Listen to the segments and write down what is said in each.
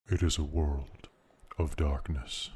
It is a world of darkness.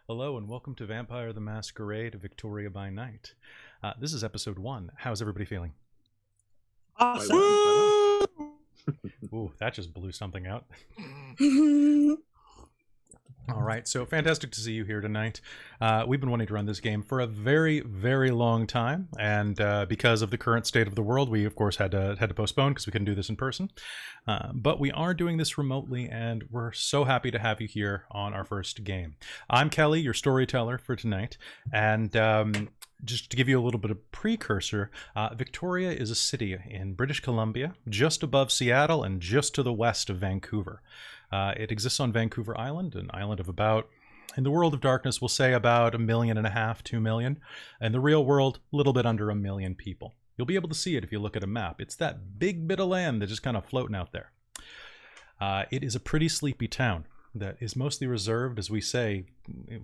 Hello and welcome to Vampire the Masquerade, Victoria by Night. This is episode 1. How's everybody feeling? Awesome. Ooh, that just blew something out. All right, so fantastic to see you here tonight. We've been wanting to run this game for a very, very long time, and because of the current state of the world, we of course had to postpone because we couldn't do this in person. But we are doing this remotely, and we're so happy to have you here on our first game. I'm Kelly, your storyteller for tonight, and just to give you a little bit of precursor, Victoria is a city in British Columbia, just above Seattle and just to the west of Vancouver. It exists on Vancouver Island, an island of about, in the world of darkness, we'll say about 1.5 million, 2 million. In the real world, a little bit under 1 million people. You'll be able to see it if you look at a map. It's that big bit of land that's just kind of floating out there. It is a pretty sleepy town that is mostly reserved, as we say,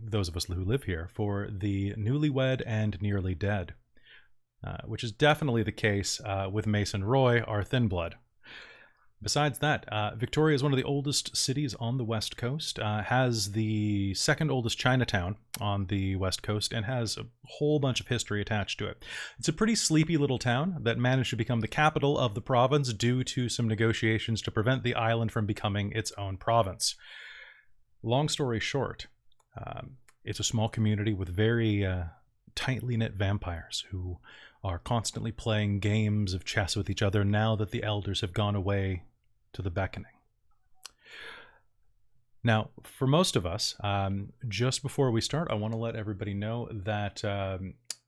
those of us who live here, for the newlywed and nearly dead, which is definitely the case with Mason Roy, our thin blood. Besides that, Victoria is one of the oldest cities on the West Coast, has the second oldest Chinatown on the West Coast, and has a whole bunch of history attached to it. It's a pretty sleepy little town that managed to become the capital of the province due to some negotiations to prevent the island from becoming its own province. Long story short, it's a small community with very tightly knit vampires who are constantly playing games of chess with each other now that the elders have gone away to the beckoning. Now, for most of us, just before we start, I want to let everybody know that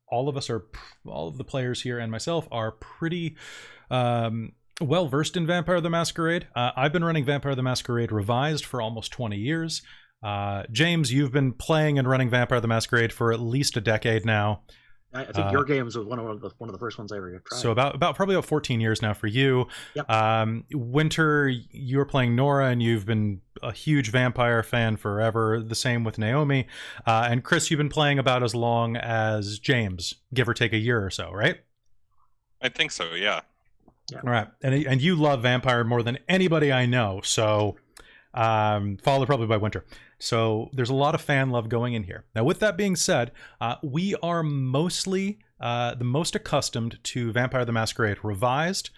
all of the players here and myself are pretty well versed in Vampire the Masquerade. I've been running Vampire the Masquerade Revised for almost 20 years. James, you've been playing and running Vampire the Masquerade for at least a decade now. I think your games was one of the first ones I ever tried. So probably about 14 years now for you. Yep. Winter, you're playing Nora, and you've been a huge vampire fan forever. The same with Naomi. And Chris, you've been playing about as long as James, give or take a year or so, right? I think so, yeah. All right. And you love Vampire more than anybody I know, so followed probably by Winter. So there's a lot of fan love going in here. Now, with that being said, we are mostly the most accustomed to Vampire the Masquerade Revised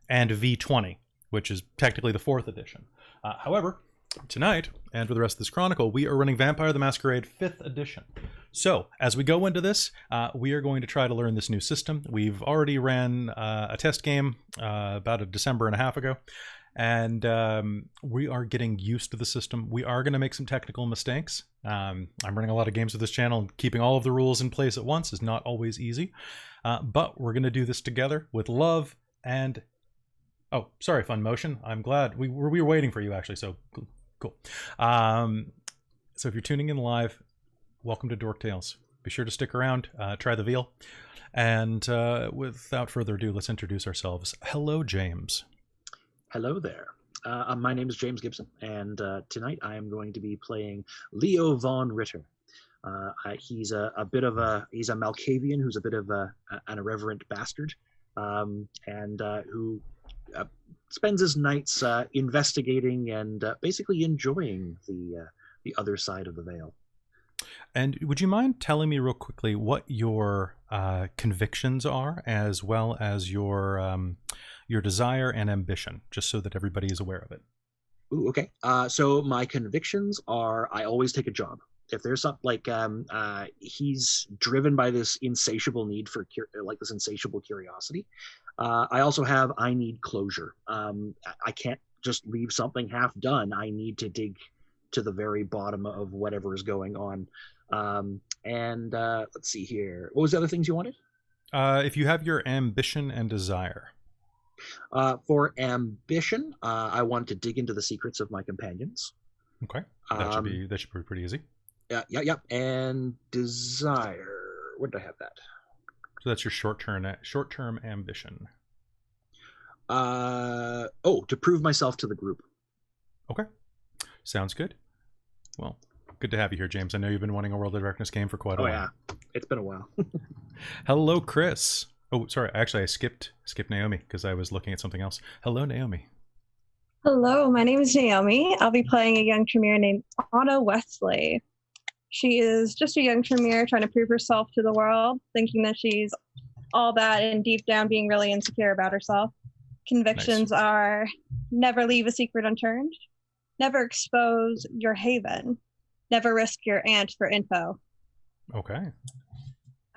and V20, which is technically the 4th edition. However, tonight, and for the rest of this chronicle, we are running Vampire the Masquerade 5th edition. So, as we go into this, we are going to try to learn this new system. We've already ran a test game about a December and a half ago, and we are getting used to the system. We are going to make some technical mistakes. I'm running a lot of games with this channel, and keeping all of the rules in place at once is not always easy. But we're going to do this together with love and... Oh, sorry, Fun Motion. I'm glad. We were waiting for you, actually, so cool. So if you're tuning in live, welcome to Dork Tales. Be sure to stick around, try the veal. And without further ado, let's introduce ourselves. Hello, James. Hello there. My name is James Gibson, and tonight I am going to be playing Leo von Ritter. He's a Malkavian who's a bit of an irreverent bastard, and who spends his nights investigating and basically enjoying the other side of the veil. And would you mind telling me real quickly what your convictions are, as well as your desire and ambition, just so that everybody is aware of it? Ooh, okay. So my convictions are: I always take a job. If there's something like he's driven by this insatiable need for this insatiable curiosity. I also have I need closure. I can't just leave something half done. I need to dig to the very bottom of whatever is going on. Let's see here. What was the other things you wanted? If you have your ambition and desire. For ambition, I want to dig into the secrets of my companions. Okay, that should be pretty easy. Yeah. And desire. Where did I have that? So that's your short-term ambition. To prove myself to the group. Okay. Sounds good. Well, good to have you here, James. I know you've been wanting a World of Darkness game for quite a while. Oh, yeah. It's been a while. Hello, Chris. Oh, sorry. Actually, I skipped Naomi because I was looking at something else. Hello, Naomi. Hello, my name is Naomi. I'll be playing a young Tremere named Anna Wesley. She is just a young Tremere trying to prove herself to the world, thinking that she's all that and deep down being really insecure about herself. Convictions are never leave a secret unturned, never expose your haven, never risk your aunt for info. Okay.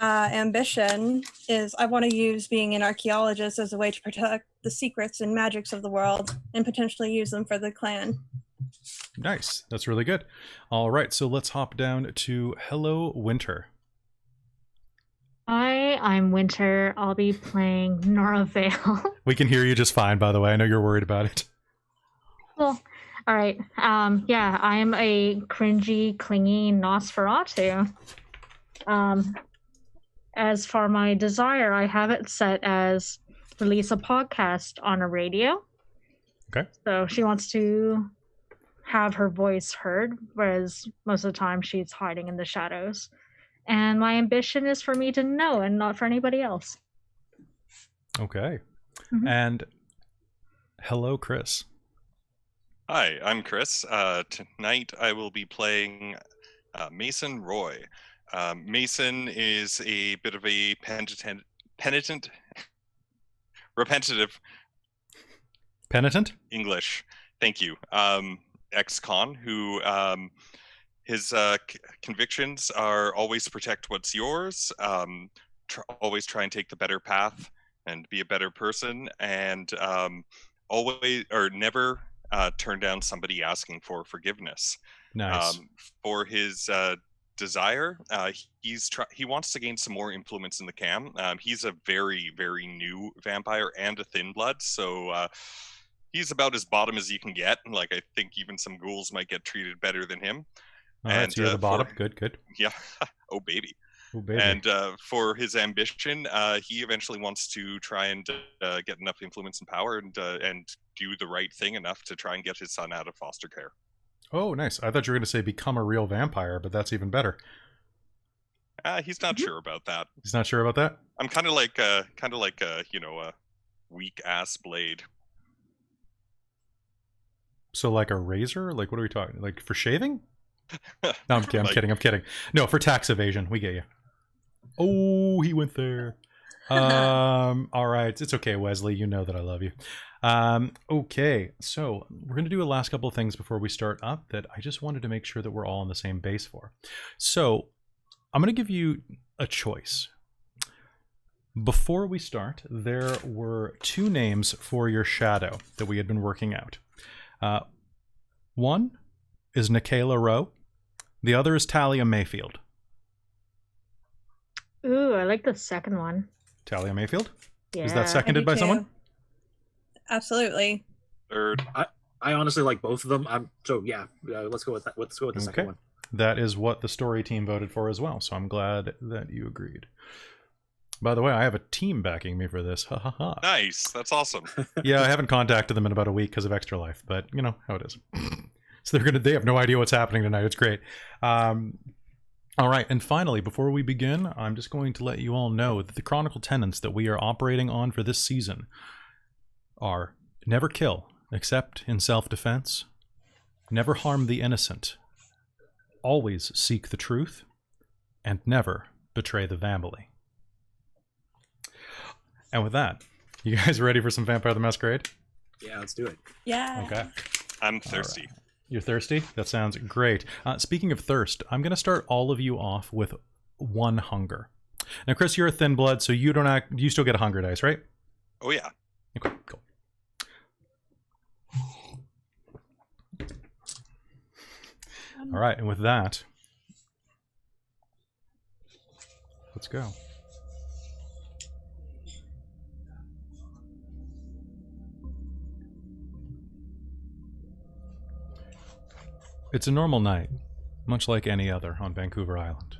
Ambition is I want to use being an archaeologist as a way to protect the secrets and magics of the world and potentially use them for the clan. Nice. That's really good. All right, so let's hop down to Hello, Winter. Hi, I'm Winter. I'll be playing Nora Vale. We can hear you just fine, by the way. I know you're worried about it. Well, all right. Yeah, I'm a cringy, clingy Nosferatu. As for my desire, I have it set as release a podcast on a radio. Okay. So she wants to have her voice heard, whereas most of the time she's hiding in the shadows. And my ambition is for me to know and not for anybody else. Okay. Mm-hmm. And hello, Chris. Hi, I'm Chris. Tonight I will be playing Mason Roy. Mason is a bit of a Penitent? English. Thank you. Ex-con who his convictions are always protect what's yours, always try and take the better path and be a better person, and always or never turn down somebody asking for forgiveness. Nice. For his desire, he wants to gain some more influence in the cam. He's a very, very new vampire and a thin blood, so he's about as bottom as you can get. Like, I think even some ghouls might get treated better than him. All right, And so you're the bottom. Good. Yeah. Oh baby. Oh, baby. And for his ambition, he eventually wants to try and get enough influence and power and do the right thing enough to try and get his son out of foster care. Oh, nice. I thought you were going to say become a real vampire, but that's even better. He's not sure about that. He's not sure about that? I'm kind of like a weak ass blade. So like a razor? Like, what are we talking? Like for shaving? No, I'm kidding. No, for tax evasion. We get you. Oh, he went there. All right. It's okay, Wesley. You know that I love you. Okay, so we're going to do a last couple of things before we start up that I just wanted to make sure that we're all on the same base for. So I'm going to give you a choice. Before we start, there were two names for your shadow that we had been working out. One is Nihilore. The other is Talia Mayfield. Ooh, I like the second one. Talia Mayfield? Yeah. Is that seconded by someone? Absolutely. Third. I honestly like both of them. Let's go with that. Let's go with the second one. That is what the story team voted for as well, so I'm glad that you agreed. By the way, I have a team backing me for this. Ha ha ha. Nice. That's awesome. Yeah, I haven't contacted them in about a week because of Extra Life, but you know how it is. So they have no idea what's happening tonight. It's great. All right, and finally, before we begin, I'm just going to let you all know that the Chronicle tenets that we are operating on for this season are never kill except in self-defense, never harm the innocent, always seek the truth, and never betray the vamily. And with that, you guys ready for some Vampire the Masquerade? Yeah, let's do it. Yeah. Okay. I'm thirsty. Right. You're thirsty? That sounds great. Speaking of thirst, I'm going to start all of you off with one hunger. Now, Chris, you're a thin blood, so you still get a hunger dice, right? Oh yeah. Okay, cool. All right, and with that, let's go. It's a normal night much like any other on Vancouver Island.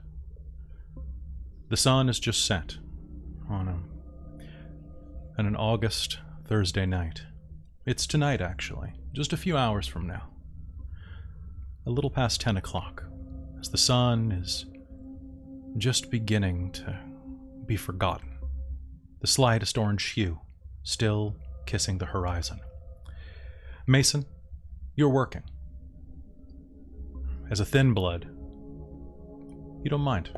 The sun has just set on an August Thursday night. It's tonight, actually, just a few hours from now. A little past 10 o'clock, as the sun is just beginning to be forgotten. The slightest orange hue still kissing the horizon. Mason, you're working. As a thin blood, you don't mind.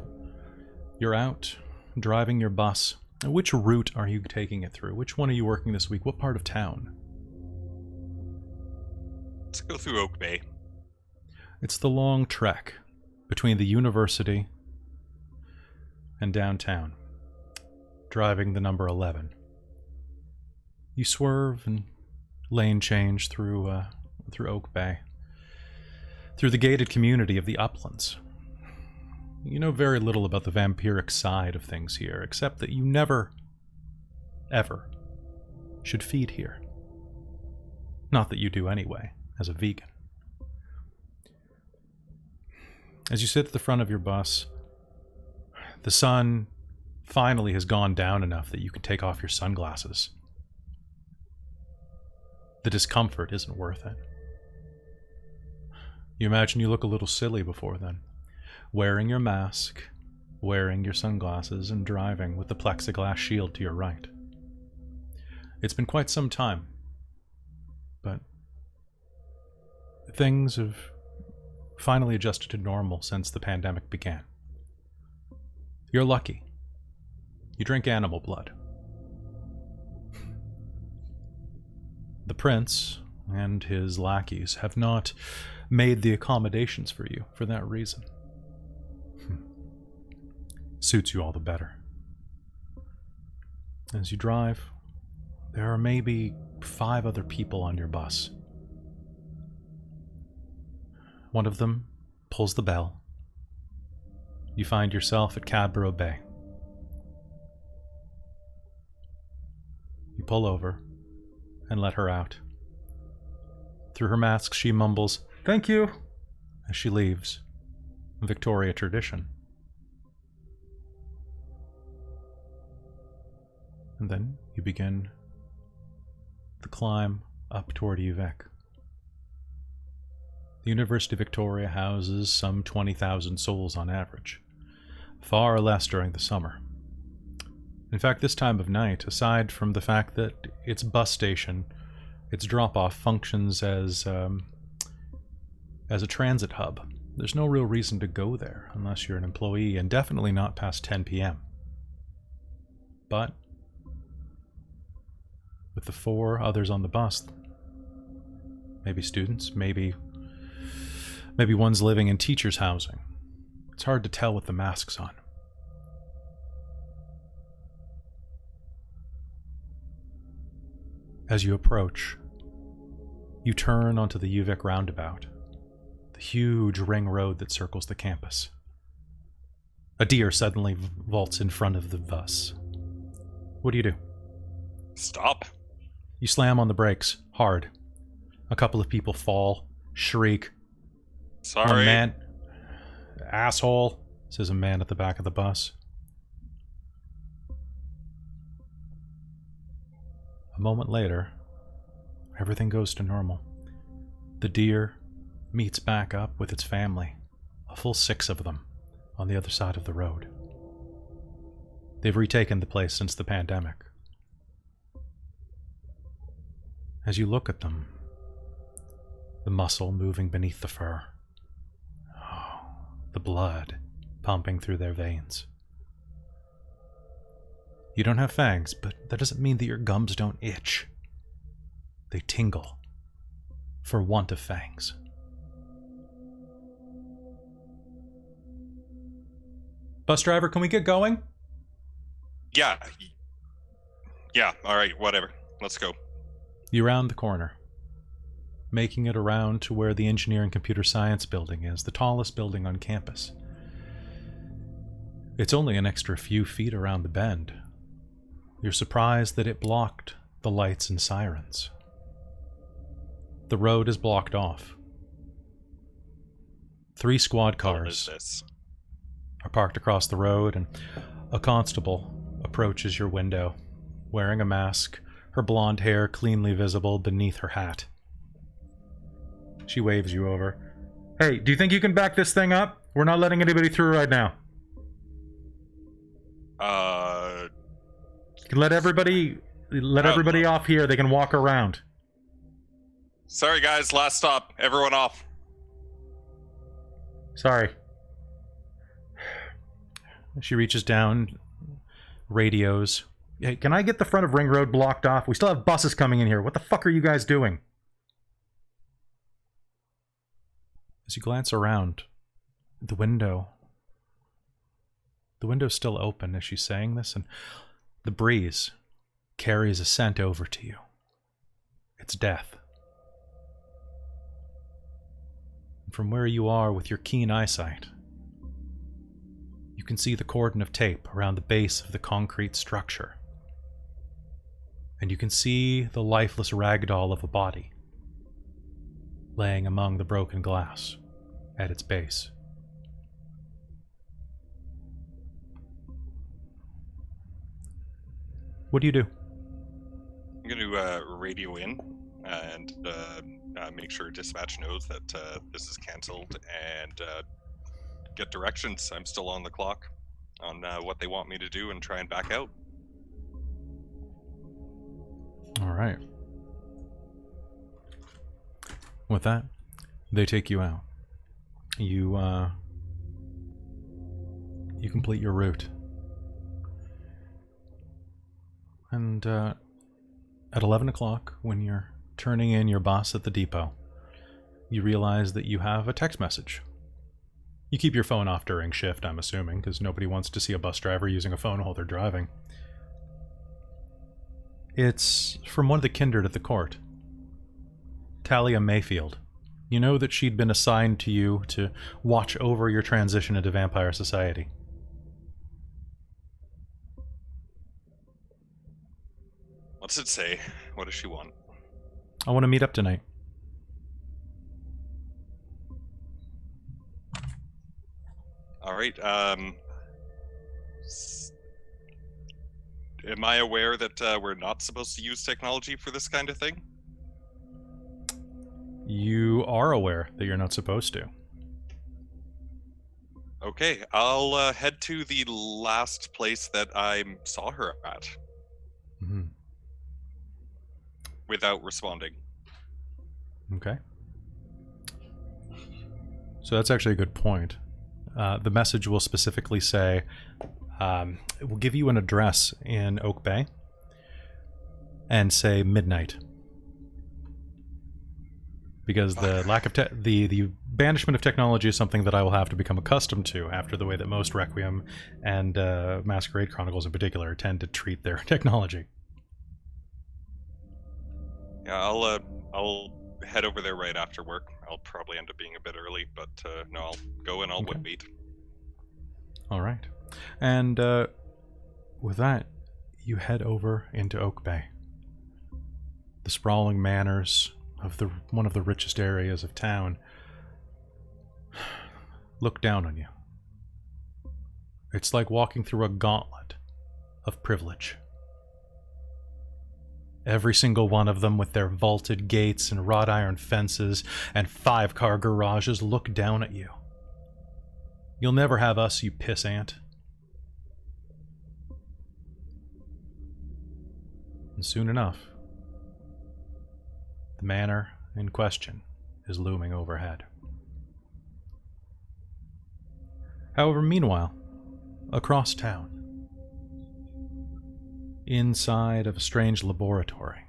You're out driving your bus. Which route are you taking it through? Which one are you working this week? What part of town? Let's go through Oak Bay. It's the long trek between the university and downtown, driving the number 11. You swerve and lane change through Oak Bay, through the gated community of the Uplands. You know very little about the vampiric side of things here, except that you never, ever should feed here. Not that you do anyway, as a vegan. As you sit at the front of your bus, the sun finally has gone down enough that you can take off your sunglasses. The discomfort isn't worth it. You imagine you look a little silly before then, wearing your mask, wearing your sunglasses, and driving with the plexiglass shield to your right. It's been quite some time, but things have finally adjusted to normal since the pandemic began. You're lucky. You drink animal blood. The prince and his lackeys have not made the accommodations for you for that reason. Suits you all the better. As you drive, there are maybe 5 other people on your bus. One of them pulls the bell. You find yourself at Cadborough Bay. You pull over and let her out. Through her mask, she mumbles, "Thank you," as she leaves, Victoria tradition. And then you begin the climb up toward UVic. The University of Victoria houses some 20,000 souls on average, far less during the summer. In fact, this time of night, aside from the fact that its bus station, its drop-off functions as a transit hub, there's no real reason to go there unless you're an employee, and definitely not past 10 p.m. But with the 4 others on the bus, maybe students, maybe one's living in teachers' housing. It's hard to tell with the masks on. As you approach, you turn onto the UVic roundabout, the huge ring road that circles the campus. A deer suddenly vaults in front of the bus. What do? Stop. You slam on the brakes, hard. A couple of people fall, shriek. Sorry. One man, asshole, says a man at the back of the bus. A moment later, everything goes to normal. The deer meets back up with its family, a full 6 of them, on the other side of the road. They've retaken the place since the pandemic. As you look at them, the muscle moving beneath the fur, the blood pumping through their veins. You don't have fangs, but that doesn't mean that your gums don't itch. They tingle for want of fangs. Bus driver, can we get going? Yeah, all right, whatever. Let's go. You round the corner, making it around to where the Engineering Computer Science building is, the tallest building on campus. It's only an extra few feet around the bend. You're surprised that it blocked the lights and sirens. The road is blocked off. 3 squad What is cars this? are parked across the road, and a constable approaches your window, wearing a mask, her blonde hair cleanly visible beneath her hat. She waves you over. Hey, do you think you can back this thing up? We're not letting anybody through right now. You can let everybody off here. They can walk around. Sorry, guys. Last stop. Everyone off. Sorry. She reaches down, radios. Hey, can I get the front of Ring Road blocked off? We still have buses coming in here. What the fuck are you guys doing? As you glance around, the window's still open as she's saying this, and the breeze carries a scent over to you. It's death. And from where you are with your keen eyesight, you can see the cordon of tape around the base of the concrete structure. And you can see the lifeless ragdoll of a body laying among the broken glass at its base. What do you do? I'm going to radio in and make sure dispatch knows that this is cancelled and get directions. I'm still on the clock on what they want me to do and try and back out. All right. With that, they take you out. You complete your route. And at 11 o'clock, when you're turning in your bus at the depot, you realize that you have a text message. You keep your phone off during shift, I'm assuming, because nobody wants to see a bus driver using a phone while they're driving. It's from one of the kindred at the court. Talia Mayfield. You know that she'd been assigned to you to watch over your transition into vampire society. What's it say? What does she want? I want to meet up tonight. All right. Am I aware that we're not supposed to use technology for this kind of thing? You are aware that you're not supposed to. Okay, I'll head to the last place that I saw her at. Mm-hmm. Without responding. Okay. So that's actually a good point. The message will specifically say, it will give you an address in Oak Bay and say midnight. Because the lack of the banishment of technology is something that I will have to become accustomed to after the way that most Requiem and Masquerade Chronicles in particular tend to treat their technology. Yeah, I'll head over there right after work. I'll probably end up being a bit early, but no, I'll go and I'll wait. All right. And with that, you head over into Oak Bay. The sprawling manors of one of the richest areas of town look down on you. It's like walking through a gauntlet of privilege. Every single one of them with their vaulted gates and wrought iron fences and 5-car garages look down at you. You'll never have us, you pissant. And soon enough, the manor in question is looming overhead. However, meanwhile, across town, inside of a strange laboratory,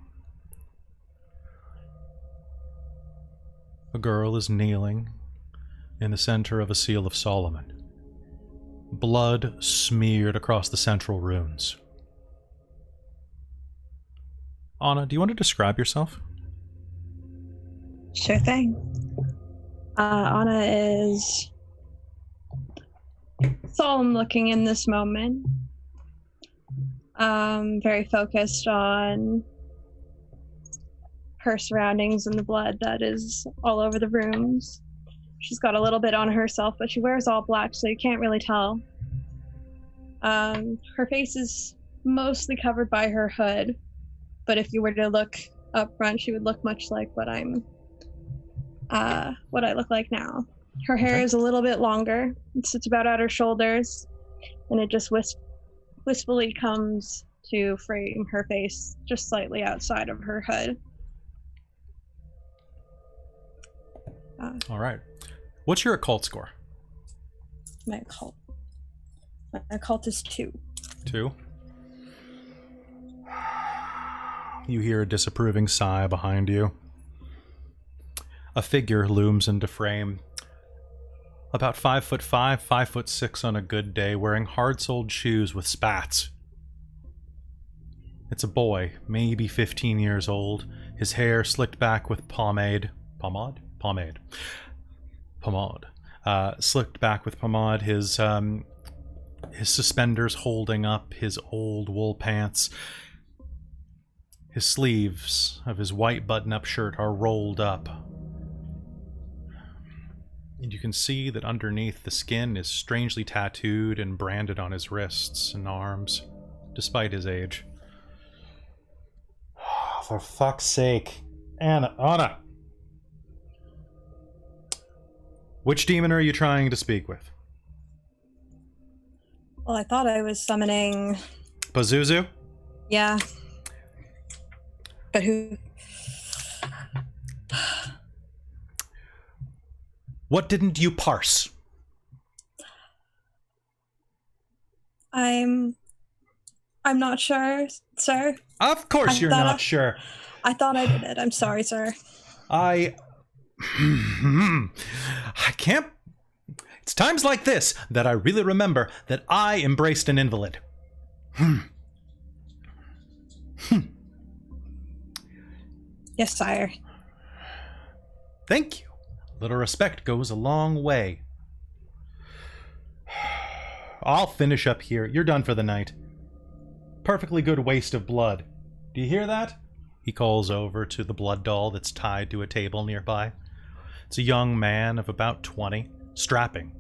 a girl is kneeling in the center of a seal of Solomon, blood smeared across the central runes. Anna, do you want to describe yourself? Sure thing. Anna is solemn looking in this moment. Very focused on her surroundings and the blood that is all over the rooms. She's got a little bit on herself, but she wears all black, so you can't really tell. Her face is mostly covered by her hood, but if you were to look up front, she would look much like what I look like now. Her hair is a little bit longer. It sits about at her shoulders, and it just wistfully comes to frame her face just slightly outside of her hood. All right. What's your occult score? My occult is 2. 2. You hear a disapproving sigh behind you. A figure looms into frame. About 5'5", 5'6" on a good day, wearing hard-soled shoes with spats. It's a boy, maybe 15 years old, his hair slicked back with pomade. Pomade. Slicked back with pomade, his suspenders holding up his old wool pants. His sleeves of his white button-up shirt are rolled up. And you can see that underneath the skin is strangely tattooed and branded on his wrists and arms, despite his age. For fuck's sake. Anna! Which demon are you trying to speak with? Well, I thought I was summoning... Pazuzu? Yeah. But who... What didn't you parse? I'm not sure, sir. Of course you're not sure. I thought I did it. I'm sorry, sir. I can't... It's times like this that I really remember that I embraced an invalid. Yes, sire. Thank you. A little respect goes a long way. I'll finish up here. You're done for the night. Perfectly good waste of blood. Do you hear that? He calls over to the blood doll that's tied to a table nearby. It's a young man of about 20, strapping.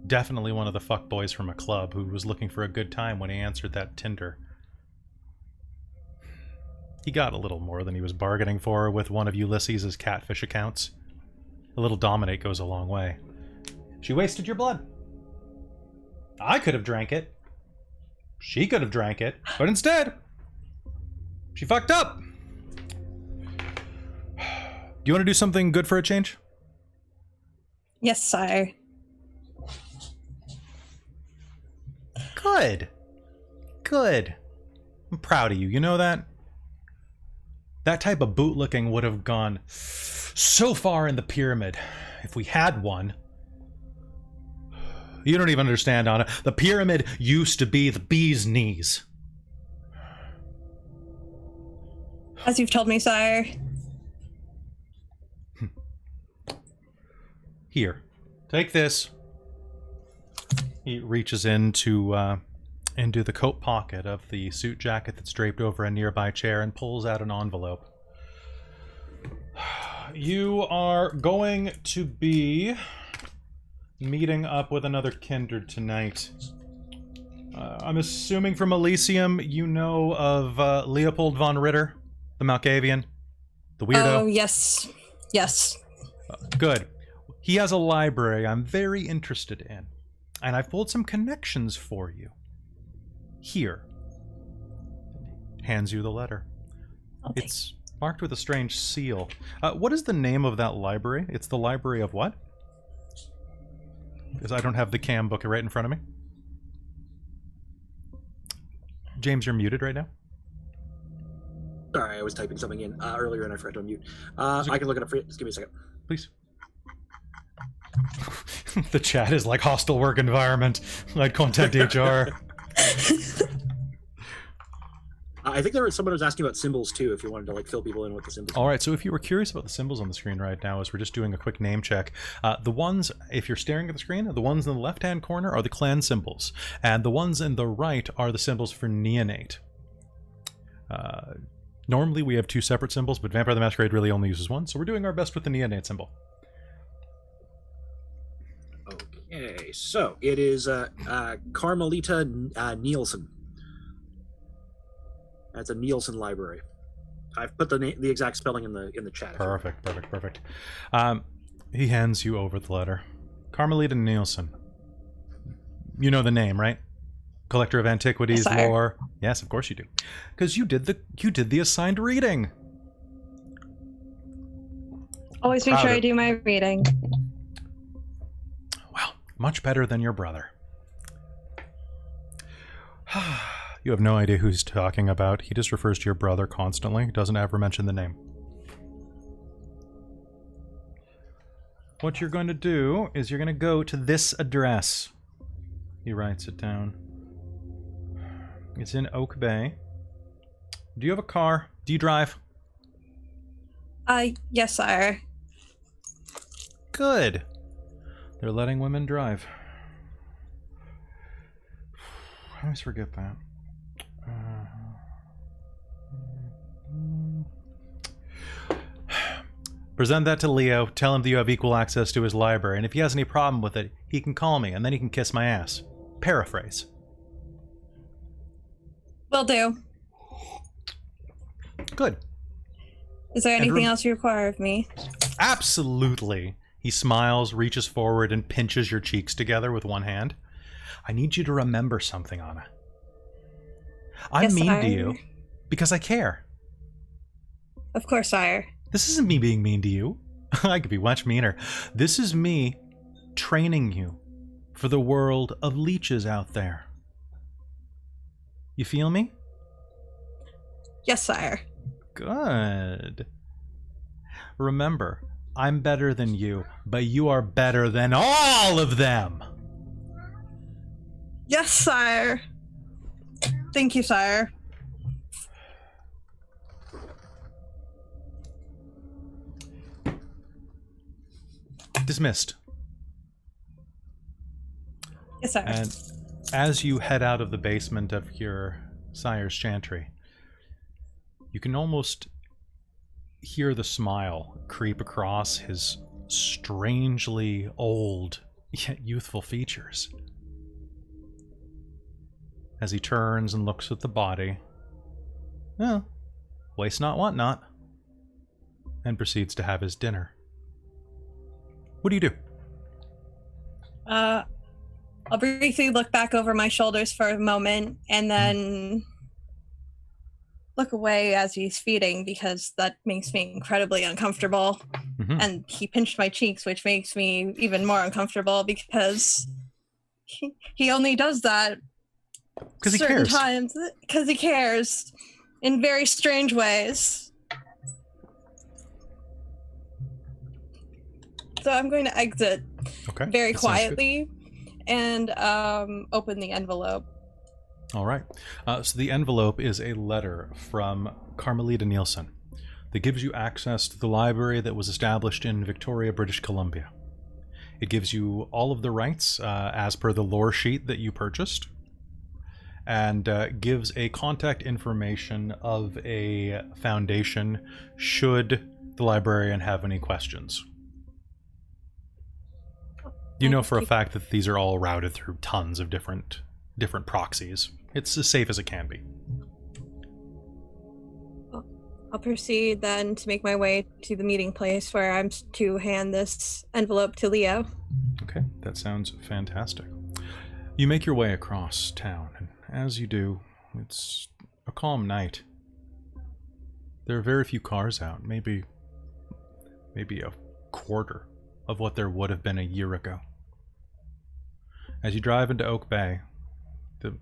Definitely one of the fuckboys from a club who was looking for a good time when he answered that Tinder. He got a little more than he was bargaining for with one of Ulysses' catfish accounts. A little dominate goes a long way. She wasted your blood. I could have drank it. She could have drank it, but instead, she fucked up. Do you want to do something good for a change? Yes, sire. Good. Good. I'm proud of you. You know that? That type of bootlicking would have gone so far in the pyramid if we had one. You don't even understand, Anna. The pyramid used to be the bee's knees. As you've told me, sire. Here, take this. He reaches into the coat pocket of the suit jacket that's draped over a nearby chair and pulls out an envelope. You are going to be meeting up with another kindred tonight. I'm assuming from Elysium you know of Leopold von Ritter, the Malkavian, the weirdo? Oh, yes. Yes. Good. He has a library I'm very interested in, and I've pulled some connections for you. Here. Hands you the letter. It's marked with a strange seal. What is the name of that library? It's the library of what? Because I don't have the cam book right in front of me. James, you're muted right now. Sorry, I was typing something in earlier and I forgot to unmute. I can look it up for you. Just give me a second. Please. The chat is like hostile work environment. I'd contact HR. I think there was someone who was asking about symbols too, if you wanted to like fill people in with the symbols. All right, so if you were curious about the symbols on the screen right now, as we're just doing a quick name check, the ones, if you're staring at the screen, the ones in the left-hand corner are the clan symbols, and the ones in the right are the symbols for neonate. Normally we have two separate symbols, but Vampire the Masquerade really only uses one, so we're doing our best with the neonate symbol. so it is Carmelita Nielsen. That's a Nielsen library. I've put the exact spelling in the chat. Perfect. He hands you over the letter. Carmelita Nielsen. You know the name, right? Collector of antiquities, Yes, lore. Yes, of course you do, because you did the assigned reading. Always make sure I do my reading. Well, much better than your brother. You have no idea who he's talking about. He just refers to your brother constantly. Doesn't ever mention the name. What you're going to do is you're going to go to this address. He writes it down. It's in Oak Bay. Do you have a car? Do you drive? Yes, sire. Good. They're letting women drive. I always forget that. Present that to Leo. Tell him that you have equal access to his library, and if he has any problem with it, he can call me, and then he can kiss my ass. Paraphrase. Will do. Good. Is there anything else you require of me? Absolutely. He smiles, reaches forward, and pinches your cheeks together with one hand. I need you to remember something, Anna. I'm mean to you because I care. Of course, sire. This isn't me being mean to you. I could be much meaner. This is me training you for the world of leeches out there. You feel me? Yes, sire. Good. Remember, I'm better than you, but you are better than all of them. Yes, sire. Thank you, sire. Dismissed. Yes, sire. And as you head out of the basement of your sire's chantry, you can almost hear the smile creep across his strangely old yet youthful features. As he turns and looks at the body, well, waste not, want not, and proceeds to have his dinner. What do you do? I'll briefly look back over my shoulders for a moment and then look away as he's feeding because that makes me incredibly uncomfortable. Mm-hmm. And he pinched my cheeks, which makes me even more uncomfortable because he only does that because he certain cares. times because he cares in very strange ways. So I'm going to exit very quietly and open the envelope. All right. So the envelope is a letter from Carmelita Nielsen that gives you access to the library that was established in Victoria, British Columbia. It gives you all of the rights as per the lore sheet that you purchased, and gives a contact information of a foundation should the librarian have any questions. You know for a fact that these are all routed through tons of different proxies. It's as safe as it can be. I'll proceed then to make my way to the meeting place where I'm to hand this envelope to Leo. Okay, that sounds fantastic. You make your way across town, and as you do, it's a calm night. There are very few cars out, maybe a quarter of what there would have been a year ago. As you drive into Oak Bay, the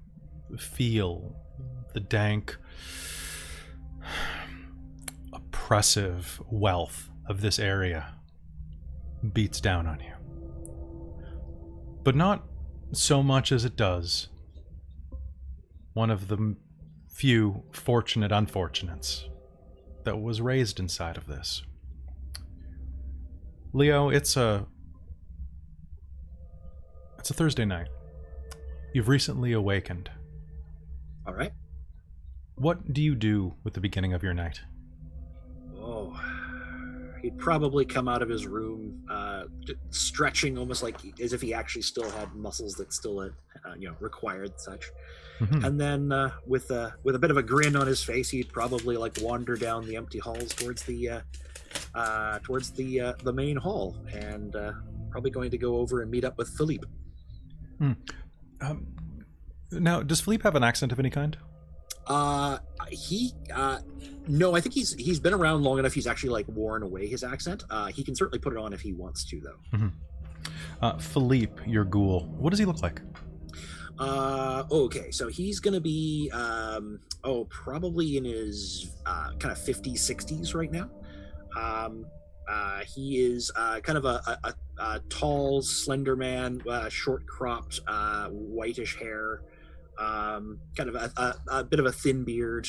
feel, the dank, oppressive wealth of this area beats down on you. But not so much as it does one of the few fortunate unfortunates that was raised inside of this. Leo, it's a Thursday night. You've recently awakened. All right. What do you do with the beginning of your night? Oh, he'd probably come out of his room, stretching almost like as if he actually still had muscles that still, required such. Mm-hmm. And then with a bit of a grin on his face, he'd probably like wander down the empty halls towards the main hall, and probably going to go over and meet up with Philippe. Now, does Philippe have an accent of any kind? No, I think he's been around long enough. He's actually like worn away his accent. He can certainly put it on if he wants to, though. Mm-hmm. Philippe, your ghoul, what does he look like? Okay, so he's gonna be probably in his kind of 50s, 60s right now. He is kind of a tall, slender man, short cropped, whitish hair, kind of a bit of a thin beard,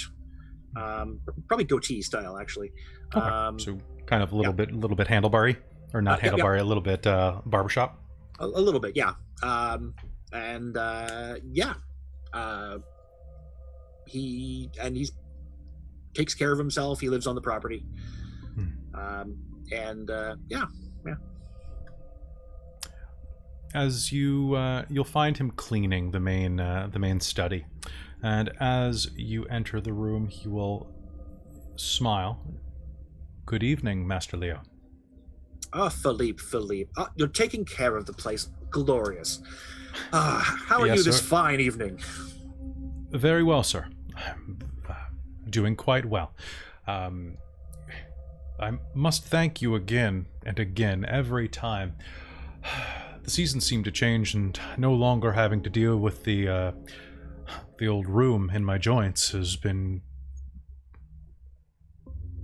probably goatee style actually. Okay. So kind of a little bit handlebarry, or not handlebarry, a little bit barbershop. A little bit, yeah. He takes care of himself. He lives on the property. As you'll find him cleaning the main study, and as you enter the room, he will smile. Good evening, Master Leo. Philippe. You're taking care of the place. Glorious. How are you this fine evening? Very well, sir. Doing quite well. I must thank you again and again every time. The seasons seem to change, and no longer having to deal with the old room in my joints has been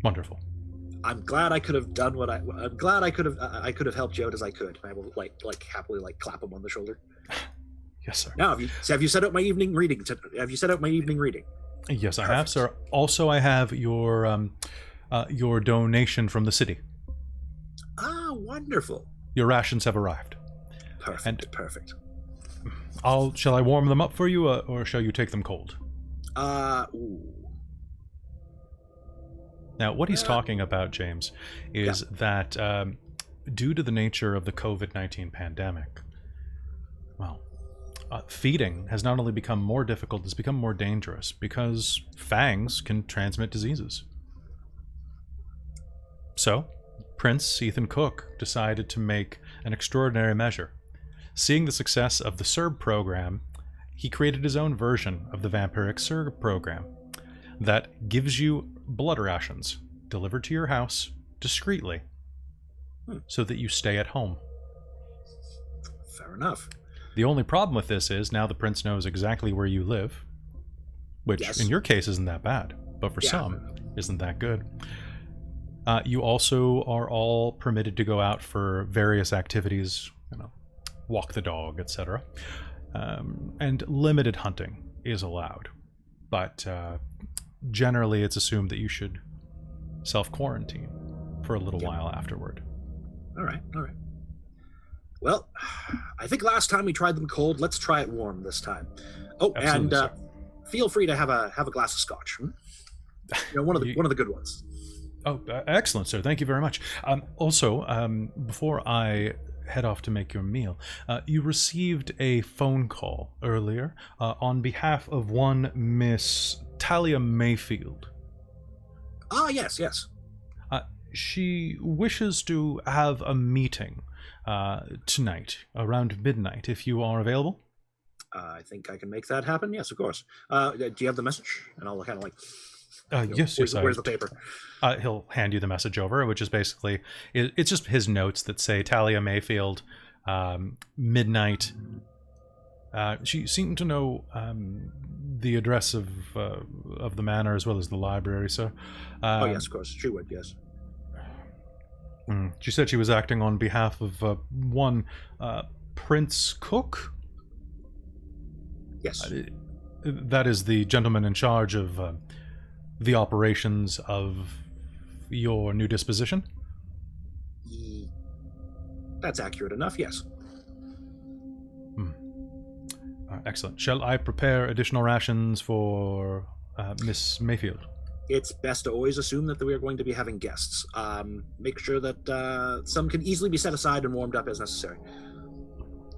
wonderful. I'm glad I could have done what I'm glad I could have helped you out as I could. I will happily clap him on the shoulder. Yes, sir. Now, have you set out my evening reading? Yes, I have, sir. Also, I have your donation from the city. Wonderful. Your rations have arrived. Perfect. Shall I warm them up for you, or shall you take them cold? Ooh. Now, what he's talking about, James, is that due to the nature of the COVID-19 pandemic, feeding has not only become more difficult, it's become more dangerous because fangs can transmit diseases. So, Prince Ethan Cook decided to make an extraordinary measure. Seeing the success of the CERB program, he created his own version of the vampiric CERB program that gives you blood rations delivered to your house discreetly so that you stay at home. Fair enough. The only problem with this is now the prince knows exactly where you live, which in your case isn't that bad, but for some isn't that good. You also are all permitted to go out for various activities, walk the dog, etc. And limited hunting is allowed, but generally it's assumed that you should self-quarantine for a little while afterward. All right. Well, I think last time we tried them cold. Let's try it warm this time. Oh, absolutely, and feel free to have a glass of scotch. One of the good ones. Oh, excellent, sir. Thank you very much. Also, before I head off to make your meal, you received a phone call earlier on behalf of one Miss Talia Mayfield. Yes. She wishes to have a meeting tonight around midnight, if you are available. I think I can make that happen. Yes, of course. Do you have the message? And I'll kind of yes. Where's the paper? He'll hand you the message over, which is basically, it's just his notes that say Talia Mayfield, midnight. She seemed to know the address of the manor as well as the library, so... yes, of course. She would, yes. She said she was acting on behalf of one Prince Cook? Yes. That is the gentleman in charge of the operations of your new disposition? That's accurate enough, yes. Excellent. Shall I prepare additional rations for Miss Mayfield? it's best to always assume that we are going to be having guests. Make sure that some can easily be set aside and warmed up as necessary.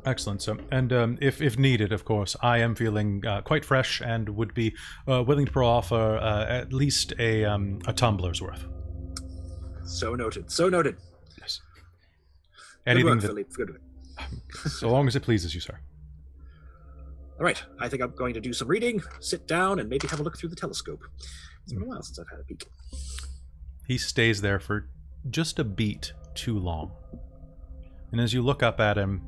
Excellent. So, and if needed, of course, I am feeling quite fresh and would be willing to offer at least a tumbler's worth. So noted. So noted. Yes. Good work, that, Philippe. Good work. So long as it pleases you, sir. All right. I think I'm going to do some reading, sit down, and maybe have a look through the telescope. It's been a while since I've had a peek. He stays there for just a beat too long. And as you look up at him,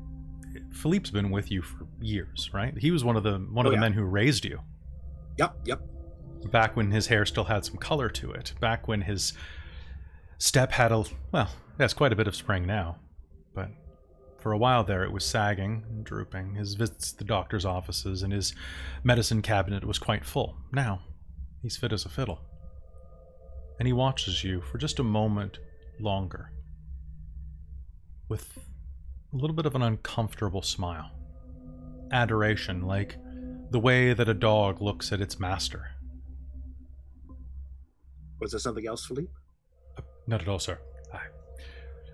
Philippe's been with you for years, right? He was one of the men who raised you. Yep. Back when his hair still had some color to it. Back when his step had that's quite a bit of spring now. But for a while there, it was sagging and drooping. His visits to the doctor's offices and his medicine cabinet was quite full. Now, he's fit as a fiddle. And he watches you for just a moment longer. With a little bit of an uncomfortable smile. Adoration, like the way that a dog looks at its master. Was there something else, Philippe? Not at all, sir. I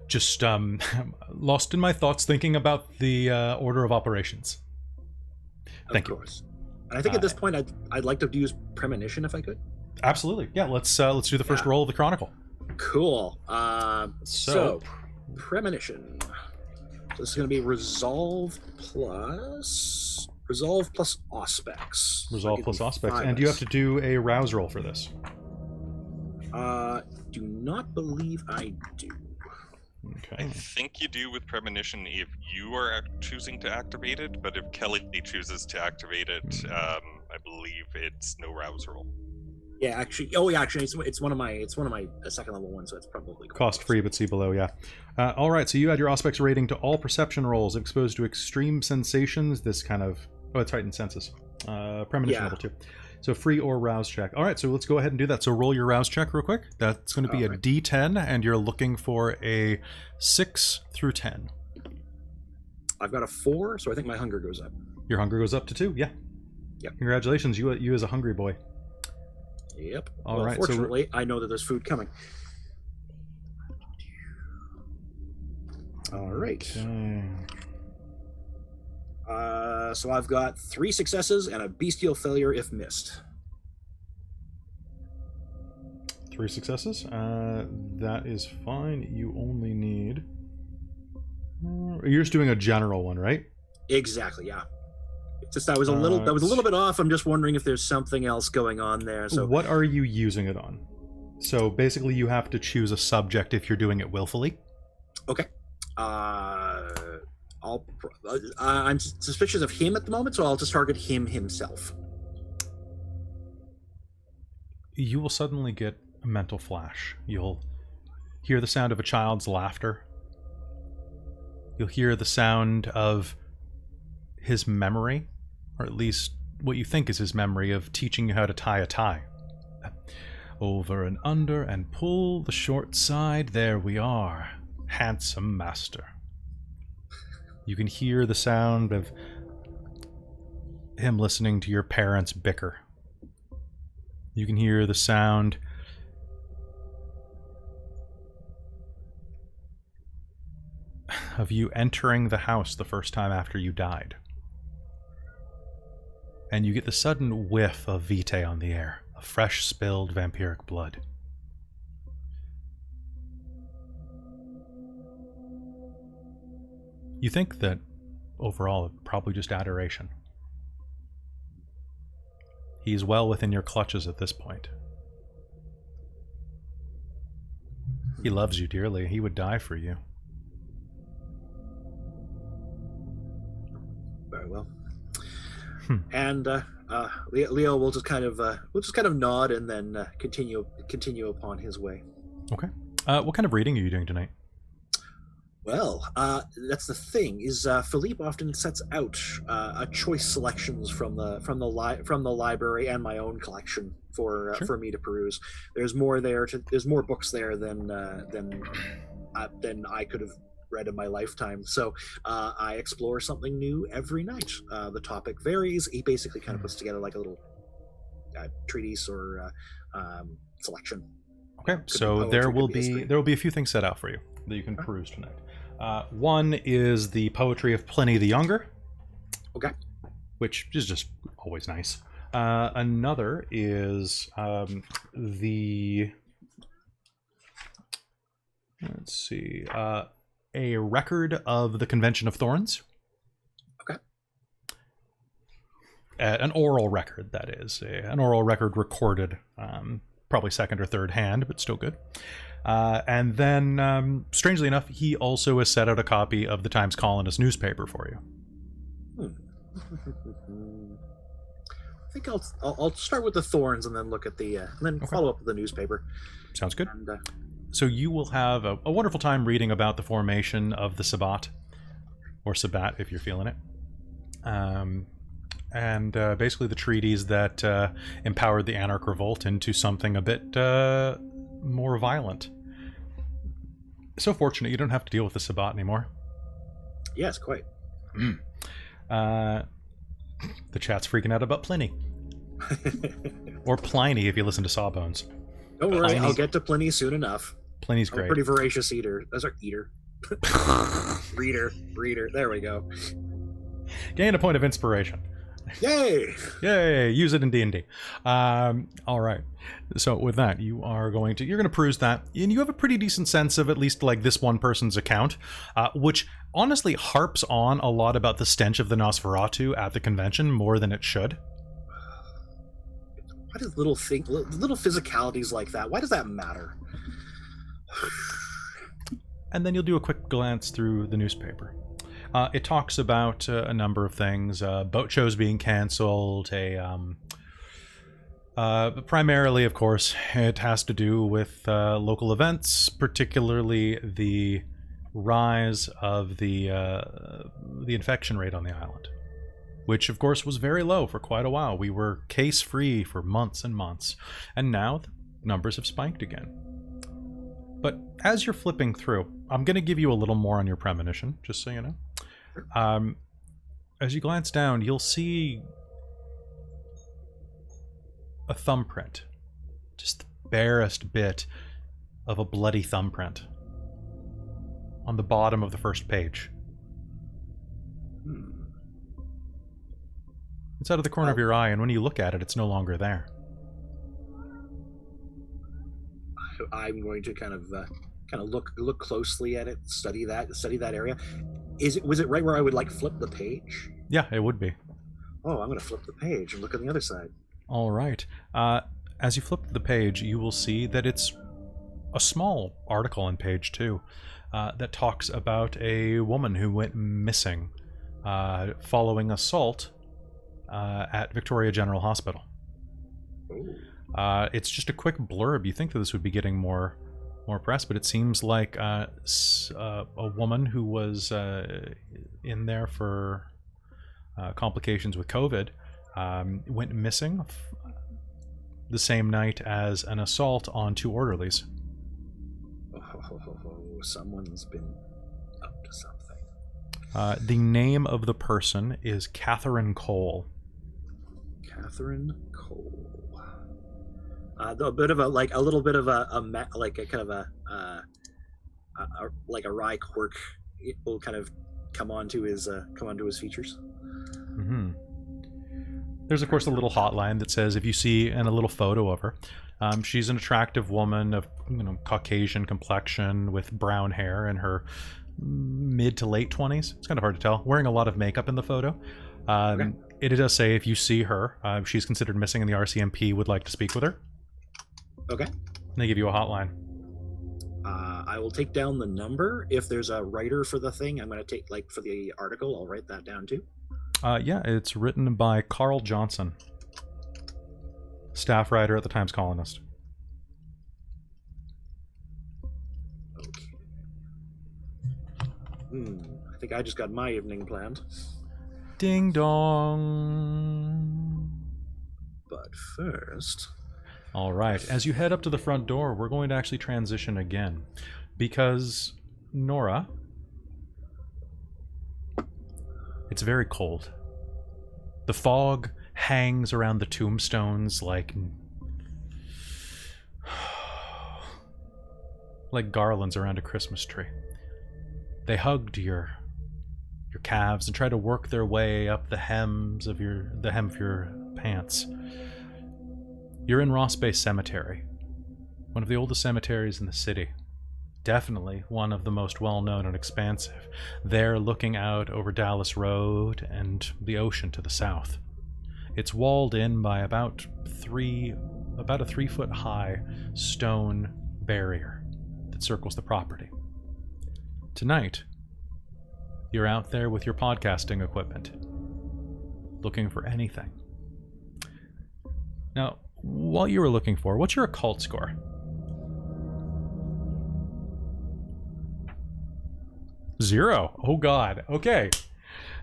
just lost in my thoughts thinking about the order of operations. Thank you. Of course. And I think at this point, I'd like to use premonition if I could. Absolutely. Yeah, let's do the first roll of the Chronicle. Cool. So premonition. So this is going to be resolve plus Auspex. Resolve plus Auspex. And you have to do a rouse roll for this. Do not believe I do. Okay. I think you do with premonition if you are choosing to activate it, but if Kelly chooses to activate it, I believe it's no rouse roll. Yeah, actually, it's one of my second level ones, so it's probably cost free, but see below. Yeah. All right. So you add your Auspex rating to all perception rolls exposed to extreme sensations. This kind of it's heightened senses. Premonition level 2. So free or rouse check. All right. So let's go ahead and do that. So roll your rouse check real quick. That's going to be a D10, and you're looking for a 6 through 10. I've got a 4, so I think my hunger goes up. Your hunger goes up to 2. Yeah. Yep. Congratulations, you as a hungry boy. Yep. All right. Fortunately, I know that there's food coming. All right. Okay. So I've got 3 successes and a bestial failure if missed. 3 successes. That is fine. You only need. You're just doing a general one, right? Exactly. Yeah. It's just that was a little bit off. I'm just wondering if there's something else going on there. So what are you using it on? So basically, you have to choose a subject if you're doing it willfully. Okay. I'm suspicious of him at the moment, so I'll just target him himself. You will suddenly get a mental flash. You'll hear the sound of a child's laughter. You'll hear the sound of his memory, or at least what you think is his memory of teaching you how to tie a tie. Over and under and pull the short side. There we are. Handsome master. You can hear the sound of him listening to your parents bicker. You can hear the sound of you entering the house the first time after you died. And you get the sudden whiff of vitae on the air, of fresh spilled vampiric blood. You think that, overall, probably just adoration. He's well within your clutches at this point. He loves you dearly. He would die for you. Very well. And Leo will just kind of nod and then continue upon his way. Okay. What kind of reading are you doing tonight? Well, that's the thing. Is Philippe often sets out choice selections from the library and my own collection for me to peruse. There's more books there than I could have read in my lifetime. So I explore something new every night. The topic varies. He basically kind of puts together like a little treatise or selection. Okay, Could be so poetry, there could will be be history. there will be a few things set out for you that you can peruse tonight. One is the poetry of Pliny the Younger, Okay. which is just always nice. Another is let's see, a record of the Convention of Thorns. Okay. An oral record, that is. An oral record recorded, probably second or third hand, but still good. And then, strangely enough, he also has set out a copy of the Times Colonist newspaper for you. I think I'll start with the thorns and then look at the follow up with the newspaper. Sounds good. And, So you will have a wonderful time reading about the formation of the Sabbat, or Sabbat if you're feeling it. And basically the treaties that empowered the Anarch Revolt into something a bit more violent. So fortunate you don't have to deal with the Sabbat anymore. yes, quite. The chat's freaking out about Pliny. Or Pliny if you listen to Sawbones. Don't worry, Pliny. I'll get to Pliny soon enough. Pliny's I'm a great. pretty voracious eater. That's our eater. Reader. There we go. Gain a point of inspiration. Yay! Yay! Use it in D&D. All right. So with that, you're going to peruse that, and you have a pretty decent sense of at least like this one person's account, which honestly harps on a lot about the stench of the Nosferatu at the convention more than it should. Why does little physicalities like that? Why does that matter? And then you'll do a quick glance through the newspaper. It talks about a number of things, boat shows being canceled, primarily, of course, it has to do with local events, particularly the rise of the infection rate on the island, which, of course, was very low for quite a while. We were case-free for months and months, and now the numbers have spiked again. But as you're flipping through, I'm going to give you a little more on your premonition, just so you know. As you glance down, you'll see a thumbprint. Just the barest bit of a bloody thumbprint on the bottom of the first page. It's out of the corner of your eye, and when you look at it, it's no longer there. I'm going to kind of look closely at it, study that area. Was it right where I would like flip the page? Yeah, it would be. Oh, I'm going to flip the page and look on the other side. All right. As you flip the page, you will see that it's a small article on page 2 that talks about a woman who went missing following assault at Victoria General Hospital. It's just a quick blurb. You think that this would be getting more press, but it seems like a woman who was in there for complications with COVID went missing the same night as an assault on 2 orderlies. Someone's been up to something. The name of the person is Katherine Cole. Katherine Cole. A little bit of a wry quirk. It will kind of come onto his features. Mm-hmm. There's of course a little hotline that says if you see, and a little photo of her. She's an attractive woman of Caucasian complexion with brown hair in her mid to late 20s. It's kind of hard to tell. Wearing a lot of makeup in the photo. Okay. It does say if you see her, she's considered missing and the RCMP would like to speak with her. Okay. And they give you a hotline. I will take down the number. If there's a writer for the thing, I'm going to take, for the article, I'll write that down too. Yeah, it's written by Carl Johnson, staff writer at the Times Colonist. Okay. I think I just got my evening planned. Ding dong. But first... All right, as you head up to the front door, we're going to actually transition again. Because, Nora, it's very cold. The fog hangs around the tombstones like Like garlands around a Christmas tree. They hugged your calves and tried to work their way up the hem of your pants. You're in Ross Bay Cemetery, one of the oldest cemeteries in the city. Definitely one of the most well-known and expansive. There, looking out over Dallas Road and the ocean to the south. It's walled in by about a 3-foot high stone barrier that circles the property. Tonight, you're out there with your podcasting equipment, looking for anything. Now, what you were looking for, what's your occult score? 0. Oh god. Okay.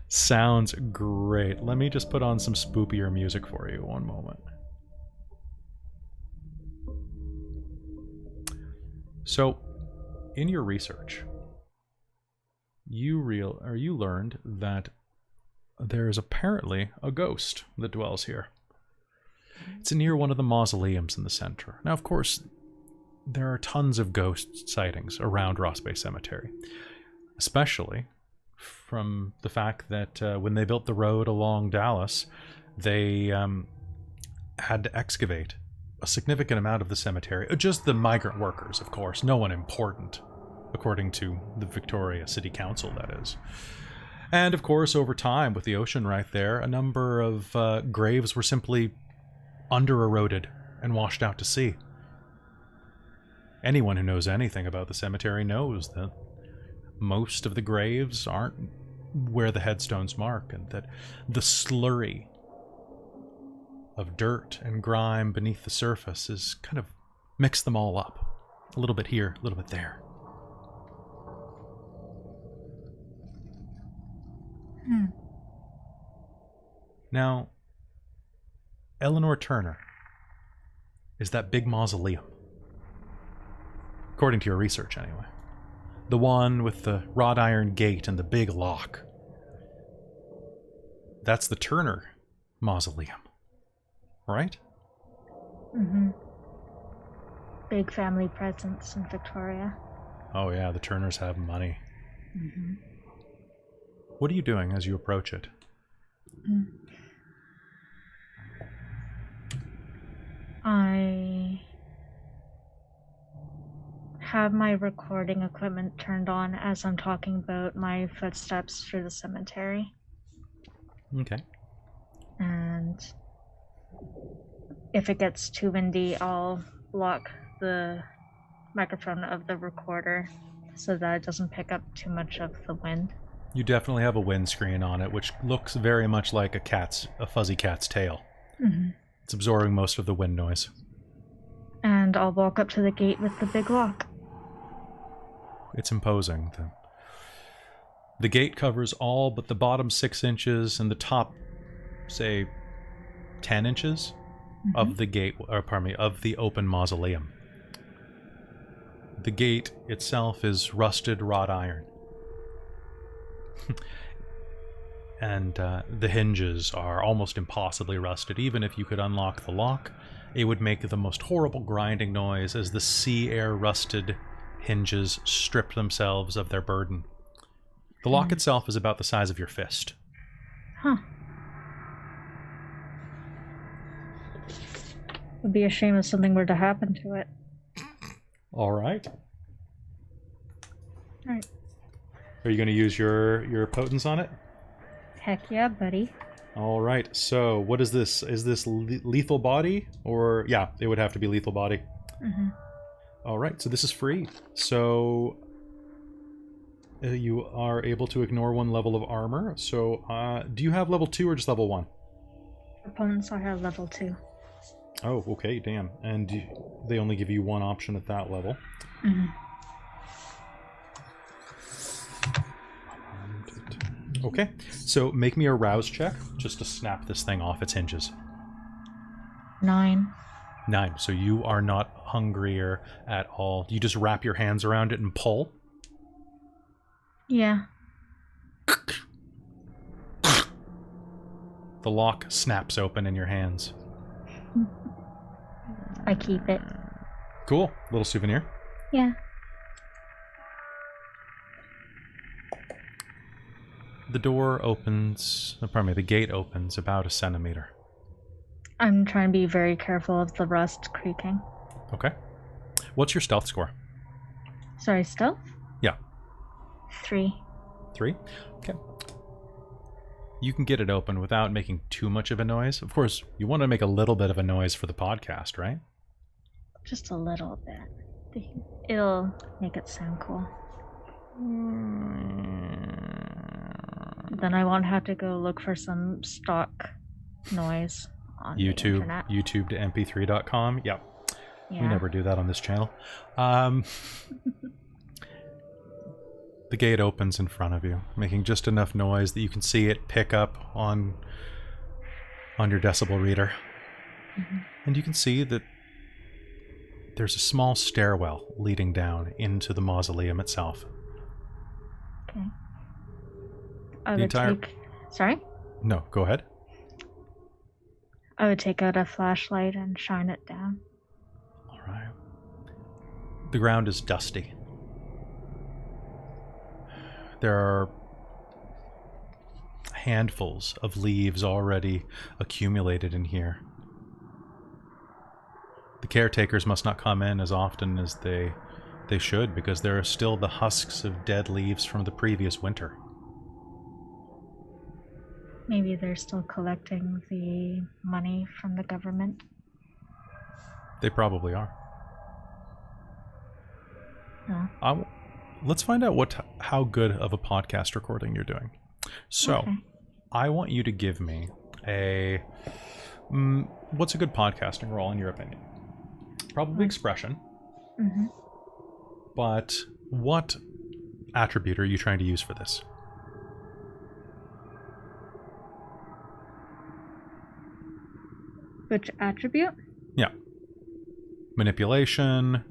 Sounds great. Let me just put on some spookier music for you. One moment. So, in your research, you learned that there is apparently a ghost that dwells here. It's near one of the mausoleums in the center. Now, of course, there are tons of ghost sightings around Ross Bay Cemetery, especially from the fact that when they built the road along Dallas, they had to excavate a significant amount of the cemetery. Just the migrant workers, of course, no one important, according to the Victoria City Council, that is. And of course, over time, with the ocean right there, a number of graves were simply under-eroded and washed out to sea. Anyone who knows anything about the cemetery knows that most of the graves aren't where the headstones mark, and that the slurry of dirt and grime beneath the surface has kind of mixed them all up. A little bit here, a little bit there. Now, Eleanor Turner is that big mausoleum. According to your research, anyway. The one with the wrought iron gate and the big lock. That's the Turner Mausoleum. Right? Mm-hmm. Big family presence in Victoria. Oh yeah, the Turners have money. Mm-hmm. What are you doing as you approach it? I have my recording equipment turned on as I'm talking about my footsteps through the cemetery. Okay. And if it gets too windy, I'll block the microphone of the recorder so that it doesn't pick up too much of the wind. You definitely have a windscreen on it, which looks very much like a fuzzy cat's tail. Mm-hmm. It's absorbing most of the wind noise. And I'll walk up to the gate with the big lock. It's imposing. The gate covers all but the bottom 6 inches and the top, say, 10 inches of the gate, or pardon me, of the open mausoleum. The gate itself is rusted wrought iron. And the hinges are almost impossibly rusted. Even if you could unlock the lock, it would make the most horrible grinding noise as the sea air rusted hinges strip themselves of their burden. The lock itself is about the size of your fist. Huh. Would be a shame if something were to happen to it. All right. Alright. Are you going to use your potence on it? Heck yeah, buddy. All right. So, what is this? Is this lethal body? Or, yeah, it would have to be lethal body. Mm-hmm. All right. So, this is free. So, you are able to ignore 1 level of armor. So, do you have level 2 or just level 1? Opponents, I have level 2. Oh, okay. Damn. And they only give you 1 option at that level. Mm-hmm. Okay, so make me a rouse check just to snap this thing off its hinges. 9. 9, so you are not hungrier at all. You just wrap your hands around it and pull? Yeah. The lock snaps open in your hands. I keep it. Cool. Little souvenir. Yeah. The door opens, the gate opens about a centimeter. I'm trying to be very careful of the rust creaking. Okay. What's your stealth score? Sorry, stealth? Yeah. 3. 3? Okay. You can get it open without making too much of a noise. Of course, you want to make a little bit of a noise for the podcast, right? Just a little bit. It'll make it sound cool. Then I won't have to go look for some stock noise on the internet. YouTube to mp3.com. Yep. Yeah. We never do that on this channel. The gate opens in front of you, making just enough noise that you can see it pick up on your decibel reader. Mm-hmm. And you can see that there's a small stairwell leading down into the mausoleum itself. Okay. Sorry? No, go ahead. I would take out a flashlight and shine it down. All right. The ground is dusty. There are handfuls of leaves already accumulated in here. The caretakers must not come in as often as they should, because there are still the husks of dead leaves from the previous winter. Maybe they're still collecting the money from the government. They probably are. No. Let's find out how good of a podcast recording you're doing. So, Okay. I want you to give me a... what's a good podcasting role in your opinion? Probably expression. Mm-hmm. But what attribute are you trying to use for this? Which attribute? Yeah. Manipulation.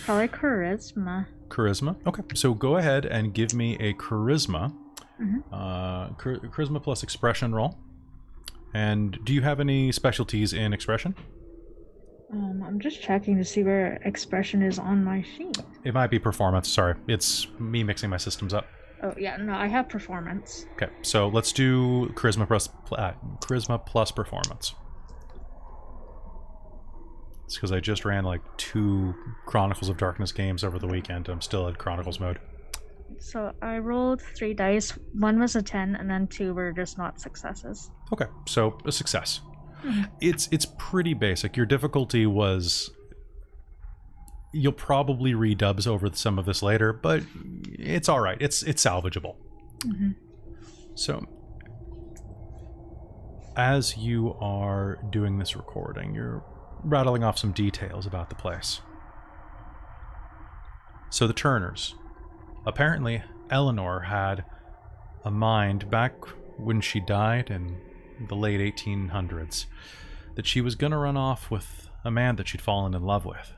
Probably charisma. Charisma. Okay, so go ahead and give me a charisma. Mm-hmm. Charisma plus expression roll. And do you have any specialties in expression? I'm just checking to see where expression is on my sheet. It might be performance. Sorry, it's me mixing my systems up. Oh yeah, no, I have performance. Okay, so let's do charisma plus performance. It's because I just ran like 2 Chronicles of Darkness games over the weekend. I'm still in Chronicles mode. So I rolled 3 dice. 1 was a 10, and then 2 were just not successes. Okay, so a success. Mm-hmm. It's pretty basic. Your difficulty was... You'll probably redubs over some of this later, but it's all right. It's salvageable. Mm-hmm. So, as you are doing this recording, you're rattling off some details about the place. So the Turners. Apparently, Eleanor had a mind back when she died in the late 1800s that she was going to run off with a man that she'd fallen in love with.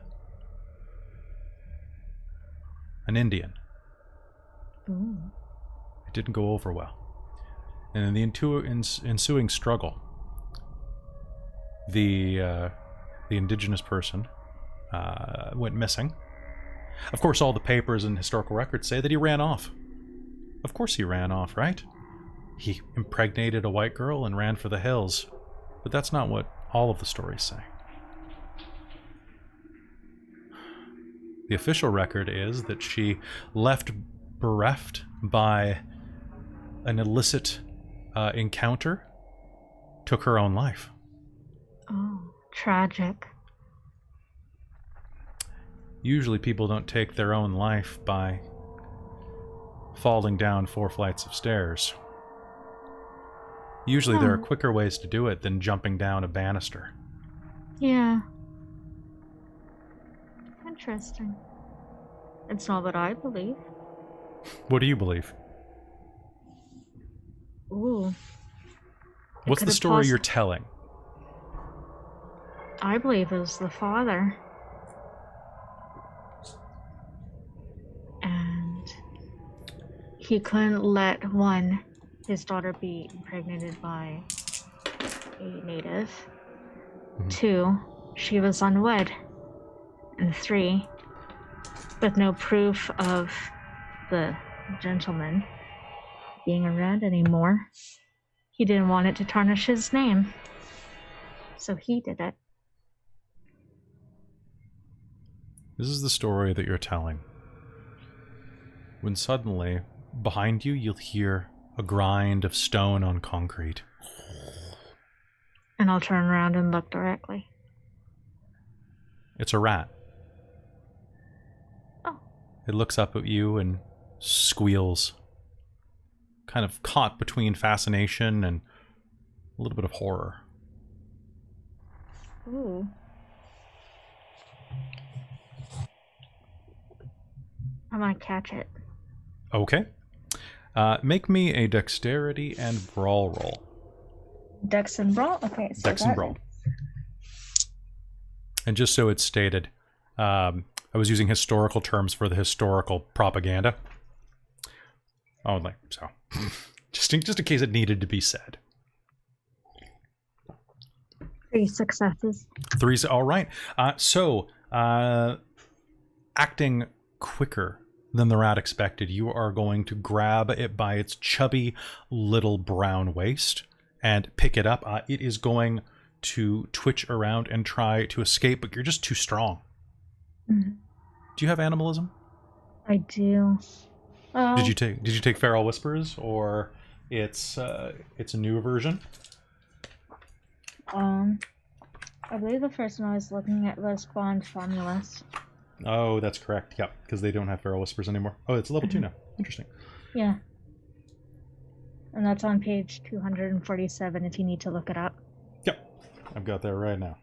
An Indian. Ooh. It didn't go over well. And in the ensuing struggle, the indigenous person went missing. Of course, all the papers and historical records say that he ran off. Of course he ran off, right? He impregnated a white girl and ran for the hills. But that's not what all of the stories say. The official record is that she left bereft by an illicit encounter, took her own life. Oh, tragic. Usually people don't take their own life by falling down 4 flights of stairs. Usually there are quicker ways to do it than jumping down a banister. Yeah. Interesting. It's not what I believe. What do you believe? Ooh. What's the story you're telling? I believe it was the father. And he couldn't let his daughter be impregnated by a native. Mm-hmm. 2, she was unwed. and 3, with no proof of the gentleman being around anymore. He didn't want it to tarnish his name, so he did it. This is the story that you're telling. When suddenly, behind you, you'll hear a grind of stone on concrete. And I'll turn around and look directly. It's a rat. Oh. It looks up at you and squeals, kind of caught between fascination and a little bit of horror. Ooh. I'm gonna catch it. Okay. Make me a dexterity and brawl roll. Dex and brawl? Okay. So Dex and brawl. And just so it's stated, I was using historical terms for the historical propaganda. Oh, like, so. just in case it needed to be said. 3 successes. 3, all right. Acting quicker than the rat expected, you are going to grab it by its chubby little brown waist and pick it up. It is going to twitch around and try to escape, but you're just too strong. Mm-hmm. Do you have animalism? I do. Did you take Feral Whispers, or it's a new version? I believe the first one I was looking at was Bond Formulus. Oh, that's correct. Yep, because they don't have Feral Whispers anymore. Oh, it's level 2 now. Interesting. Yeah. And that's on page 247 if you need to look it up. Yep, I've got that right now.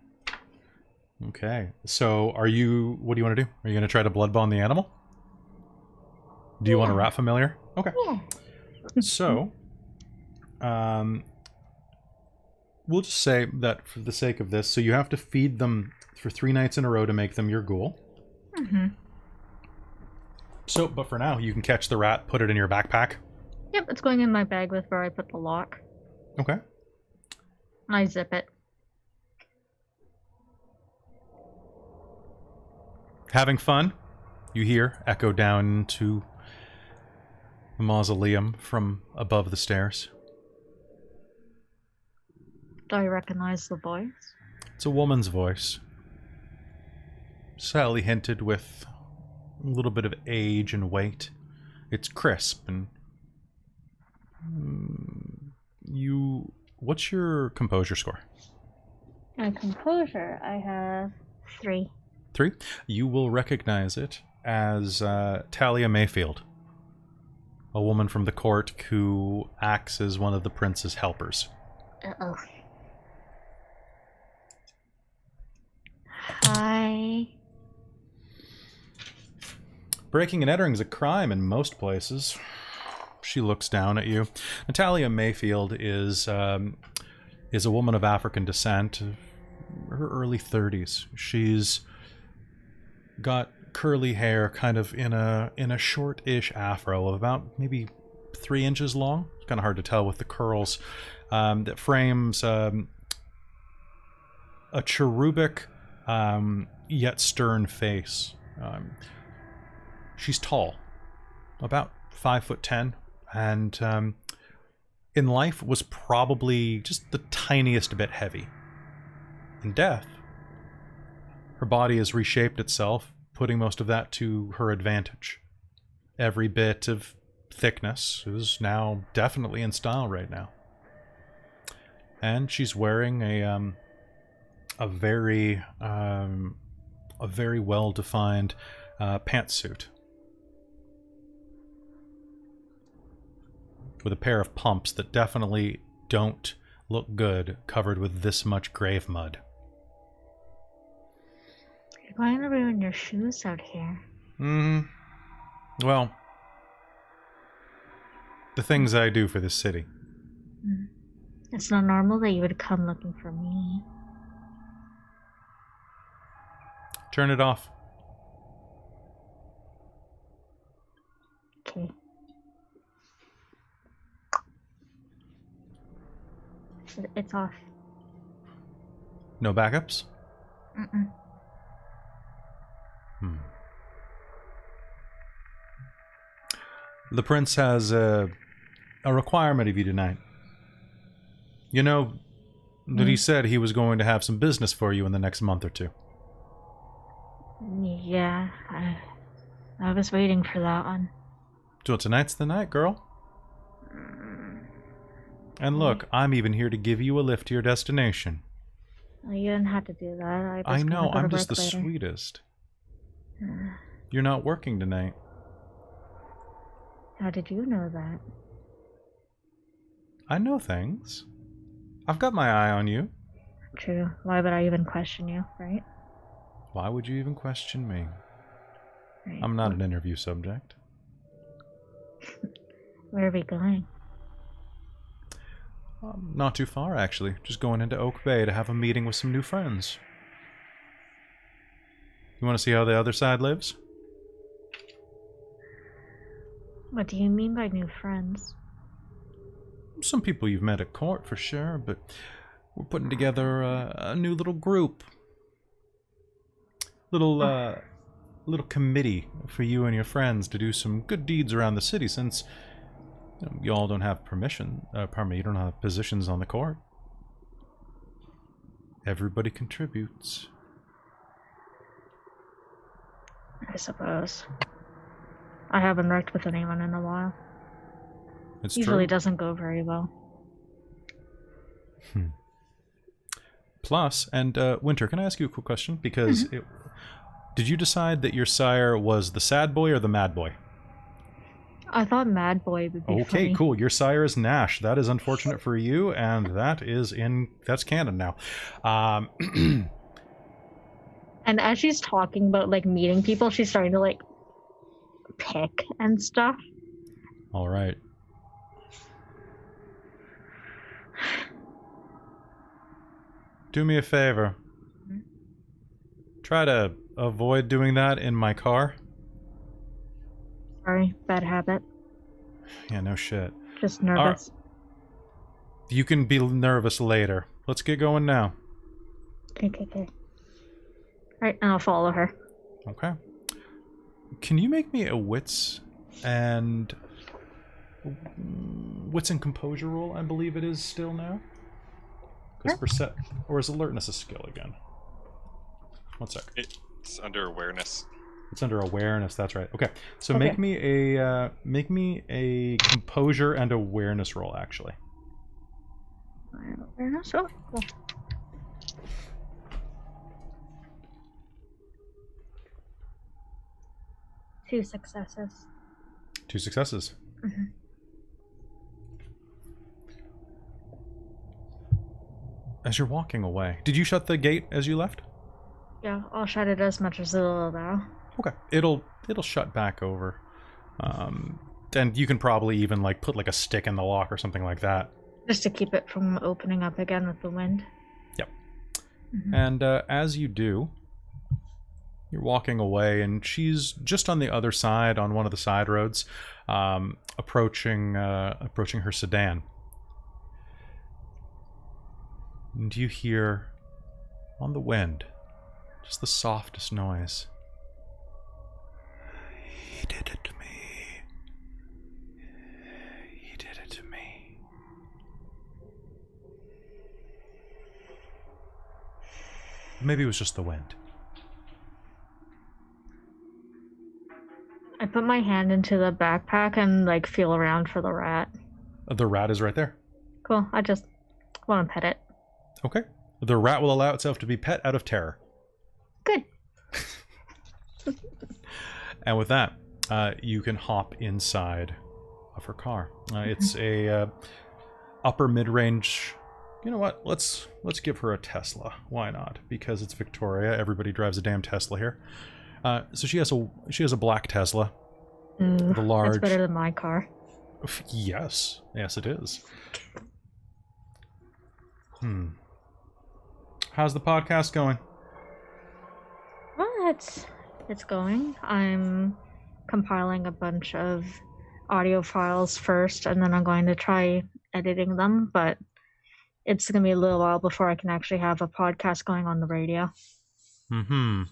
Okay, so what do you want to do? Are you going to try to blood bond the animal? Do you want a rat familiar? Okay. Yeah. So, we'll just say that for the sake of this, so you have to feed them for 3 nights in a row to make them your ghoul. Mm-hmm. So, but for now, you can catch the rat, put it in your backpack. Yep, it's going in my bag with where I put the lock. Okay. I zip it. Having fun, you hear echo down to the mausoleum from above the stairs. Do I recognize the voice? It's a woman's voice. Slightly hinted with a little bit of age and weight. It's crisp and... What's your composure score? My composure, I have 3. 3? You will recognize it as Talia Mayfield, a woman from the court who acts as one of the prince's helpers. Uh-oh. Hi. Breaking and entering is a crime in most places. She looks down at you. Natalia Mayfield is a woman of African descent, her early 30s. She's got curly hair, kind of in a short-ish afro of about maybe 3 inches long. It's kind of hard to tell with the curls. That frames a cherubic yet stern face. She's tall, about 5'10", and in life was probably just the tiniest bit heavy. In death, her body has reshaped itself, putting most of that to her advantage. Every bit of thickness is now definitely in style right now. And she's wearing a very well-defined pantsuit with a pair of pumps that definitely don't look good covered with this much grave mud. You're going to ruin your shoes out here. Well, the things I do for this city. It's not normal that you would come looking for me. Turn it off. Okay. It's off. No backups? Mm-mm. The prince has a requirement of you tonight. You know that he said he was going to have some business for you in the next month or two. Yeah, I was waiting for that one. So tonight's the night, girl. And look, I'm even here to give you a lift to your destination. You didn't have to do that. I know, I'm just the later. sweetest. You're not working tonight. How did you know that? I know things. I've got my eye on you. True. Why would I even question you, right? Why would you even question me? Right. I'm not an interview subject. Where are we going? Not too far, actually. Just going into Oak Bay to have a meeting with some new friends. You want to see how the other side lives? What do you mean by new friends? Some people you've met at court, for sure, but we're putting together a new little group. Little committee for you and your friends to do some good deeds around the city, since you all don't have permission. You don't have positions on the court. Everybody contributes. I suppose. I haven't worked with anyone in a while. It's Usually true. doesn't go very well. Plus, and Winter, can I ask you a quick question? Because did you decide that your sire was the sad boy or the mad boy? I thought Mad Boy would be Okay, funny. cool. Your sire is Nash. That is unfortunate for you, and that's canon now. And as she's talking about like meeting people, she's starting to like pick and stuff. All right. Do me a favor. Try to avoid doing that in my car. Sorry, bad habit. Yeah, no shit. Just nervous. You can be nervous later. Let's get going now. Okay. Alright, and I'll follow her. Okay. Can you make me a wits and composure roll? I believe it is still now. Because or is alertness a skill again? 1 sec. It's under awareness. It's under awareness. That's right. Okay. So Okay. make me a composure and awareness roll, actually. Awareness? Oh, cool. Two successes. 2 successes. Mm-hmm. As you're walking away, did you shut the gate as you left? Yeah, I'll shut it as much as it'll allow. Okay. It'll shut back over. And you can probably even like put like a stick in the lock or something like that. Just to keep it from opening up again with the wind. Yep. Mm-hmm. And as you do, you're walking away, and she's just on the other side, on one of the side roads, approaching her sedan. And you hear, on the wind, just the softest noise. He did it to me. He did it to me. Maybe it was just the wind. I put my hand into the backpack and like feel around for the rat. The rat is right there. Cool. I just want to pet it. Okay. The rat will allow itself to be pet out of terror. Good. And with that, you can hop inside of her car. It's a upper mid-range. You know what? Let's give her a Tesla. Why not? Because it's Victoria. Everybody drives a damn Tesla here. So she has a black Tesla. The large. That's better than my car. Yes, it is. How's the podcast going? Well, it's going. I'm compiling a bunch of audio files first, and then I'm going to try editing them, but it's going to be a little while before I can actually have a podcast going on the radio. Mm-hmm.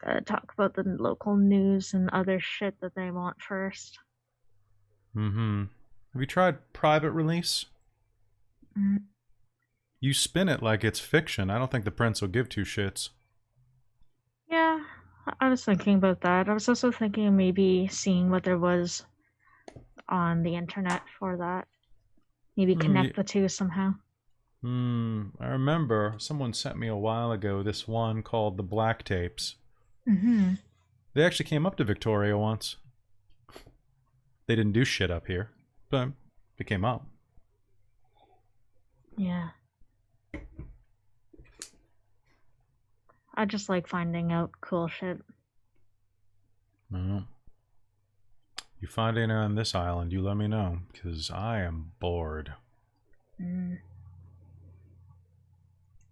Gotta talk about the local news and other shit that they want first. Mm-hmm. Have you tried private release? Mm. You spin it like it's fiction. I don't think the prince will give two shits. Yeah, I was thinking about that. I was also thinking of maybe seeing what there was on the internet for that. Maybe connect the two somehow. I remember someone sent me a while ago this one called the Black Tapes. Mm-hmm. They actually came up to Victoria once. They didn't do shit up here, but they came up. Yeah. I just like finding out cool shit. No. You find any on this island, you let me know, because I am bored.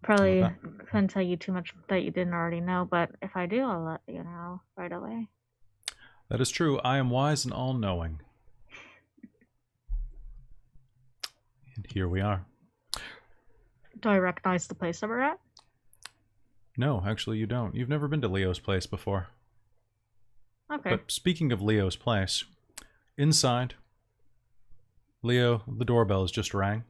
Probably couldn't tell you too much that you didn't already know, but if I do, I'll let you know right away. That is true. I am wise and all-knowing. And here we are. Do I recognize the place that we're at? No, actually you don't. You've never been to Leo's place before. Okay. But speaking of Leo's place, inside, Leo, the doorbell has just rang.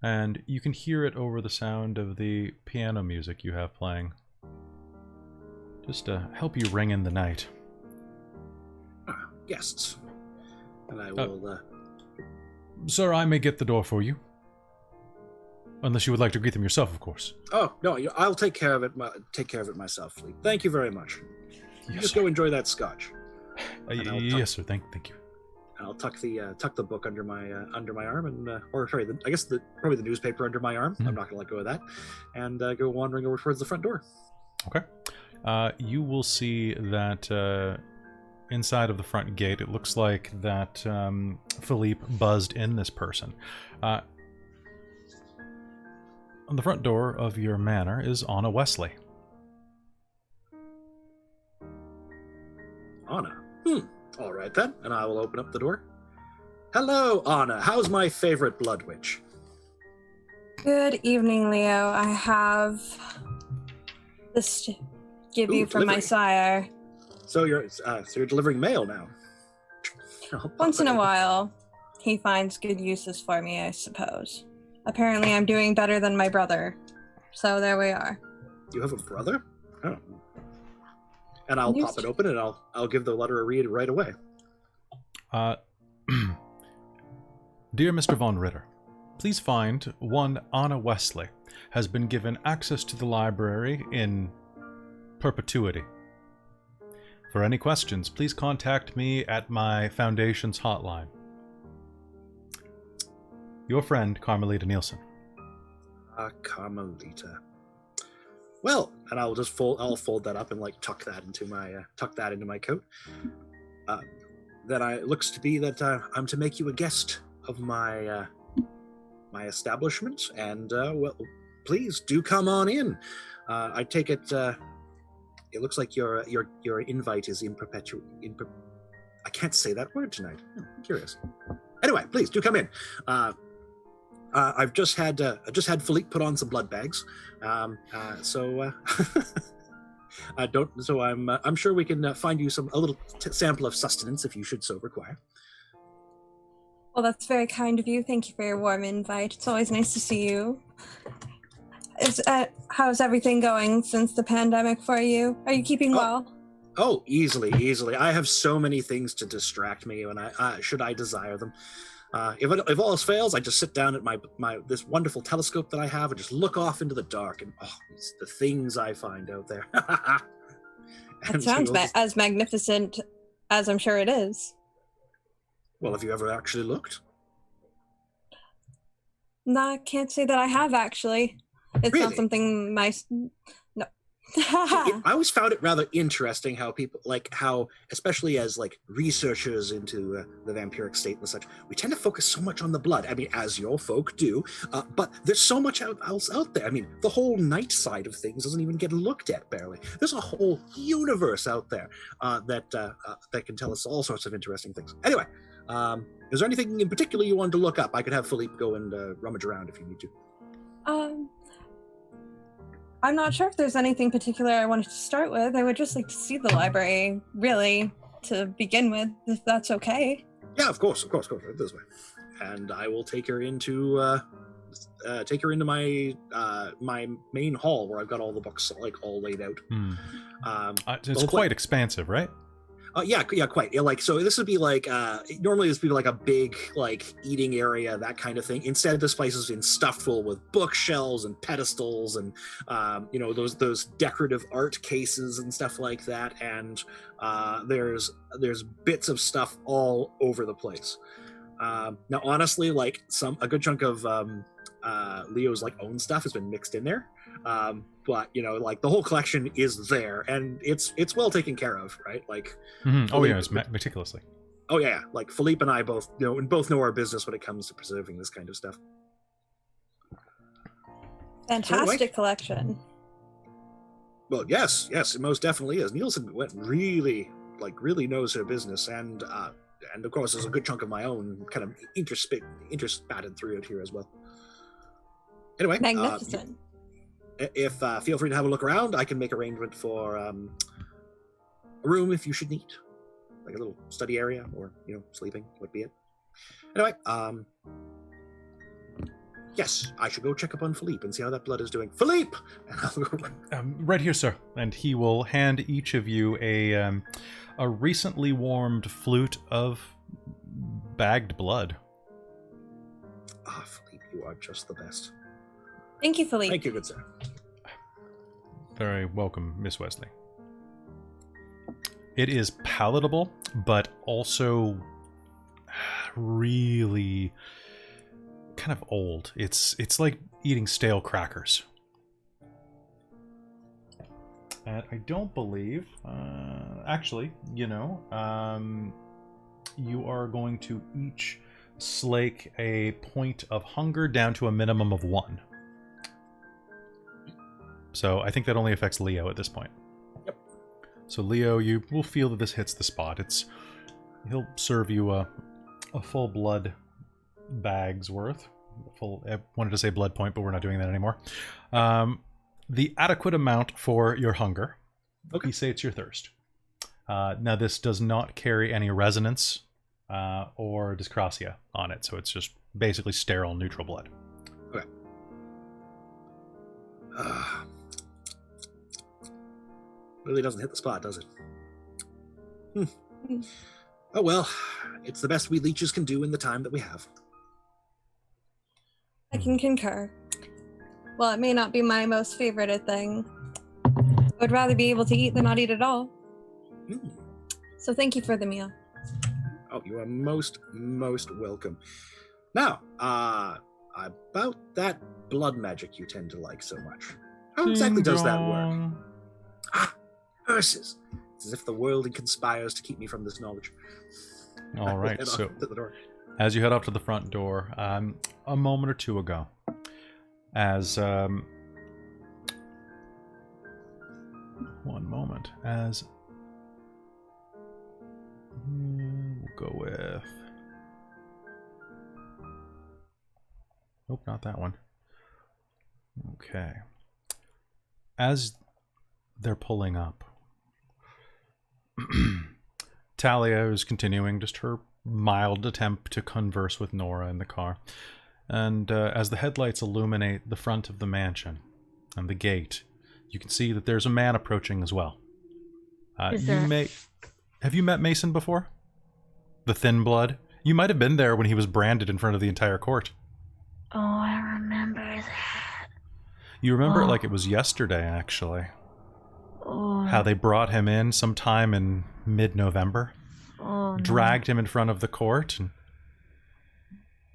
And you can hear it over the sound of the piano music you have playing. Just to help you ring in the night. Guests. And I will... Sir, I may get the door for you. Unless you would like to greet them yourself, of course. Oh, no, I'll take care of it. Take care of it myself, Lee. Thank you very much. Yes, Just sir. go enjoy that scotch. Yes, sir. Thank you. I'll tuck the book under my arm, and I guess probably the newspaper under my arm. Mm-hmm. I'm not gonna let go of that, and go wandering over towards the front door. Okay. You will see that inside of the front gate, it looks like that Philippe buzzed in this person. On the front door of your manor is Anna Wesley. Anna. All right then, and I will open up the door. Hello, Anna. How's my favorite blood witch? Good evening, Leo. I have this to give you from my delivery. sire. So you're delivering mail now. Once in a while, he finds good uses for me, I suppose. Apparently, I'm doing better than my brother. So there we are. You have a brother? Oh. And I'll pop it open, and I'll give the letter a read right away. Dear Mr. Von Ritter, please find one Anna Wesley has been given access to the library in perpetuity. For any questions, please contact me at my foundation's hotline. Your friend, Carmelita Nielsen. Carmelita. Well, and I'll just fold that up and tuck that into my coat. Then it looks to be that I'm to make you a guest of my establishment, and well, please do come on in. I take it. It looks like your invite is in perpetuity. I can't say that word tonight. I'm curious. Anyway, please do come in. I've just had Philippe put on some blood bags, so I'm sure we can find you a little sample of sustenance if you should so require. Well, that's very kind of you. Thank you for your warm invite. It's always nice to see you. How's everything going since the pandemic for you? Are you keeping well? Oh, easily. I have so many things to distract me when should I desire them. If all else fails, I just sit down at my this wonderful telescope that I have and just look off into the dark, and it's the things I find out there. That sounds as magnificent as I'm sure it is. Well, have you ever actually looked? No, I can't say that I have actually. It's Really? not something no. I always found it rather interesting how people, especially as researchers into the vampiric state and such, we tend to focus so much on the blood. I mean, as your folk do, but there's so much else out there. I mean, the whole night side of things doesn't even get looked at barely. There's a whole universe out there that can tell us all sorts of interesting things. Anyway, is there anything in particular you wanted to look up? I could have Philippe go and rummage around if you need to. I'm not sure if there's anything particular I wanted to start with. I would just like to see the library, really, to begin with, if that's okay. Yeah, of course. Right this way. And I will take her into my my main hall where I've got all the books like all laid out. It's quite expansive, right? Yeah, quite. Yeah, like, so this would be like normally this would be like a big like eating area, that kind of thing. Instead, this place has been stuffed full with bookshelves and pedestals and those decorative art cases and stuff like that. And there's bits of stuff all over the place. Now, honestly, like a good chunk of Leo's like own stuff has been mixed in there. But like the whole collection is there, and it's well taken care of, right? Like, oh yeah, it's meticulously. Oh yeah, like Philippe and I both know our business when it comes to preserving this kind of stuff. Fantastic collection. Well, yes, it most definitely is. Nielsen really knows her business, and of course there's a good chunk of my own kind of interspatted through it here as well. Anyway, magnificent. If feel free to have a look around. I can make arrangement for a room if you should need, like a little study area, or sleeping would be it. Anyway, yes, I should go check up on Philippe and see how that blood is doing. Philippe, right here, sir. And he will hand each of you a recently warmed flute of bagged blood. Philippe, you are just the best. Thank you, Philippe. Thank you, good sir. Very welcome, Miss Wesley. It is palatable, but also really kind of old. It's like eating stale crackers. And I don't believe, actually, you are going to each slake a point of hunger down to a minimum of 1. So I think that only affects Leo at this point. Yep. So Leo, you will feel that this hits the spot. He'll serve you a full blood bag's worth. I wanted to say blood point, but we're not doing that anymore. The adequate amount for your hunger. Okay. He sates your thirst. Now this does not carry any resonance or dyscrasia on it, so it's just basically sterile, neutral blood. Okay. Really doesn't hit the spot, does it? Oh well, it's the best we leeches can do in the time that we have. I can concur. Well, it may not be my most favorite thing. I would rather be able to eat than not eat at all. So thank you for the meal. Oh, you are most welcome. Now, about that blood magic you tend to like so much. How exactly does that work? Curses! It's as if the world conspires to keep me from this knowledge. All right, so as you head up to the front door, a moment or two ago, as one moment, as we'll go with, nope, not that one. Okay, as they're pulling up, Talia is continuing just her mild attempt to converse with Nora in the car. And as the headlights illuminate the front of the mansion and the gate, you can see that there's a man approaching as well. Have you met Mason before? The Thin Blood? You might have been there when he was branded in front of the entire court. Oh, I remember that. You remember it like it was yesterday, actually. Oh. How they brought him in sometime in mid-November. Oh, dragged him in front of the court, and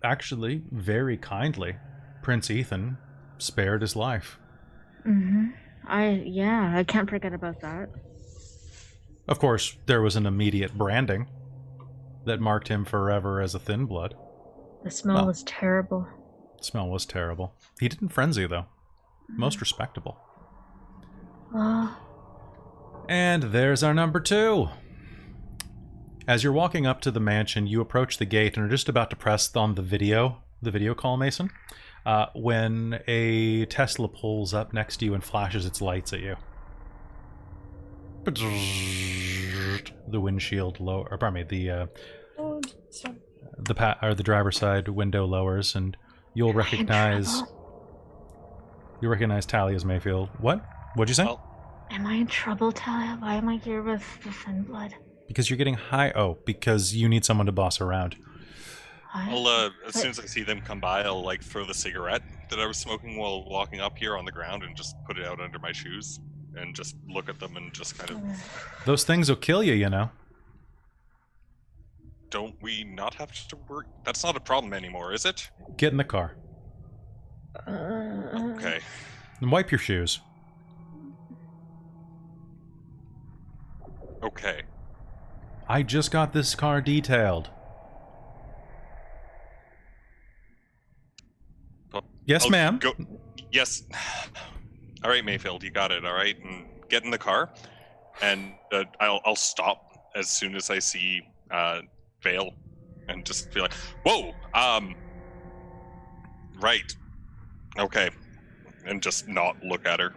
actually, very kindly, Prince Ethan spared his life. I can't forget about that. Of course, there was an immediate branding that marked him forever as a Thin Blood. The smell was terrible. The smell was terrible. He didn't frenzy, though. Most respectable. And there's our number 2. As you're walking up to the mansion, you approach the gate and are just about to press on the video call, Mason. when a Tesla pulls up next to you and flashes its lights at you. The windshield low, or pardon me, the the driver's side window lowers, and you'll recognize Talia's Mayfield. What? What'd you say? Am I in trouble, Talia? Why am I here with the thin blood? Because you're getting high. Oh, because you need someone to boss around. As soon as I see them come by, I'll like throw the cigarette that I was smoking while walking up here on the ground and just put it out under my shoes and just look at them and just kind of. Those things will kill you, you know. Don't we not have to work? That's not a problem anymore, is it? Get in the car. Okay. And wipe your shoes. Okay. I just got this car detailed. Yes, ma'am. Go. Yes. All right, Mayfield, you got it. All right, and get in the car, and I'll stop as soon as I see Vale, and just be like, "Whoa, right, okay," and just not look at her.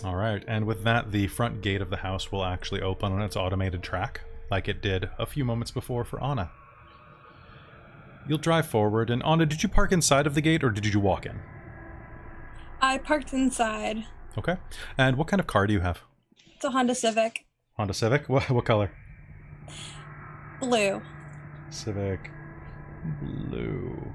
All right, and with that, the front gate of the house will actually open on its automated track, like it did a few moments before for Anna. You'll drive forward, and Anna, did you park inside of the gate, or did you walk in? I parked inside. Okay. And what kind of car do you have? It's a Honda Civic. Honda Civic? What color? Blue. Civic blue.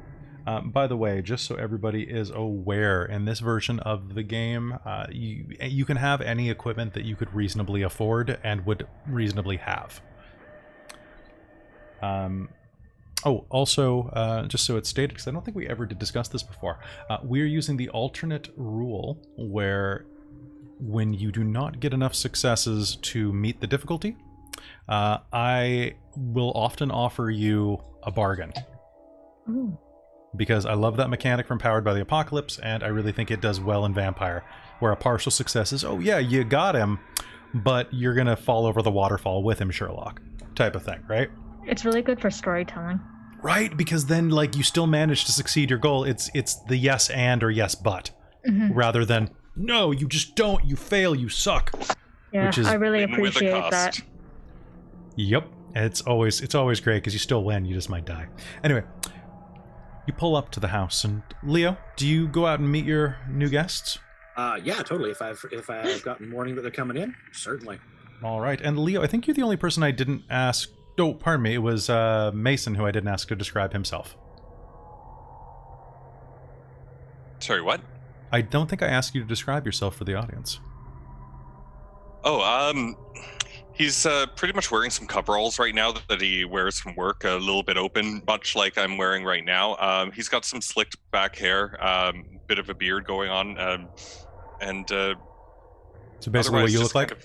By the way, just so everybody is aware, in this version of the game, you can have any equipment that you could reasonably afford and would reasonably have. Oh, also, just so it's stated, because I don't think we ever did discuss this before, we're using the alternate rule where when you do not get enough successes to meet the difficulty, I will often offer you a bargain. Ooh. Because I love that mechanic from Powered by the Apocalypse, and I really think it does well in Vampire, where a partial success is, oh yeah, you got him, but you're going to fall over the waterfall with him, Sherlock, type of thing, right? It's really good for storytelling. Right, because then, like, you still manage to succeed your goal. It's the yes and or yes but, rather than, no, you just don't, you fail, you suck. Yeah, which is, I really appreciate that. Yep, it's always great, because you still win, you just might die. Anyway, you pull up to the house, and Leo, do you go out and meet your new guests? Yeah, totally. If I've gotten warning that they're coming in, certainly. All right, and Leo, I think you're the only person I didn't ask. Oh, pardon me. It was Mason who I didn't ask to describe himself. Sorry, what? I don't think I asked you to describe yourself for the audience. Oh, he's pretty much wearing some coveralls right now that he wears from work, a little bit open, much like I'm wearing right now. He's got some slicked back hair, bit of a beard going on, and so basically what you look like?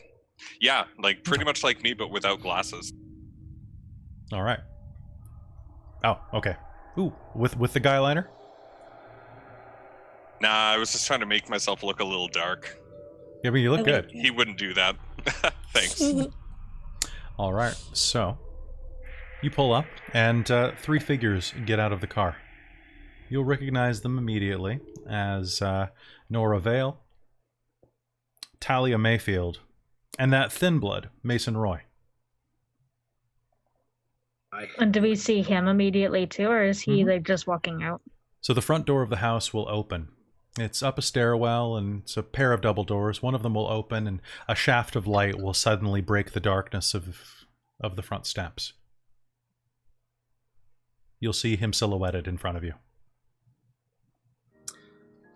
Yeah, like pretty much like me, but without glasses. All right. Oh, okay. Ooh, with the guy liner? Nah, I was just trying to make myself look a little dark. Yeah, but you look good. He wouldn't do that. Thanks. All right, so you pull up, and 3 figures get out of the car. You'll recognize them immediately as Nora Vale, Talia Mayfield, and that thin blood, Mason Roy. And do we see him immediately too, or is he like just walking out? So the front door of the house will open. It's up a stairwell, and it's a pair of double doors. One of them will open, and a shaft of light will suddenly break the darkness of the front steps. You'll see him silhouetted in front of you.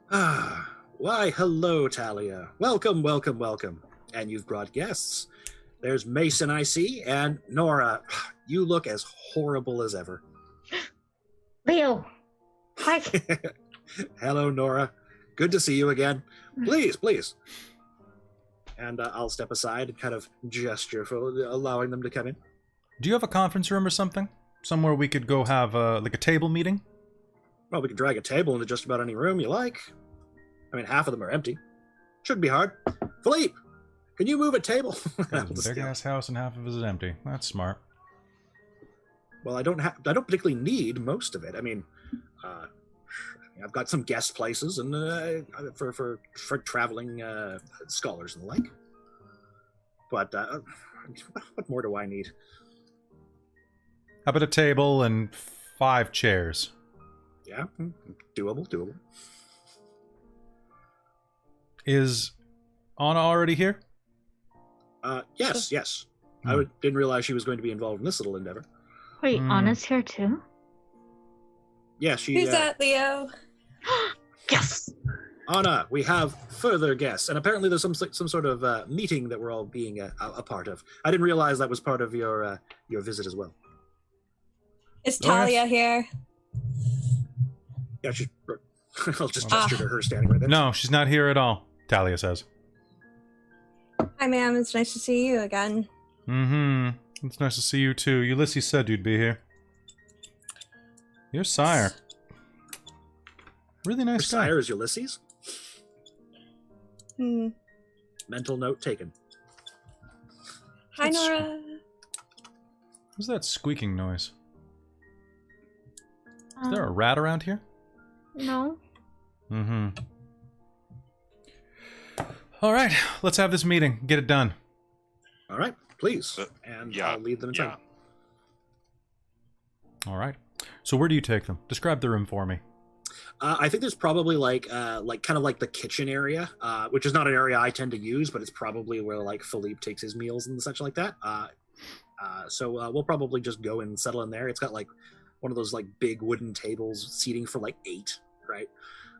Ah, why, hello, Talia. Welcome, welcome, welcome. And you've brought guests. There's Mason, I see, and Nora. You look as horrible as ever. Leo! Hi! Hello, Nora. Good to see you again. Please, please. And I'll step aside and kind of gesture for allowing them to come in. Do you have a conference room or something? Somewhere we could go have like a table meeting? Well, we can drag a table into just about any room you like. I mean, half of them are empty. Shouldn't be hard. Philippe, can you move a table? It's a big-ass house and half of it is empty. That's smart. Well, I don't particularly need most of it. I mean, I've got some guest places and for traveling scholars and the like. But what more do I need? How about a table and 5 chairs? Yeah, doable. Is Anna already here? Yes. I didn't realize she was going to be involved in this little endeavor. Wait, Anna's here too? Yeah, she... Who's that, Leo? Yes! Anna, we have further guests, and apparently there's some sort of meeting that we're all being a part of. I didn't realize that was part of your visit as well. Is Talia here? Yeah, I'll just gesture to her standing right there. No, she's not here at all, Talia says. Hi, ma'am. It's nice to see you again. Mm-hmm. It's nice to see you, too. Ulysses said you'd be here. Your sire. Really nice Your guy. sire is Ulysses? Hmm. Mental note taken. Hi, Nora. What's that squeaking noise? Is there a rat around here? No. Mm-hmm. All right, let's have this meeting. Get it done. All right, please. And yeah, I'll lead them inside. All right. So where do you take them? Describe the room for me. I think there's probably like kind of like the kitchen area, which is not an area I tend to use, but it's probably where like Philippe takes his meals and such like that. So we'll probably just go and settle in there. It's got like one of those like big wooden tables, seating for like 8, right?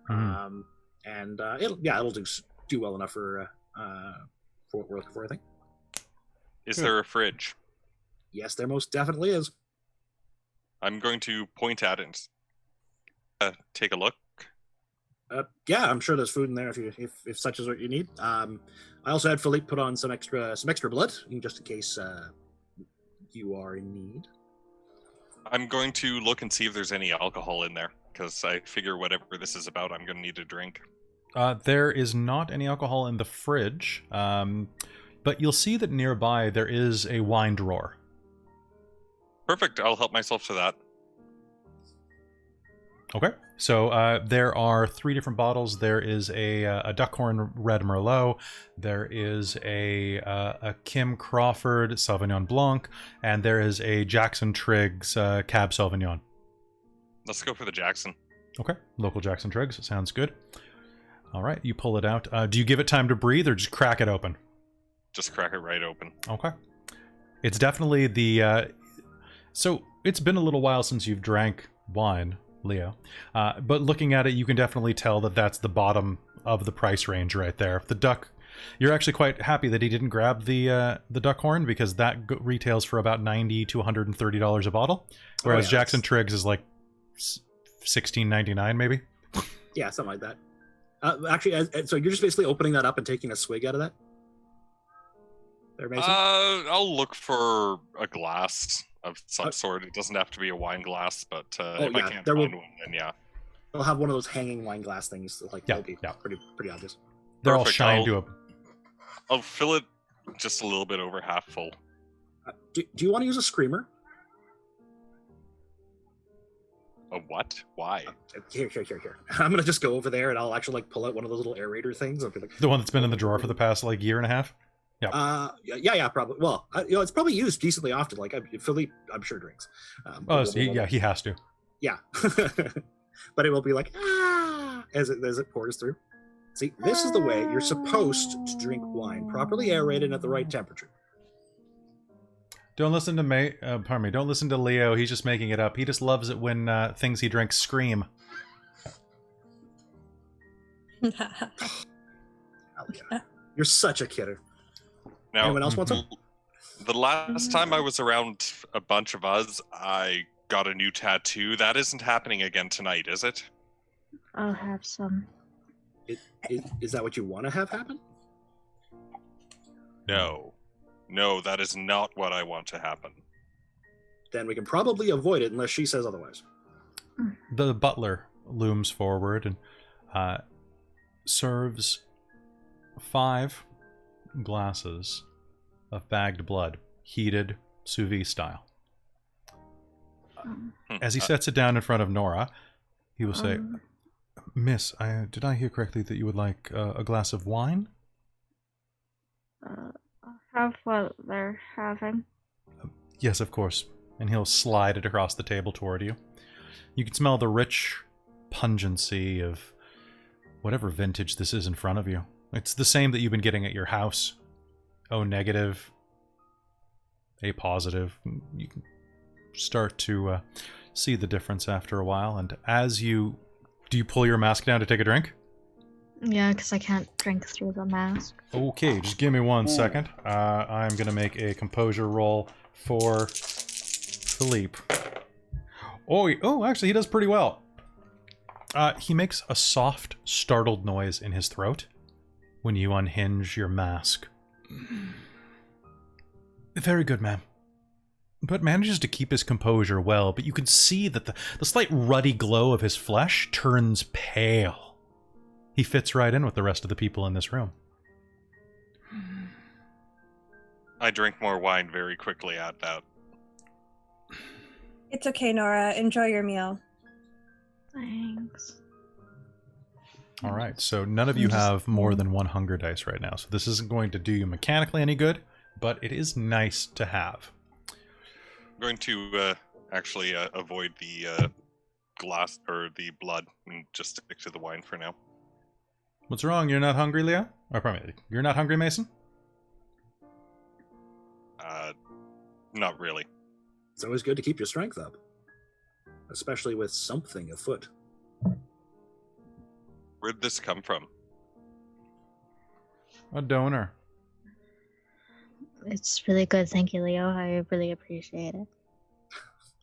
Mm-hmm. And it'll do well enough for what we're looking for, I think. Is there a fridge? Yes, there most definitely is. I'm going to point at it and take a look. Yeah, I'm sure there's food in there if such is what you need. I also had Philippe put on some extra blood, just in case you are in need. I'm going to look and see if there's any alcohol in there, because I figure whatever this is about, I'm going to need a drink. There is not any alcohol in the fridge, but you'll see that nearby there is a wine drawer. Perfect, I'll help myself to that. Okay, so there are 3 different bottles. There is a Duckhorn Red Merlot, there is a Kim Crawford Sauvignon Blanc, and there is a Jackson Triggs Cab Sauvignon. Let's go for the Jackson. Okay, local Jackson Triggs, sounds good. All right, you pull it out. Do you give it time to breathe or just crack it open? Just crack it right open. Okay. It's definitely the... So, it's been a little while since you've drank wine, Leo. But looking at it, you can definitely tell that that's the bottom of the price range right there. The duck... You're actually quite happy that he didn't grab the Duckhorn, because that retails for about $90 to $130 a bottle. Whereas Jackson Triggs is like $16.99 maybe? Yeah, something like that. Actually, so you're just basically opening that up and taking a swig out of that? There, Mason? I'll look for a glass of some sort. It doesn't have to be a wine glass, but if I can't find one, then yeah. I'll have one of those hanging wine glass things. That'll be pretty obvious. They're all shined to them. I'll fill it just a little bit over half full. Do you want to use a screamer? A what? Why? Here. I'm gonna just go over there and I'll actually pull out one of those little aerator things. I'll be like, the one that's been in the drawer for the past year and a half. Yeah. Yeah, probably. Well, it's probably used decently often. Like Philippe, I'm sure drinks. He has to. Yeah, but it will be like as it pours through. See, this is the way you're supposed to drink wine, properly aerated and at the right temperature. Don't listen to Don't listen to Leo. He's just making it up. He just loves it when things he drinks scream. Oh, yeah. You're such a kidder. Now, anyone else want some? The last time I was around a bunch of us, I got a new tattoo. That isn't happening again tonight, is it? I'll have some. Is that what you want to have happen? No, that is not what I want to happen. Then we can probably avoid it unless she says otherwise. The butler looms forward and serves 5 glasses of bagged blood, heated sous vide style. As he sets it down in front of Nora, he will say, Miss, did I hear correctly that you would like a glass of wine? Have what they're having. Yes, of course. And he'll slide it across the table toward you. You can smell the rich pungency of whatever vintage this is in front of you. It's the same that you've been getting at your house. O negative, A positive. You can start to see the difference after a while. And as you... Do you pull your mask down to take a drink? Yeah, because I can't drink through the mask. Okay, just give me 1 second. I'm going to make a composure roll for Philippe. Oh, actually, he does pretty well. He makes a soft, startled noise in his throat when you unhinge your mask. Very good, ma'am. But manages to keep his composure well, but you can see that the slight ruddy glow of his flesh turns pale. He fits right in with the rest of the people in this room. I drink more wine very quickly at that. It's okay, Nora. Enjoy your meal. Thanks. All right, so none of you have more than 1 hunger dice right now, so this isn't going to do you mechanically any good, but it is nice to have. I'm going to actually avoid the glass or the blood and just stick to the wine for now. What's wrong? You're not hungry, Leo? Or pardon me, you're not hungry, Mason? Not really. It's always good to keep your strength up, especially with something afoot. Where'd this come from? A donor. It's really good, thank you, Leo. I really appreciate it.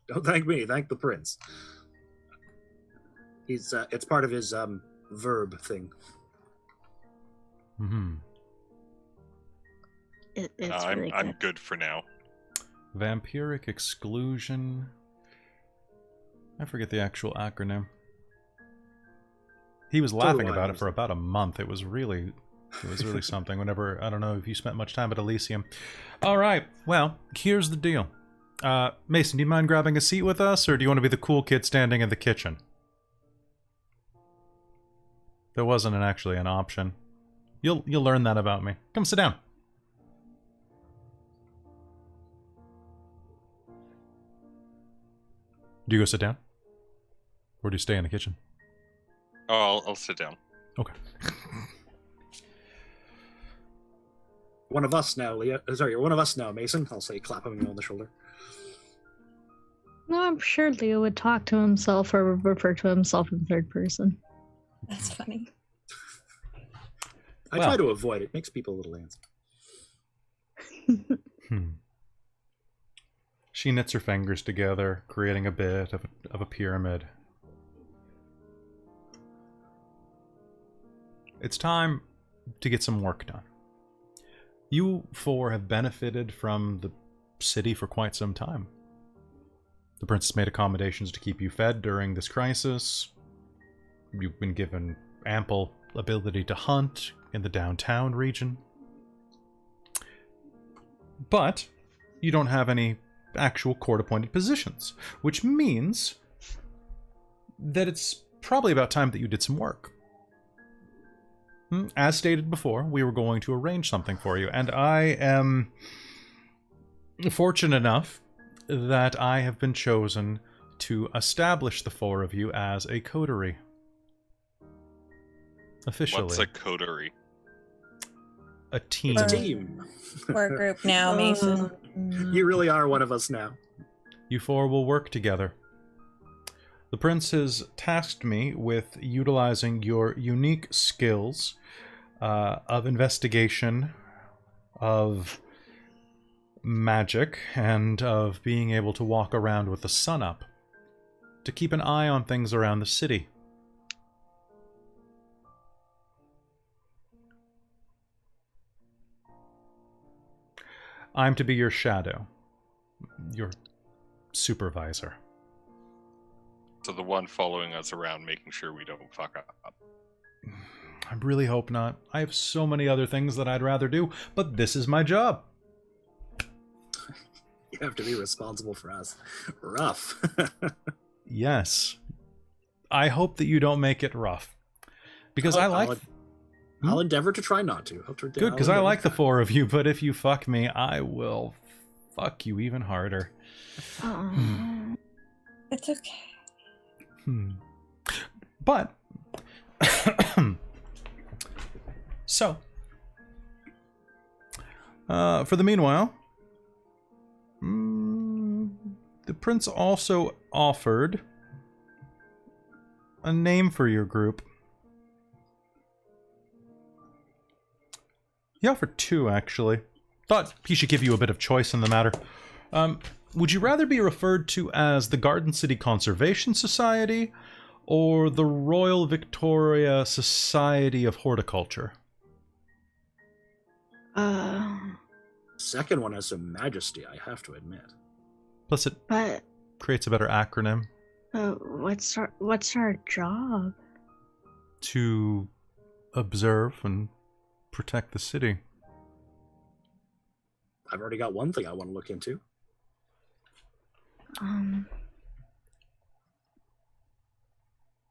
Don't thank me, thank the prince. He's it's part of his verb thing. Mm-hmm. It's really good. I'm good for now. Vampiric exclusion. I forget the actual acronym. He was laughing about it for about a month. It was really something. Whenever, I don't know if you spent much time at Elysium. All right. Well, here's the deal. Mason, do you mind grabbing a seat with us, or do you want to be the cool kid standing in the kitchen? There wasn't actually an option. You'll learn that about me. Come sit down. Do you go sit down? Or do you stay in the kitchen? Oh, I'll sit down. Okay. One of us now, Leah. Sorry, you're one of us now, Mason. I'll say, clapping him on the shoulder. No, I'm sure Leo would talk to himself or refer to himself in third person. That's funny. I try to avoid it. Makes people a little antsy. She knits her fingers together, creating a bit of a pyramid. It's time to get some work done. You four have benefited from the city for quite some time. The princess made accommodations to keep you fed during this crisis. You've been given ample ability to hunt in the downtown region. But you don't have any actual court-appointed positions, which means that it's probably about time that you did some work. As stated before, we were going to arrange something for you, and I am fortunate enough that I have been chosen to establish the four of you as a coterie. Officially. What's a coterie? A team. It's a team. We're a group now, Mason. You really are one of us now. You four will work together. The prince has tasked me with utilizing your unique skills of investigation, of magic, and of being able to walk around with the sun up, to keep an eye on things around the city. I'm to be your shadow, your supervisor. So the one following us around, making sure we don't fuck up. I really hope not. I have so many other things that I'd rather do, but this is my job. You have to be responsible for us. Rough. Yes. I hope that you don't make it rough. Because I'll endeavor to try not to. Good, because I like the four of you, but if you fuck me, I will fuck you even harder. It's okay. But, so, for the meanwhile, the prince also offered a name for your group. He offered two, actually. Thought he should give you a bit of choice in the matter. Would you rather be referred to as the Garden City Conservation Society or the Royal Victoria Society of Horticulture? Second one has some majesty, I have to admit. Plus, it creates a better acronym. What's our job? To observe and protect the city. I've already got one thing I want to look into.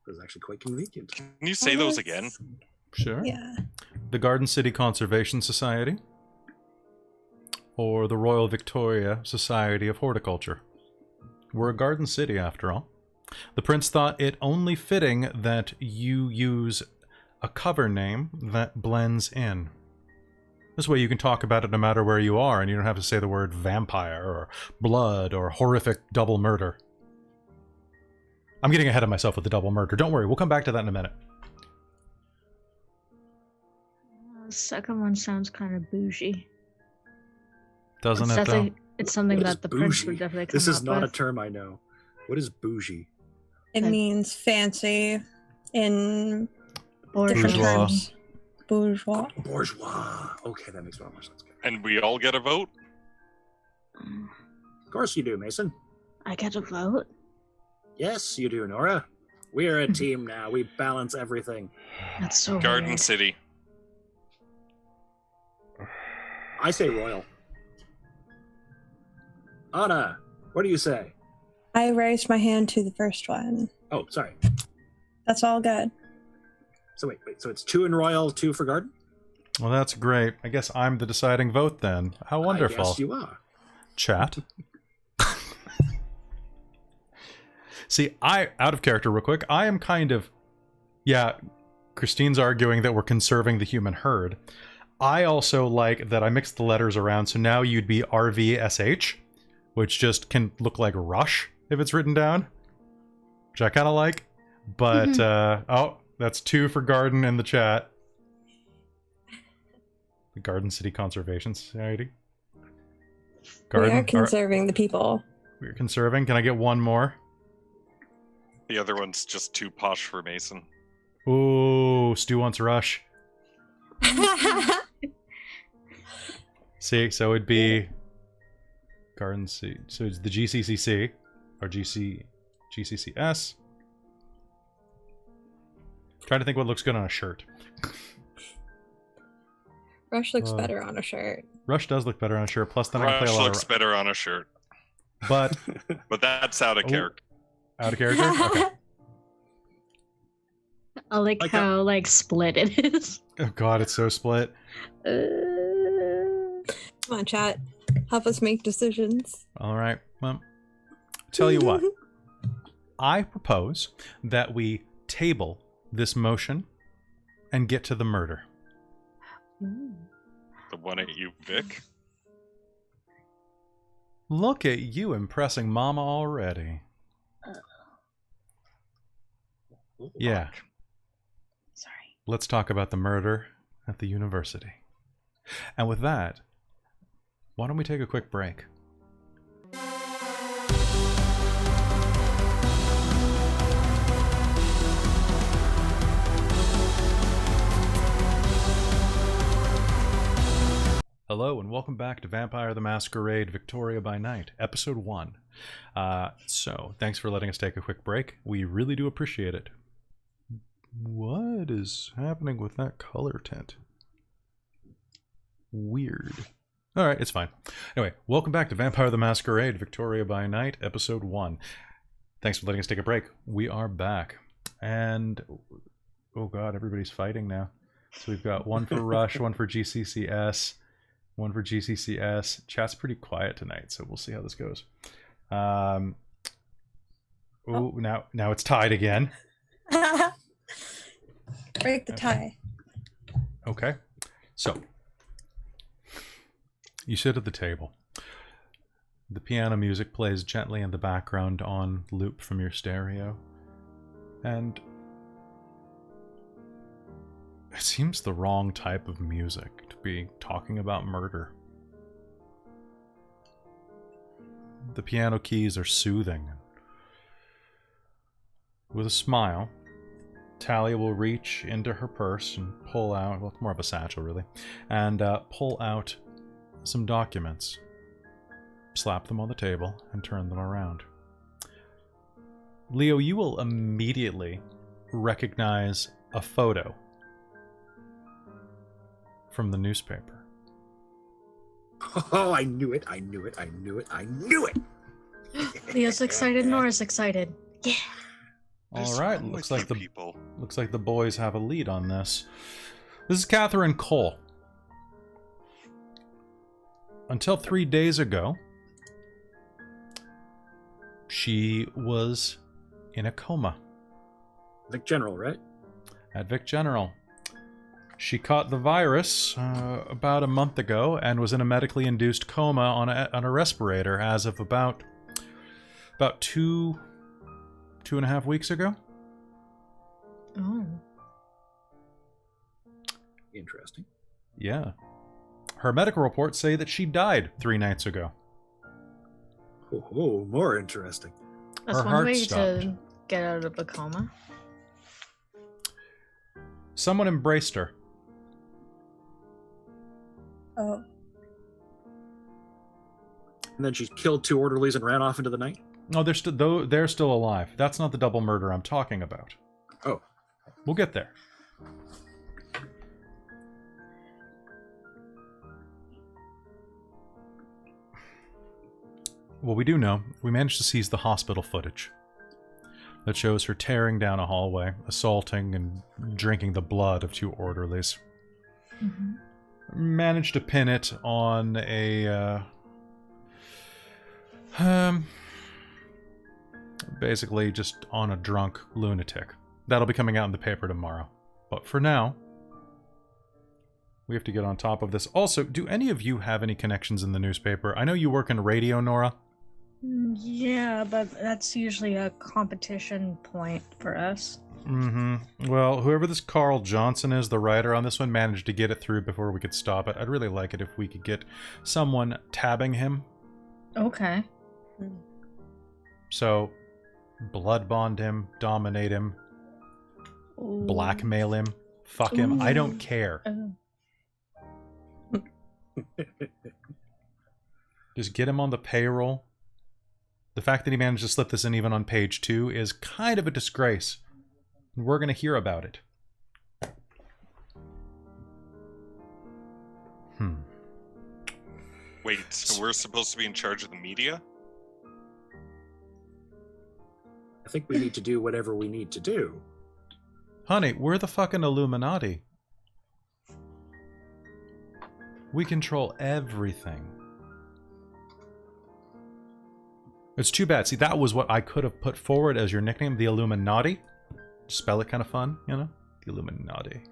It's actually quite convenient. Can you say those again? Sure. Yeah. The Garden City Conservation Society or the Royal Victoria Society of Horticulture. We're a garden city, after all. The prince thought it only fitting that you use a cover name that blends in. This way you can talk about it no matter where you are, and you don't have to say the word vampire or blood or horrific double murder. I'm getting ahead of myself with the double murder. Don't worry, we'll come back to that in a minute. The second one sounds kind of bougie. Doesn't it, though? It's something What that is the prince bougie? would definitely come This is up not with. a term I know. What is bougie? It means fancy in different Bourgeois. terms. Bourgeois. Bourgeois. Okay, that makes more sense. And we all get a vote? Of course you do, Mason. I get a vote? Yes, you do, Nora. We are a team now. We balance everything. That's so Garden weird. City. I say royal. Anna, what do you say? I raised my hand to the first one. Oh, sorry. That's all good. So wait. So it's 2 in royal, 2 for garden? Well, that's great. I guess I'm the deciding vote then. How wonderful. Yes, you are. Chat. See, out of character real quick, I am kind of... Yeah, Christine's arguing that we're conserving the human herd. I also like that I mixed the letters around, so now you'd be RVSH, which just can look like Rush if it's written down, which I kind of like. But, oh, that's 2 for garden in the chat. The Garden City Conservation Society. We are conserving the people. We're conserving. Can I get one more? The other one's just too posh for Mason. Ooh, Stu wants Rush. See, so it'd be Garden City. So it's the GCCC or GCCS. Trying to think what looks good on a shirt. Rush looks better on a shirt. Rush does look better on a shirt. Plus, then I can play a Rush lot looks of. better on a shirt. But But that's out of character. out of character. Okay. I like how split it is. Oh God, it's so split. Come on, chat. Help us make decisions. All right. Well, tell you what. I propose that we table this motion and get to the murder. The one at you, Vic. Look at you impressing Mama already. Yeah. Sorry. Let's talk about the murder at the university. And with that, why don't we take a quick break? Hello and welcome back to Vampire the Masquerade Victoria by Night, Episode 1. So, thanks for letting us take a quick break. We really do appreciate it. What is happening with that color tint? Weird. All right, it's fine. Anyway, welcome back to Vampire the Masquerade, Victoria by Night, Episode 1. Thanks for letting us take a break. We are back. And, oh god, everybody's fighting now. So we've got one for Rush, one for GCCS, one for GCCS. Chat's pretty quiet tonight, so we'll see how this goes. Now it's tied again. Break the tie. Okay. So, you sit at the table. The piano music plays gently in the background on loop from your stereo. And it seems the wrong type of music to be talking about murder. The piano keys are soothing. With a smile, Talia will reach into her purse and pull out, well, more of a satchel really, and pull out some documents, slap them on the table, and turn them around. Leo, you will immediately recognize a photo from the newspaper. Oh, I knew it, I knew it, I knew it, I knew it! Leo's excited, Nora's excited. Yeah. All right, looks like the boys have a lead on this. This is Katherine Cole. Until 3 days ago, she was in a coma. Vic General, right? At Vic General. She caught the virus about a month ago and was in a medically induced coma on a respirator as of about 2.5 weeks ago. Oh. Interesting. Yeah. Her medical reports say that she died 3 nights ago. Oh, more interesting. That's Her one heart way stopped. to get out of a coma. Someone embraced her. Oh. And then she killed 2 orderlies and ran off into the night? No, they're still alive. That's not the double murder I'm talking about. Oh. We'll get there. Well, we do know, we managed to seize the hospital footage that shows her tearing down a hallway, assaulting and drinking the blood of 2 orderlies. Mm-hmm. Managed to pin it on a basically just on a drunk lunatic. That'll be coming out in the paper tomorrow. But for now, we have to get on top of this. Also, do any of you have any connections in the newspaper? I know you work in radio, Nora. Yeah, but that's usually a competition point for us. Mm-hmm. Well, whoever this Carl Johnson is, the writer on this one, managed to get it through before we could stop it. I'd really like it if we could get someone tabbing him. Okay. So, blood bond him, dominate him, Ooh. blackmail him, fuck him. I don't care. Just get him on the payroll. The fact that he managed to slip this in even on page 2 is kind of a disgrace. We're going to hear about it. Wait, so we're supposed to be in charge of the media? I think we need to do whatever we need to do. Honey, we're the fucking Illuminati. We control everything. It's too bad. See, that was what I could have put forward as your nickname, the Illuminati. Spell it kind of fun, you know? The Illuminati.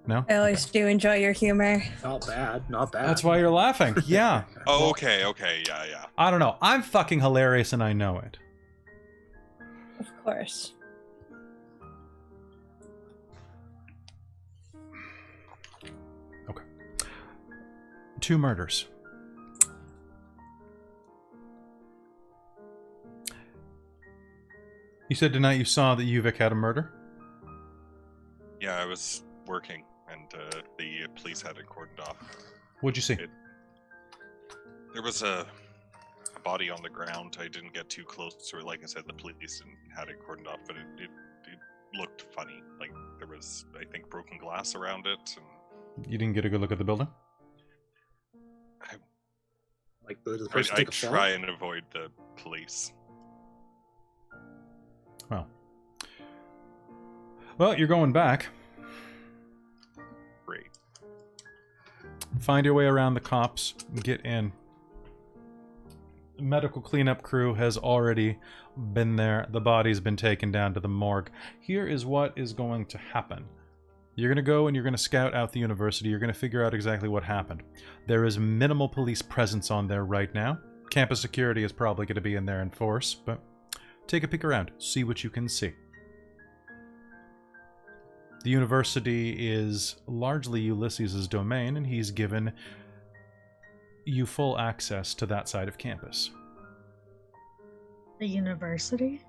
No? I always do enjoy your humor. Not bad, not bad. That's why you're laughing. Yeah. Oh, okay, yeah. I don't know. I'm fucking hilarious and I know it. Of course. Okay. 2 murders. You said tonight you saw that Uvik had a murder? Yeah, I was working, and the police had it cordoned off. What'd you see? There was a body on the ground. I didn't get too close to it. Like I said, the police had it cordoned off, but it looked funny. Like, there was, I think, broken glass around it. And You didn't get a good look at the building? Like the person I take a fall? try and avoid the police. Well, you're going back. Great. Find your way around the cops. Get in. The medical cleanup crew has already been there. The body's been taken down to the morgue. Here is what is going to happen. You're going to go and you're going to scout out the university. You're going to figure out exactly what happened. There is minimal police presence on there right now. Campus security is probably going to be in there in force, but take a peek around. See what you can see. The university is largely Ulysses' domain, and he's given you full access to that side of campus. The university?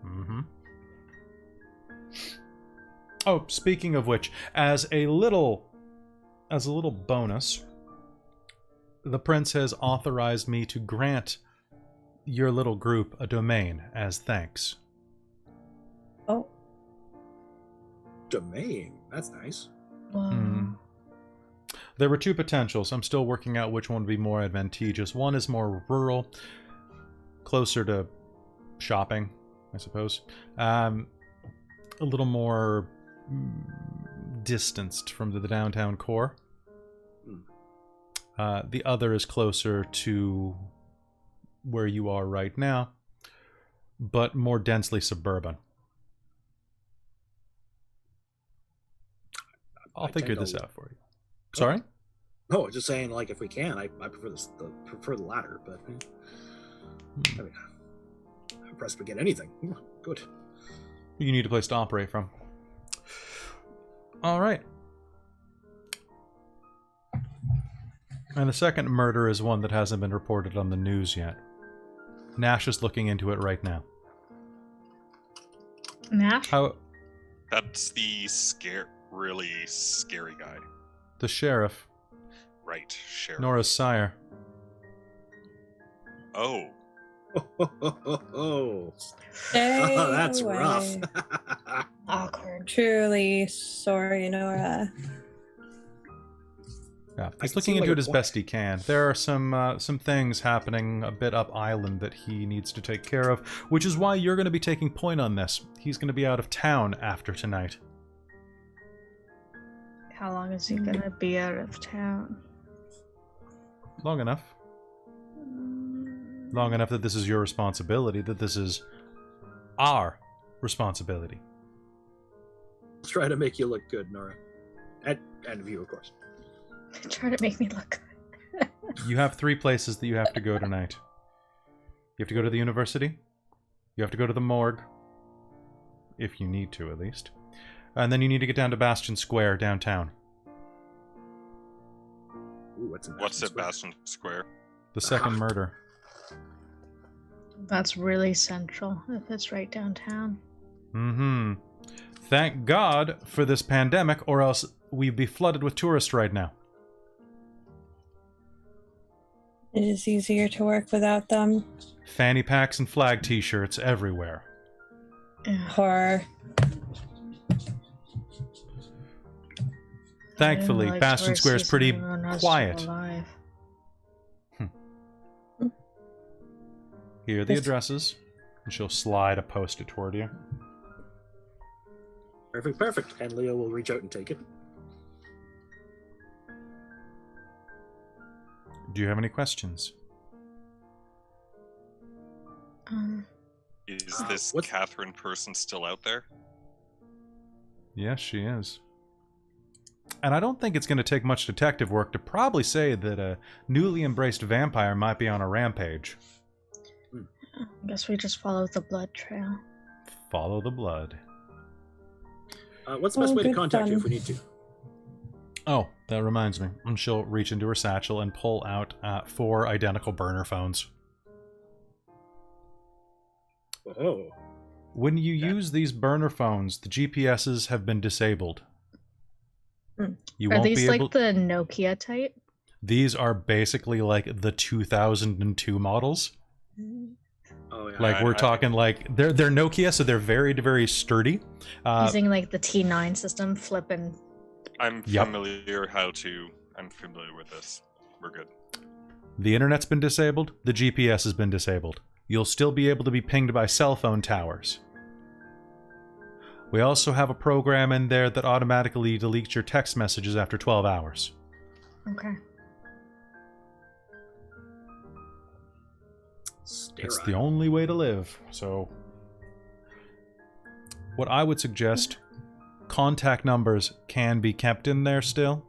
Mm-hmm. Oh, speaking of which, as a little bonus, the prince has authorized me to grant your little group a domain as thanks. Oh. Domain. That's nice. Wow. There were two potentials. I'm still working out which one would be more advantageous. One is more rural, closer to shopping, I suppose. A little more distanced from the downtown core. The other is closer to where you are right now, but more densely suburban. I'll figure this out for you. Sorry? No, just saying, like, if we can, I prefer the latter, but I mean, I'm pressed to get anything. Good. You need a place to operate from. All right. And the second murder is one that hasn't been reported on the news yet. Nash is looking into it right now. Nash? How? That's the really scary guy. The sheriff. Right, sheriff. Nora's sire. Oh. Stay That's away. rough. Awkward. Truly sorry, Nora. Yeah, I he's can looking see into why it as you're- best he can. There are some things happening a bit up island that he needs to take care of, which is why you're going to be taking point on this. He's going to be out of town after tonight. How long is he gonna be out of town? Long enough. Long enough that this is your responsibility, that this is our responsibility. Try to make you look good, Nora. And you, of course. Try to make me look good. You have 3 places that you have to go tonight. You have to go to the university. You have to go to the morgue. If you need to, at least. And then you need to get down to Bastion Square downtown. Ooh, What's at Bastion Square? The second murder. That's really central if it's right downtown. Mm-hmm. Thank God for this pandemic, or else we'd be flooded with tourists right now. It is easier to work without them. Fanny packs and flag t-shirts everywhere. Horror. Thankfully, Like Bastion Square is pretty everyone else quiet. alive. Here are the addresses. And she'll slide a post-it toward you. Perfect. And Leo will reach out and take it. Do you have any questions? Is this What's- Katherine person still out there? Yes, she is. And I don't think it's going to take much detective work to probably say that a newly embraced vampire might be on a rampage. I guess we just follow the blood trail. Follow the blood. What's the best Oh, way to good contact you if fun. we need to? Oh, that reminds me. And she'll reach into her satchel and pull out 4 identical burner phones. Oh. When you use these burner phones, the GPSs have been disabled. You Are won't these be like able. the Nokia type? These are basically like the 2002 models. Oh yeah. Like we're talking like they're Nokia, so they're very, very sturdy. Using like the T9 system, flipping. I'm Yep. familiar I'm familiar with this. We're good. The internet's been disabled, the GPS has been disabled. You'll still be able to be pinged by cell phone towers. We also have a program in there that automatically deletes your text messages after 12 hours. Okay. It's the only way to live, so... What I would suggest, contact numbers can be kept in there still.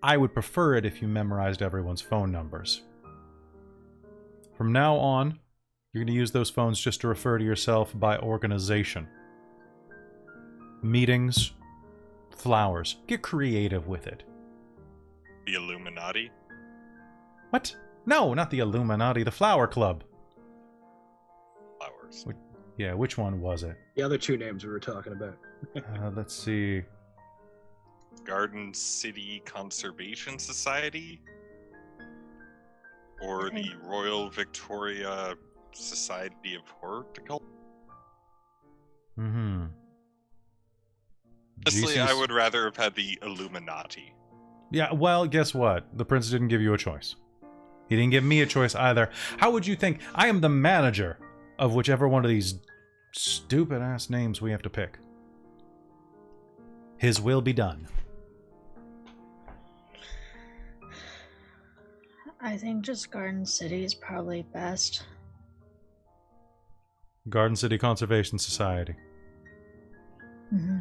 I would prefer it if you memorized everyone's phone numbers. From now on, you're going to use those phones just to refer to yourself by organization. Meetings, flowers. Get creative with it. The Illuminati? What? No, not the Illuminati, the Flower Club. Flowers. Yeah, which one was it? The other two names we were talking about. Let's see. Garden City Conservation Society? Or the Royal Victoria Society of Horticulture? Mm-hmm. Honestly, I would rather have had the Illuminati. Yeah, well, guess what? The prince didn't give you a choice. He didn't give me a choice either. How would you think I am the manager of whichever one of these stupid-ass names we have to pick? His will be done. I think just Garden City is probably best. Garden City Conservation Society. Mm-hmm.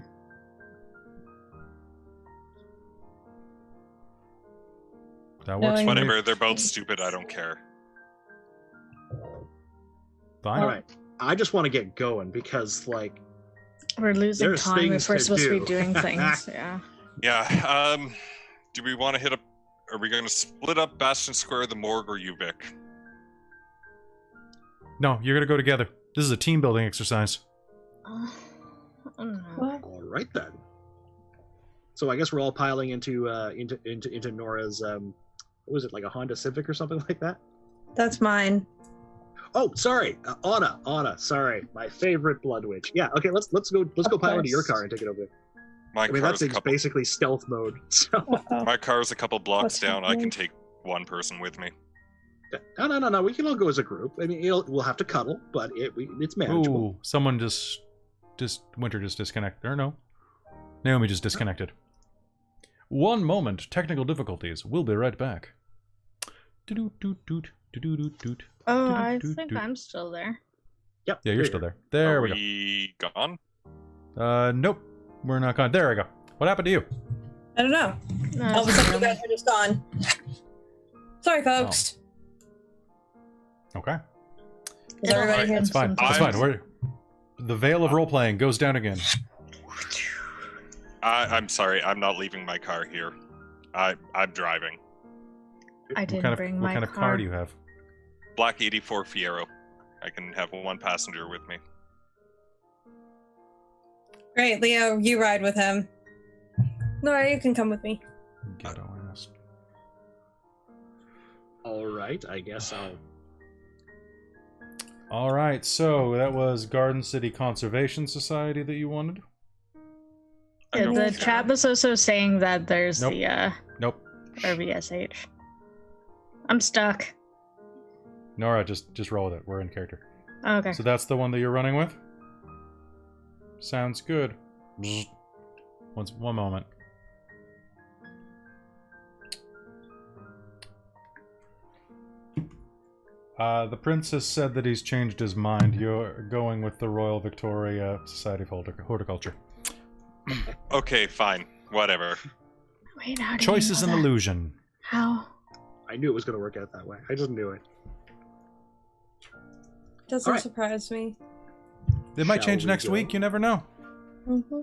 That works. Whatever, they're both stupid, I don't care. Fine. All right. I just want to get going because, like, we're losing there's time if things we're to supposed to do. be doing things. Yeah. Yeah, do we want to hit up... Are we going to split up Bastion Square, the Morgue, or UVic? No, you're going to go together. This is a team-building exercise. I don't know. What? all right then. So I guess we're all piling into Nora's what was it, like a Honda Civic or something like that? That's mine. Oh, sorry, Anna. Sorry, my favorite Blood Witch. Yeah, okay, let's go pile into your car and take it over there. My I mean, car's that's basically stealth mode. So Uh-oh. My car's a couple blocks What's down. I can happening? take one person with me. no. We can all go as a group. I mean, we'll have to cuddle, but it's manageable. Ooh, someone Winter just disconnected. Or no. Naomi just disconnected. One moment. Technical difficulties. We'll be right back. Oh, I think I'm still there. Yep. Yeah, you're still there. There we go. we gone? Nope. We're not gone. There we go. What happened to you? I don't know. No, All of a it's sudden, you fine. guys are just gone. Sorry, folks. Okay. Is everybody Alright, here? That's fine. That's I'm- fine. The veil of role-playing goes down again. I'm sorry. I'm not leaving my car here. I'm driving. I didn't bring my what kind of car do you have? Black 84 Fiero. I can have one passenger with me. Great, Leo, you ride with him. Laura, you can come with me. Ghetto ass. All right, I guess I'll. All right, so that was Garden City Conservation Society that you wanted? I Yeah, don't the care. chat was also saying that there's Nope. the Nope. RVSH. I'm stuck. Nora, just roll with it. We're in character. Okay. So that's the one that you're running with? Sounds good. One moment. The prince has said that he's changed his mind. You're going with the Royal Victoria Society of Horticulture. Okay, fine. Whatever. Wait, how do Choice you is know an that? illusion. How? I knew it was going to work out that way. I just knew it. Doesn't Alright. surprise me. It might Shall change we next go? week. You never know. Mm-hmm.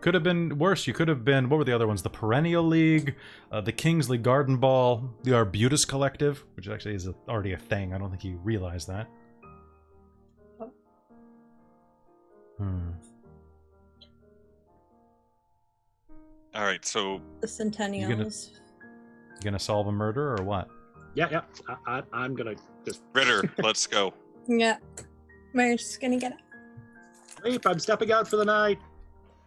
Could have been worse. You could have been, what were the other ones? The Perennial League, the Kingsley Garden Ball, the Arbutus Collective, which actually is already a thing. I don't think you realize that. All right, so The Centennials. You gonna solve a murder or what? Yeah. I'm going to just. Ritter, let's go. Yeah. We're just gonna get it. Sleep, I'm stepping out for the night.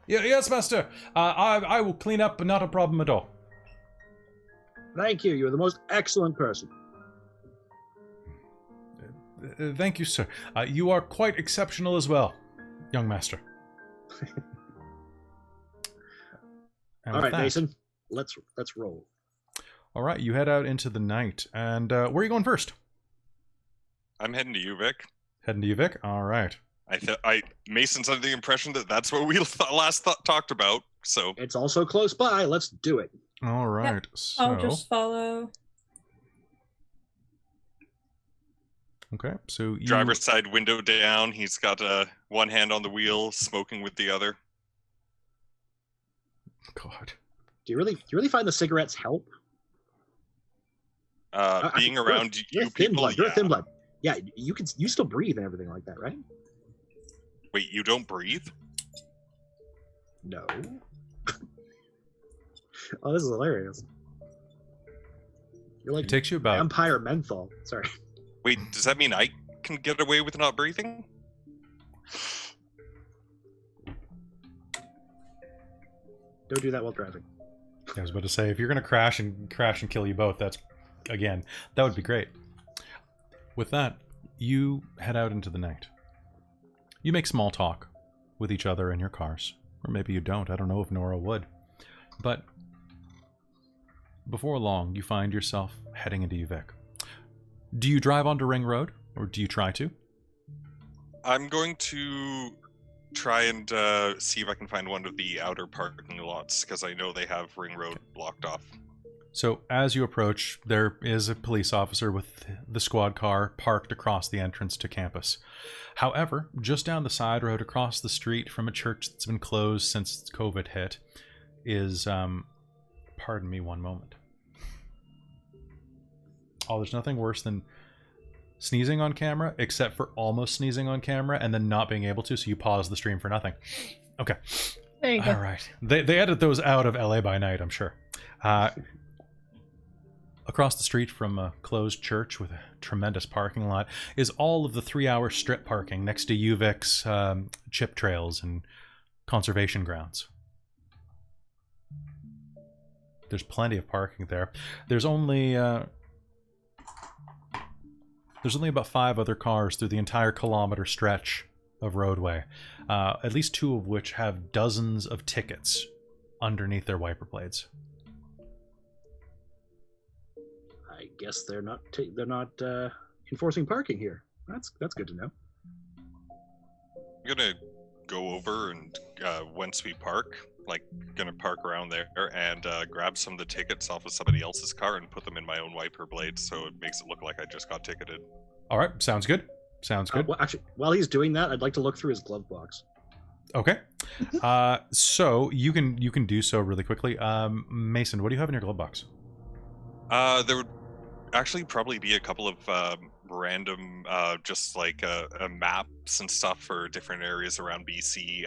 Yeah, yes, master. I will clean up, not a problem at all. Thank you. You're the most excellent person. Thank you, sir. You are quite exceptional as well, young master. All right, Mason. Let's roll. All right, you head out into the night, and where are you going first? I'm heading to you, Vic. Heading to you, Vic. All right. Mason's under the impression that that's what we last talked about. So it's also close by. Let's do it. All right. Yep. So I'll just follow. Okay, so you... driver's side window down. He's got one hand on the wheel, smoking with the other. God. Do you really find the cigarettes help? Being around you're you thin people, blood. You're thin blood. Yeah, you still breathe and everything like that, right? Wait, you don't breathe? No. Oh, this is hilarious. You're like it takes you about vampire menthol. Sorry. Wait, does that mean I can get away with not breathing? Don't do that while driving. I was about to say, if you're going to crash and kill you both, that would be great. With that, you head out into the night. You make small talk with each other in your cars. Or maybe you don't. I don't know if Nora would. But before long, you find yourself heading into Uvik. Do you drive onto Ring Road, or do you try to? I'm going to try and see if I can find one of the outer parking lots, because I know they have Ring Road blocked off. So as you approach, there is a police officer with the squad car parked across the entrance to campus. However, just down the side road across the street from a church that's been closed since COVID hit is, pardon me one moment. Oh, there's nothing worse than sneezing on camera, except for almost sneezing on camera and then not being able to, so you pause the stream for nothing. Okay. There you go. All right. They edit those out of LA by night, I'm sure. Across the street from a closed church with a tremendous parking lot is all of the 3-hour strip parking next to Uvik's chip trails and conservation grounds. There's plenty of parking there. There's only about 5 other cars through the entire kilometer stretch of roadway, at least 2 of which have dozens of tickets underneath their wiper blades. I guess they're not enforcing parking here. That's good to know. I'm gonna go over and once we park, gonna park around there and grab some of the tickets off of somebody else's car and put them in my own wiper blade, so it makes it look like I just got ticketed. All right, sounds good. Well, actually, while he's doing that, I'd like to look through his glove box. Okay. So you can do so really quickly. Mason, what do you have in your glove box? There would actually probably be a couple of random just maps and stuff for different areas around BC,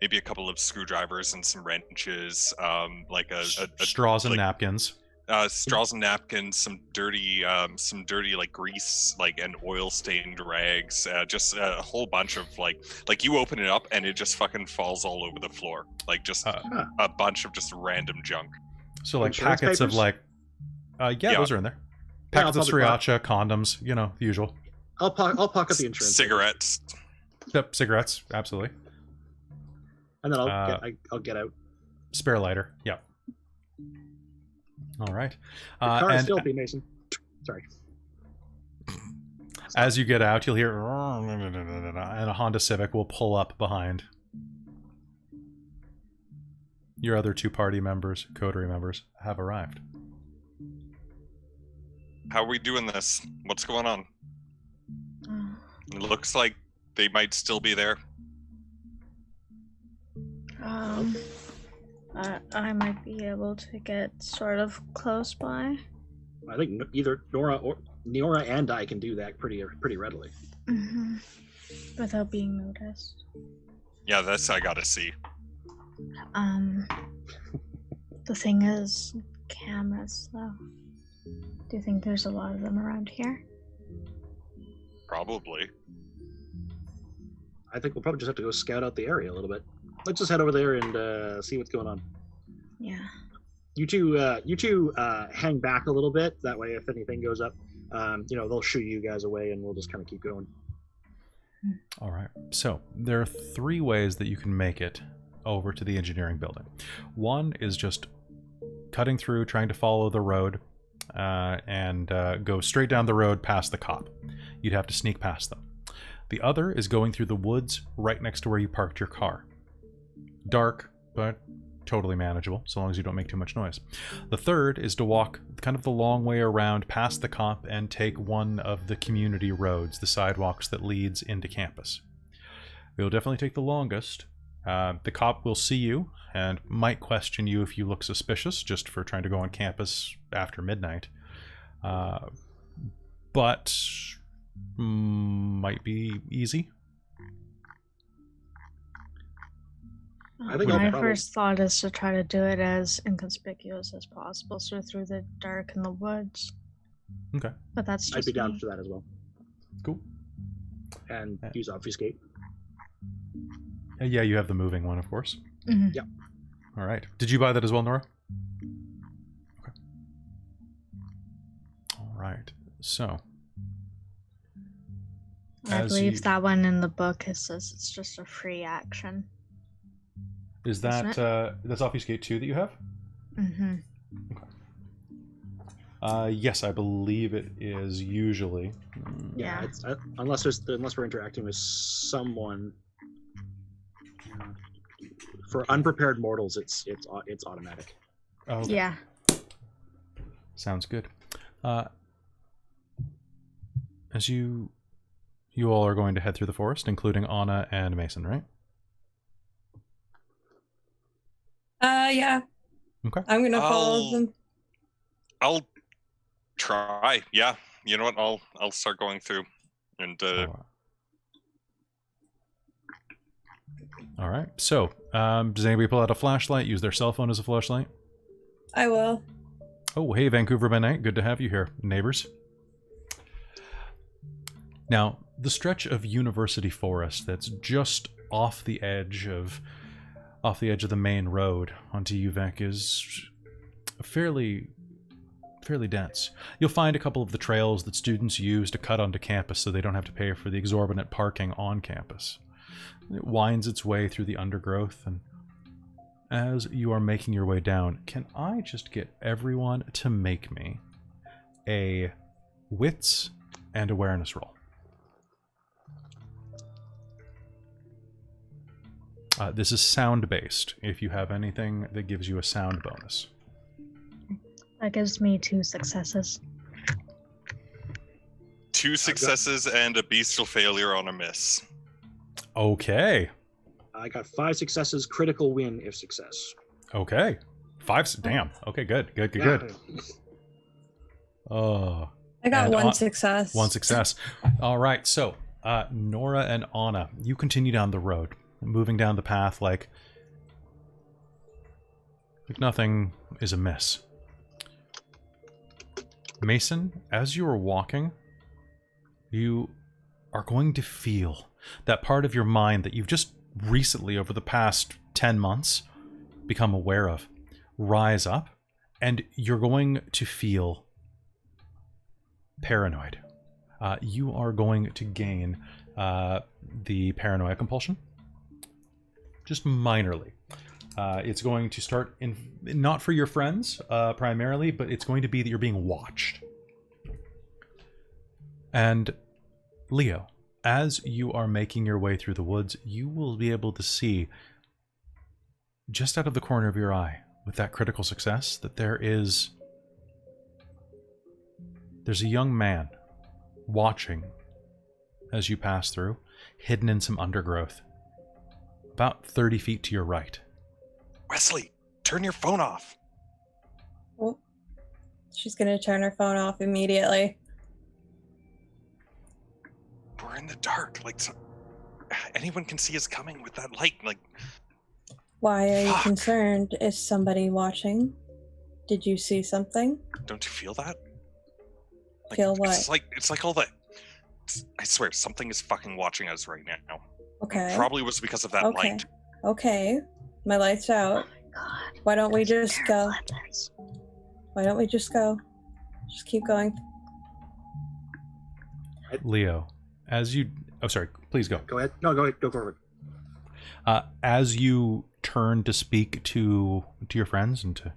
maybe a couple of screwdrivers and some wrenches, straws and napkins, some dirty grease and oil stained rags, just a whole bunch of you open it up and it just fucking falls all over the floor, a bunch of just random junk. So insurance packets papers? Of those are in there. Packets of sriracha, condoms, the usual. I'll pocket the insurance. Cigarettes. Yep, cigarettes, absolutely. And then I'll get out. Spare lighter, yeah. All right. The car is filthy, Mason. Sorry. As you get out, you'll hear and a Honda Civic will pull up behind. Your other 2 party members, coterie members, have arrived. How are we doing this? What's going on? It looks like they might still be there. I might be able to get sort of close by. I think either Nora and I can do that pretty readily. Mm-hmm. Without being noticed. Yeah, that's I gotta see. The thing is, cameras, though. Do you think there's a lot of them around here? Probably. I think we'll probably just have to go scout out the area a little bit. Let's just head over there and see what's going on. Yeah. you two hang back a little bit. That way, if anything goes up, they'll shoo you guys away, and we'll just kind of keep going. All right. So there are 3 ways that you can make it over to the engineering building. One is just cutting through, trying to follow the road, and go straight down the road past the cop. You'd have to sneak past them. The other is going through the woods right next to where you parked your car. Dark, but totally manageable, so long as you don't make too much noise. The third is to walk kind of the long way around past the cop and take one of the community roads, the sidewalks that leads into campus. It'll definitely take the longest. The cop will see you and might question you if you look suspicious, just for trying to go on campus after midnight. But might be easy. My first thought is to try to do it as inconspicuous as possible, so through the dark in the woods. Okay. But that's just I'd be down for that as well. Cool. And use obfuscate. Yeah, you have the moving one, of course. Mm-hmm. Yeah. All right. Did you buy that as well, Nora? Okay. All right. So. I believe that one in the book it says it's just a free action. Is that that's obfuscate 2 that you have? Mm-hmm. Okay. Yes, I believe it is usually. Yeah, it's, unless we're interacting with someone. For unprepared mortals, it's automatic. Oh, okay. Yeah. Sounds good. As you all are going to head through the forest, including Anna and Mason, right? Yeah. Okay. I'm gonna follow them. I'll try. Yeah. You know what? I'll start going through, and All right. So, does anybody pull out a flashlight? Use their cell phone as a flashlight? I will. Oh, hey, Vancouver by night. Good to have you here, neighbors. Now, the stretch of University Forest that's just off the edge of the main road onto UVEC is fairly dense. You'll find a couple of the trails that students use to cut onto campus so they don't have to pay for the exorbitant parking on campus. It winds its way through the undergrowth, and as you are making your way down, can I just get everyone to make me a wits and awareness roll? This is sound-based, if you have anything that gives you a sound bonus. That gives me 2 successes. 2 successes and a bestial failure on a miss. Okay. I got 5 successes, critical win if success. Okay. 5, damn. Okay, good. Oh. I got 1 success. 1 success. All right, so Nora and Anna, you continue down the road, moving down the path like nothing is amiss. Mason, as you are walking, you are going to feel that part of your mind that you've just recently, over the past 10 months, become aware of, rise up, and you're going to feel paranoid. You are going to gain the paranoia compulsion, just minorly. It's going to start in not for your friends primarily, but it's going to be that you're being watched. And Leo, as you are making your way through the woods, you will be able to see just out of the corner of your eye, with that critical success, that there's a young man watching as you pass through, hidden in some undergrowth, about 30 feet to your right. Wesley, turn your phone off. Oh, she's gonna turn her phone off immediately. We're in the dark. Like, anyone can see us coming with that light. Like, why are you fuck. concerned? Is somebody watching? Did you see something? Don't you feel that? Like, Feel what? It's like all that. I swear, something is fucking watching us right now. Okay. It probably was because of that light. Okay. My light's out. God. Why don't we That's just terrible go? at this. Why don't we just go? Just keep going. Leo, as you... Oh, sorry. Please go. Go ahead. No, go ahead. Go forward. As you turn to speak to your friends and to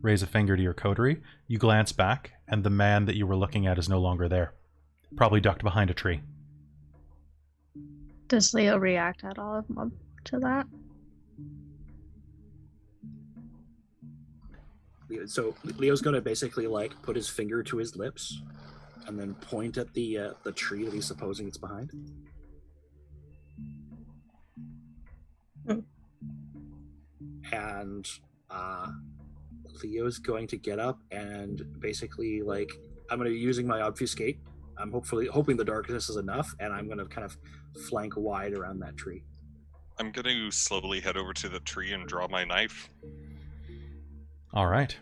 raise a finger to your coterie, you glance back, and the man that you were looking at is no longer there. Probably ducked behind a tree. Does Leo react at all to that? So Leo's going to basically like put his finger to his lips and then point at the tree that he's supposing it's behind. And Leo's going to get up and basically like, I'm going to be using my obfuscate. I'm hoping the darkness is enough, and I'm going to kind of flank wide around that tree. I'm going to slowly head over to the tree and draw my knife. All right.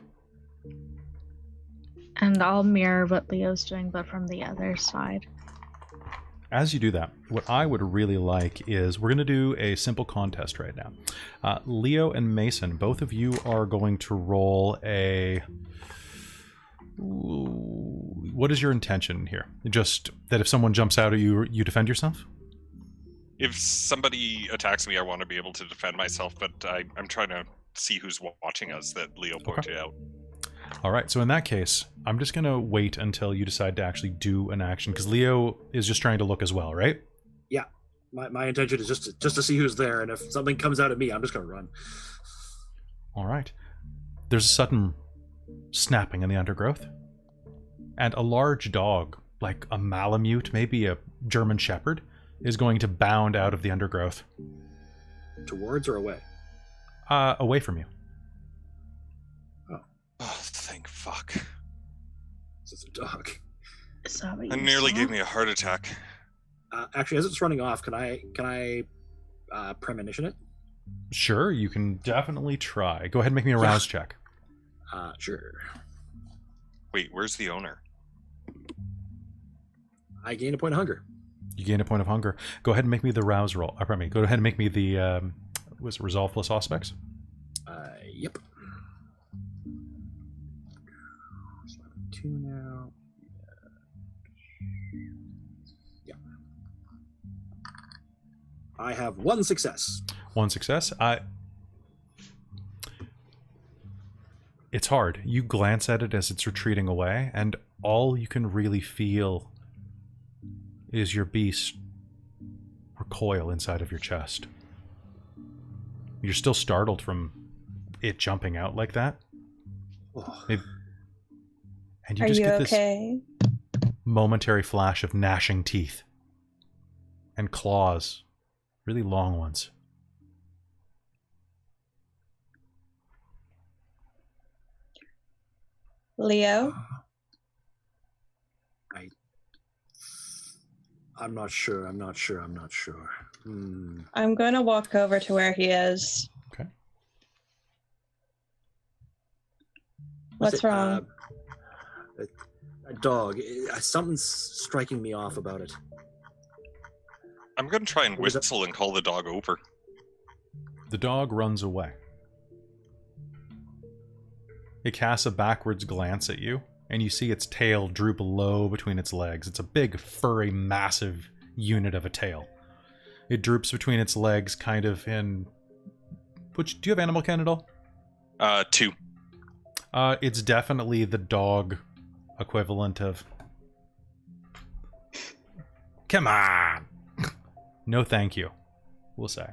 And I'll mirror what Leo's doing, but from the other side. As you do that, what I would really like is we're going to do a simple contest right now. Leo and Mason, both of you are going to roll a... What is your intention here? Just that if someone jumps out at you, you defend yourself? If somebody attacks me, I want to be able to defend myself, but I'm trying to see who's watching us that Leo pointed out. All right, so in that case, I'm just going to wait until you decide to actually do an action, because Leo is just trying to look as well, right? Yeah. My intention is just to see who's there, and if something comes out at me, I'm just going to run. All right. There's a sudden snapping in the undergrowth, and a large dog, like a Malamute, maybe a German Shepherd, is going to bound out of the undergrowth. Towards or away? Away from you. Oh, thank fuck. It's a dog. Is that what It you nearly saw? gave me a heart attack. Actually, as it's running off, can I premonition it? Sure, you can definitely try. Go ahead and make me a rouse check. Sure. Wait, where's the owner? I gain a point of hunger. You gain a point of hunger. Go ahead and make me the rouse roll. Pardon me. Go ahead and make me the was it resolve plus aspects? Yep. 2 now. Yeah. I have 1 success. One success. It's hard. You glance at it as it's retreating away, and all you can really feel is your beast recoil inside of your chest. You're still startled from it jumping out like that. Oh. And you Are just you get this okay? momentary flash of gnashing teeth and claws, really long ones. Leo? I'm not sure. I'm going to walk over to where he is. Okay. What's wrong? A dog. Something's striking me off about it. I'm going to try and What was that? whistle and call the dog over. The dog runs away. It casts a backwards glance at you, and you see its tail droop low between its legs. It's a big, furry, massive unit of a tail. It droops between its legs, kind of in... Do you have animal ken at all? 2. It's definitely the dog equivalent of... Come on! No thank you, we'll say.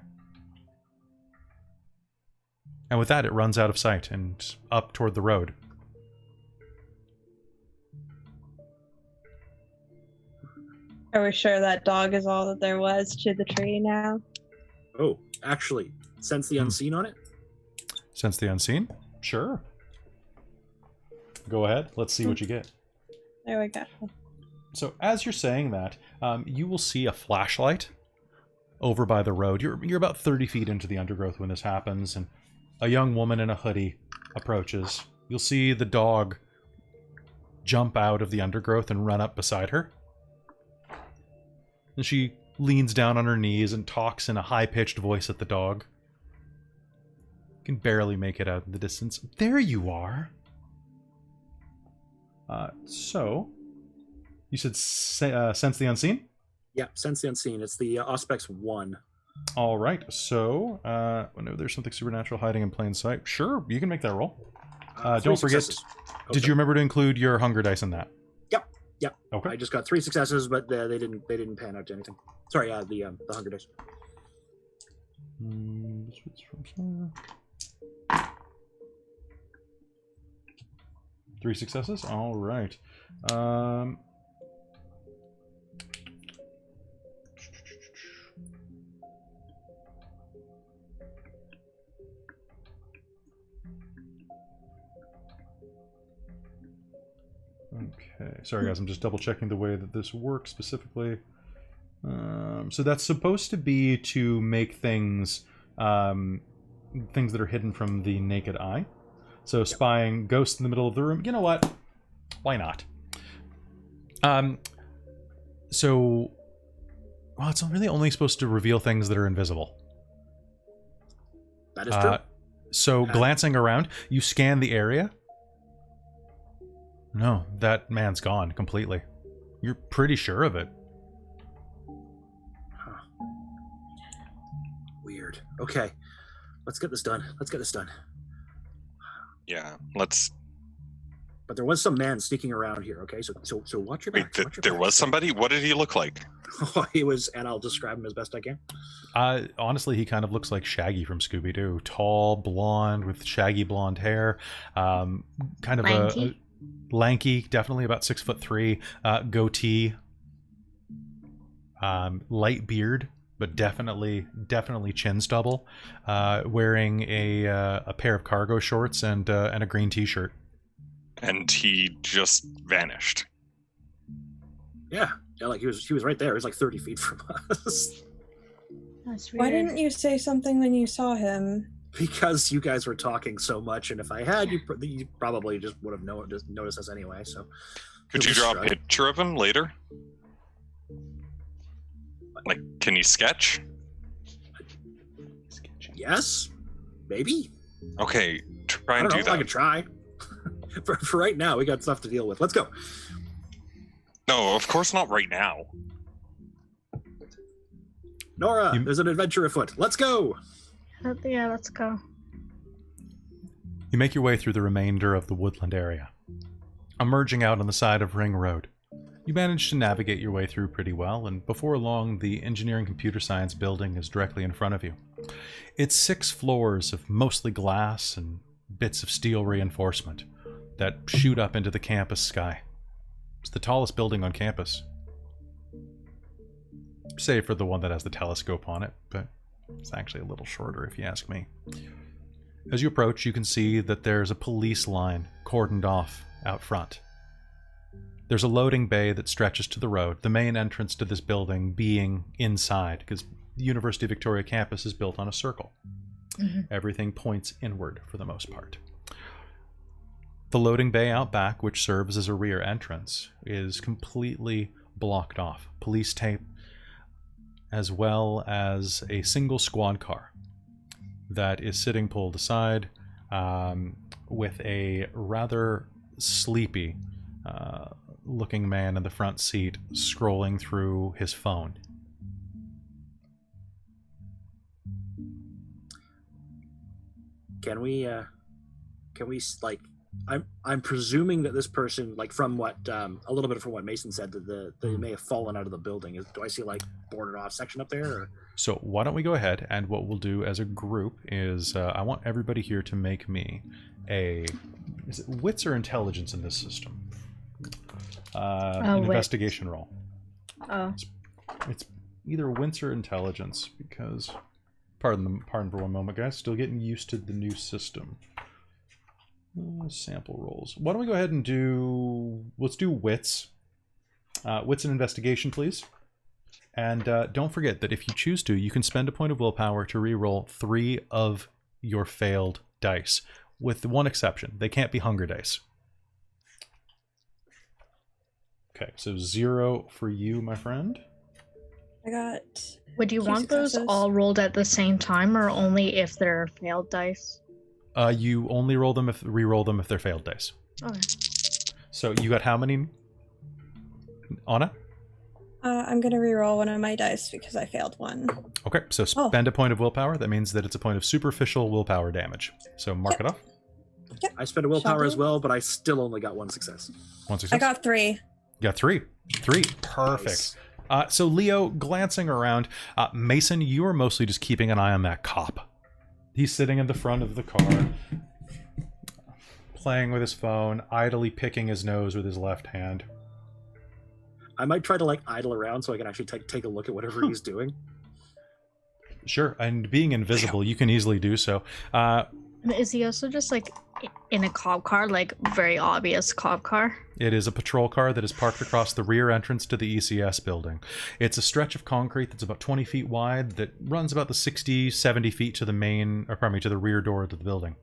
And with that, it runs out of sight and up toward the road. Are we sure that dog is all that there was to the tree now? Oh, actually, sense the unseen on it? Sense the unseen? Sure. Go ahead. Let's see what you get. There we go. So as you're saying that, you will see a flashlight over by the road. You're about 30 feet into the undergrowth when this happens, and a young woman in a hoodie approaches. You'll see the dog jump out of the undergrowth and run up beside her. And she leans down on her knees and talks in a high-pitched voice at the dog. can barely make it out in the distance. There you are. So, you said sense the unseen? Yeah, sense the unseen. It's the Auspex 1. All right. So, whenever there's something supernatural hiding in plain sight, sure, you can make that roll. Don't forget. Successes. Did you remember to include your hunger dice in that? Yep. Okay. I just got 3 successes, but they didn't pan out to anything. Sorry, the hunger dice. Three successes. All right. Okay, sorry guys, I'm just double checking the way that this works specifically. So that's supposed to be to make things things that are hidden from the naked eye. So spying ghosts in the middle of the room. You know what? Why not? So, well, it's really only supposed to reveal things that are invisible. That is true. So glancing around, you scan the area. No, that man's gone completely. You're pretty sure of it. Huh. Weird. Okay. Let's get this done. Yeah, let's... But there was some man sneaking around here, okay? So watch your back. Wait, there was somebody? What did he look like? He was, and I'll describe him as best I can. Honestly, he kind of looks like Shaggy from Scooby-Doo. Tall, blonde, with shaggy blonde hair. Kind of Lanky. Lanky, definitely about 6'3", goatee, light beard, but definitely chin stubble. Wearing a pair of cargo shorts and a green T-shirt. And he just vanished. Yeah, like he was right there. He was like 30 feet from us. That's weird. Why didn't you say something when you saw him? Because you guys were talking so much, and if I had, you probably just would have noticed us anyway. So, Could you draw a picture of him later? Like, can you sketch? Yes, maybe. Okay, try and I don't do know, that. I can try. For right now, we got stuff to deal with. Let's go. No, of course not right now. Nora, there's an adventure afoot. Let's go. Yeah, let's go. You make your way through the remainder of the woodland area. Emerging out on the side of Ring Road, you manage to navigate your way through pretty well, and before long, the engineering computer science building is directly in front of you. It's 6 floors of mostly glass and bits of steel reinforcement that shoot up into the campus sky. It's the tallest building on campus. Save for the one that has the telescope on it, but it's actually a little shorter if you ask me. As you approach, you can see that there's a police line cordoned off out front. There's a loading bay that stretches to the road, the main entrance to this building being inside, because the University of Victoria campus is built on a circle. Mm-hmm. Everything points inward for the most part. The loading bay out back, which serves as a rear entrance, is completely blocked off. Police tape, as well as a single squad car that is sitting pulled aside with a rather sleepy looking man in the front seat scrolling through his phone. Can we like? I'm presuming that this person, like from what a little bit from what Mason said, that they may have fallen out of the building. Do I see like boarded off section up there? Or? So why don't we go ahead, and what we'll do as a group is I want everybody here to make me is it wits or intelligence in this system? An investigation roll. Oh. It's either wits or intelligence, because pardon for one moment, guys. Still getting used to the new system. Sample rolls. Why don't we go ahead and let's do wits. Wits and investigation, please. And don't forget that if you choose to, you can spend a point of willpower to re-roll 3 of your failed dice, with one exception. They can't be hunger dice. Okay, so 0 for you, my friend. I got. Would you 2 want those successes. all rolled at the same time, or only if they're failed dice? You only re-roll them if they're failed dice. Okay. So you got how many, Anna? I'm going to reroll one of my dice because I failed one. Okay, so spend a point of willpower. That means that it's a point of superficial willpower damage. So mark it off. Yep. I spent a willpower as well, but I still only got one success. One success? I got 3. You got 3. 3. Perfect. Nice. So Leo, glancing around, Mason, you are mostly just keeping an eye on that cop. He's sitting in the front of the car, playing with his phone, idly picking his nose with his left hand. I might try to like idle around so I can actually take a look at whatever he's doing. Sure, and being invisible, you can easily do so. Is he also just like in a cop car, like very obvious cop car? It is a patrol car that is parked across the rear entrance to the ECS building. It's a stretch of concrete that's about 20 feet wide that runs about the 60, 70 feet to the to the rear door of the building.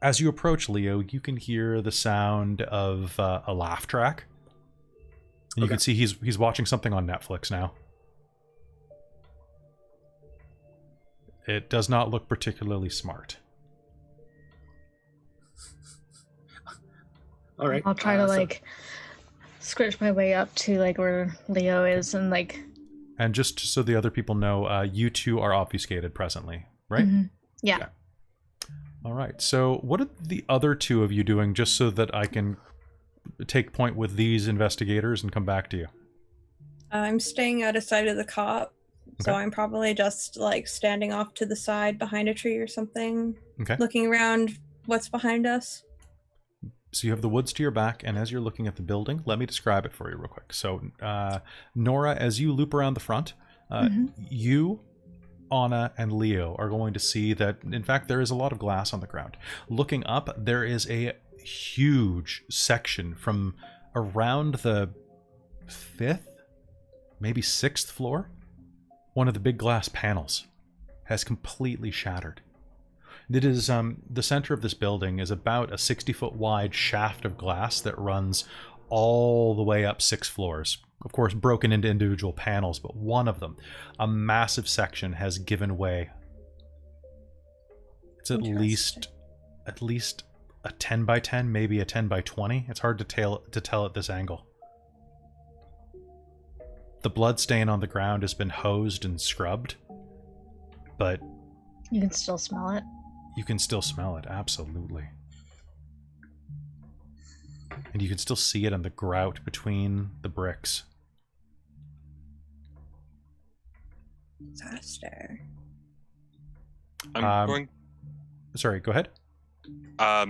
As you approach Leo, you can hear the sound of a laugh track. And you can see he's watching something on Netflix now. It does not look particularly smart. All right. I'll try to like scritch my way up to like where Leo is and like. And just so the other people know, you two are obfuscated presently, right? Mm-hmm. Yeah. Okay. All right. So what are the other two of you doing, just so that I can take point with these investigators and come back to you? I'm staying out of sight of the cop. So I'm probably just like standing off to the side behind a tree or something, looking around what's behind us. So you have the woods to your back, and as you're looking at the building, let me describe it for you real quick. So Nora, as you loop around the front, you, Anna, and Leo are going to see that, in fact, there is a lot of glass on the ground. Looking up, there is a huge section from around the 5th, maybe 6th floor. One of the big glass panels has completely shattered. It is the center of this building is about a 60-foot wide shaft of glass that runs all the way up 6 floors. Of course, broken into individual panels, but one of them, a massive section, has given way. It's at least a 10 by 10, maybe a 10 by 20. It's hard to tell at this angle. The blood stain on the ground has been hosed and scrubbed, but you can still smell it. You can still smell it, absolutely. And you can still see it in the grout between the bricks. Disaster. Sorry, go ahead.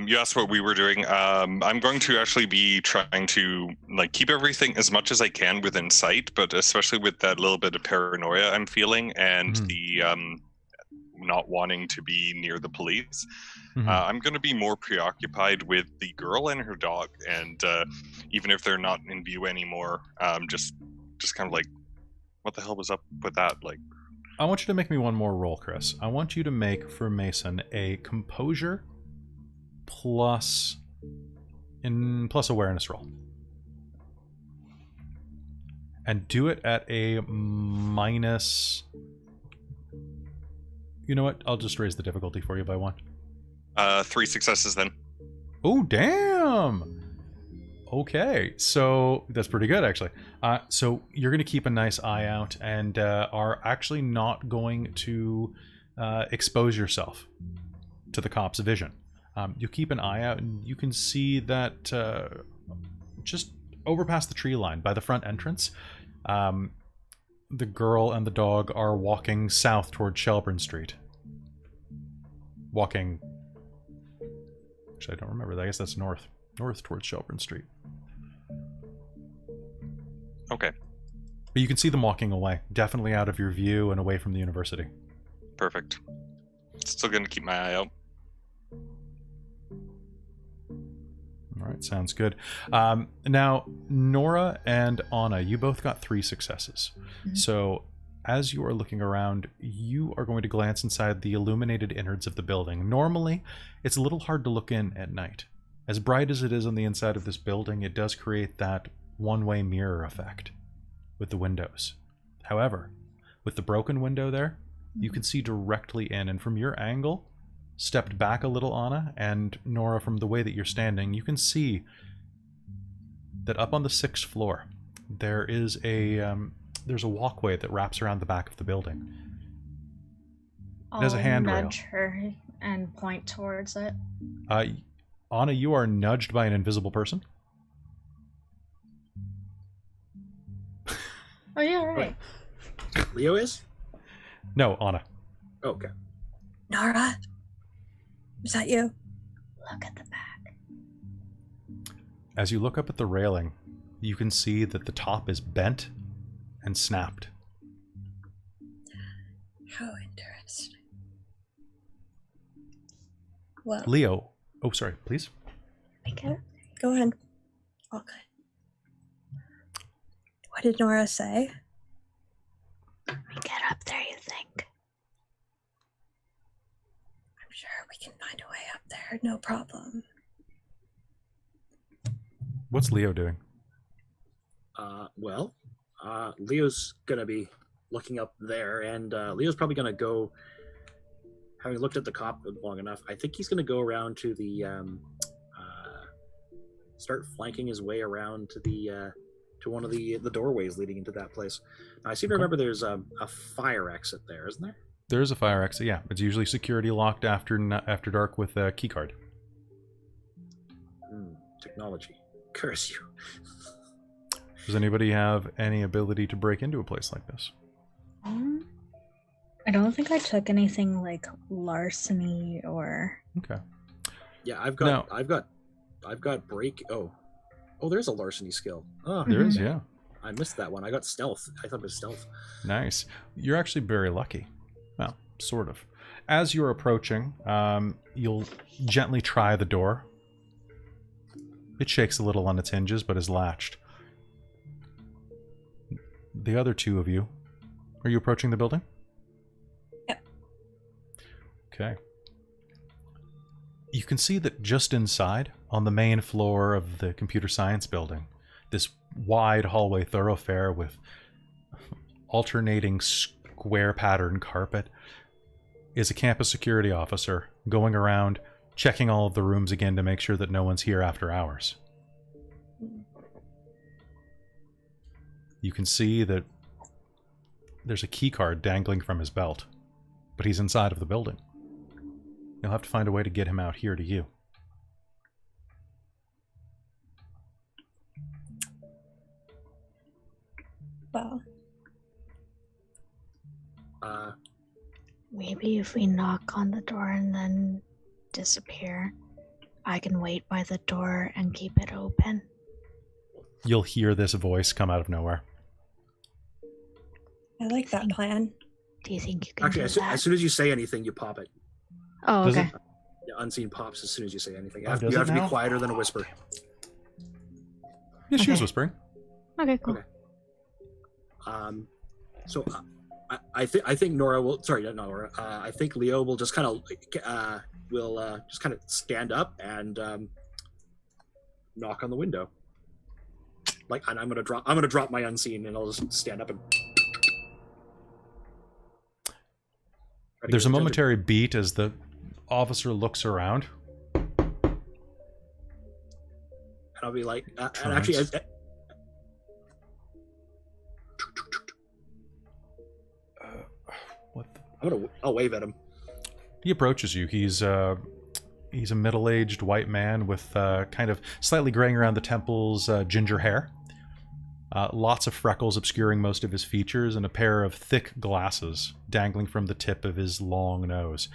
You asked what we were doing. I'm going to actually be trying to like keep everything as much as I can within sight, but especially with that little bit of paranoia I'm feeling and the not wanting to be near the police. I'm going to be more preoccupied with the girl and her dog, and even if they're not in view anymore, just kind of like, what the hell was up with that? Like, I want you to make me one more roll, Chris. I want you to make for Mason a composure plus awareness roll, and do it at a minus. You know what? I'll just raise the difficulty for you by 1. 3 successes then. Oh, damn! Okay, so that's pretty good, actually. So you're going to keep a nice eye out and are actually not going to expose yourself to the cop's vision. You keep an eye out, and you can see that just over past the tree line by the front entrance, the girl and the dog are walking south toward Shelburne Street. Actually, I don't remember. I guess that's north towards Shelburne Street. Okay. But you can see them walking away, definitely out of your view and away from the university. Perfect. Still going to keep my eye out. All right, sounds good. Now, Nora and Anna, you both got 3 successes. So, as you are looking around, you are going to glance inside the illuminated innards of the building. Normally, it's a little hard to look in at night. As bright as it is on the inside of this building, it does create that one-way mirror effect with the windows. However, with the broken window there, You can see directly in, and from your angle, stepped back a little, Anna, and Nora, from the way that you're standing, you can see that up on the 6th floor, there is there's a walkway that wraps around the back of the building. There's a handrail. Nudge her and point towards it. Anna, you are nudged by an invisible person. Oh yeah, right. Leo is? No, Anna. Oh, okay. Nora, is that you? Look at the back. As you look up at the railing, you can see that the top is bent and snapped. How interesting. Well, Leo, oh sorry, please. okay, go ahead. All good. What did Nora say? We get up there, you think? I'm sure we can find a way up there, no problem. What's Leo doing? Leo's gonna be looking up there, and Leo's probably gonna go, having looked at the cop long enough, I think he's gonna go around to the, start flanking his way around to the, to one of the doorways leading into that place. Now, I seem to remember there's a fire exit there, isn't there? There is a fire exit, yeah. It's usually security locked after dark with a keycard. Technology. Curse you. Does anybody have any ability to break into a place like this? I don't think I took anything like larceny or. Okay. Yeah, I've got break. Oh, there's a larceny skill. Oh, there is, yeah. I missed that one. I got stealth. I thought it was stealth. Nice. You're actually very lucky. Well, sort of. As you're approaching, you'll gently try the door. It shakes a little on its hinges, but is latched. The other two of you, are you approaching the building? Yep. Okay. You can see that just inside, on the main floor of the computer science building, this wide hallway thoroughfare with alternating square pattern carpet, is a campus security officer going around checking all of the rooms again to make sure that no one's here after hours. You can see that there's a key card dangling from his belt, but he's inside of the building. You'll have to find a way to get him out here to you. Well, maybe if we knock on the door and then disappear, I can wait by the door and keep it open. You'll hear this voice come out of nowhere. I like that plan. Do you think you can Actually, do that? as soon as you say anything, you pop it. Oh, Does okay. it? Yeah, unseen pops as soon as you say anything. Oh, You does have it to be now? quieter than a whisper. Yeah, she was Okay. whispering. Okay, cool. Okay. So I think Nora will. Sorry, not Nora. I think Leo will just kind of just kind of stand up and knock on the window. And I'm gonna drop my unseen, and I'll just stand up and. There's a momentary beat as the officer looks around. And I'll be like, and actually, What the... I'll wave at him. He approaches you. He's a middle-aged white man with kind of slightly graying around the temples, ginger hair. Lots of freckles obscuring most of his features, and a pair of thick glasses dangling from the tip of his long nose.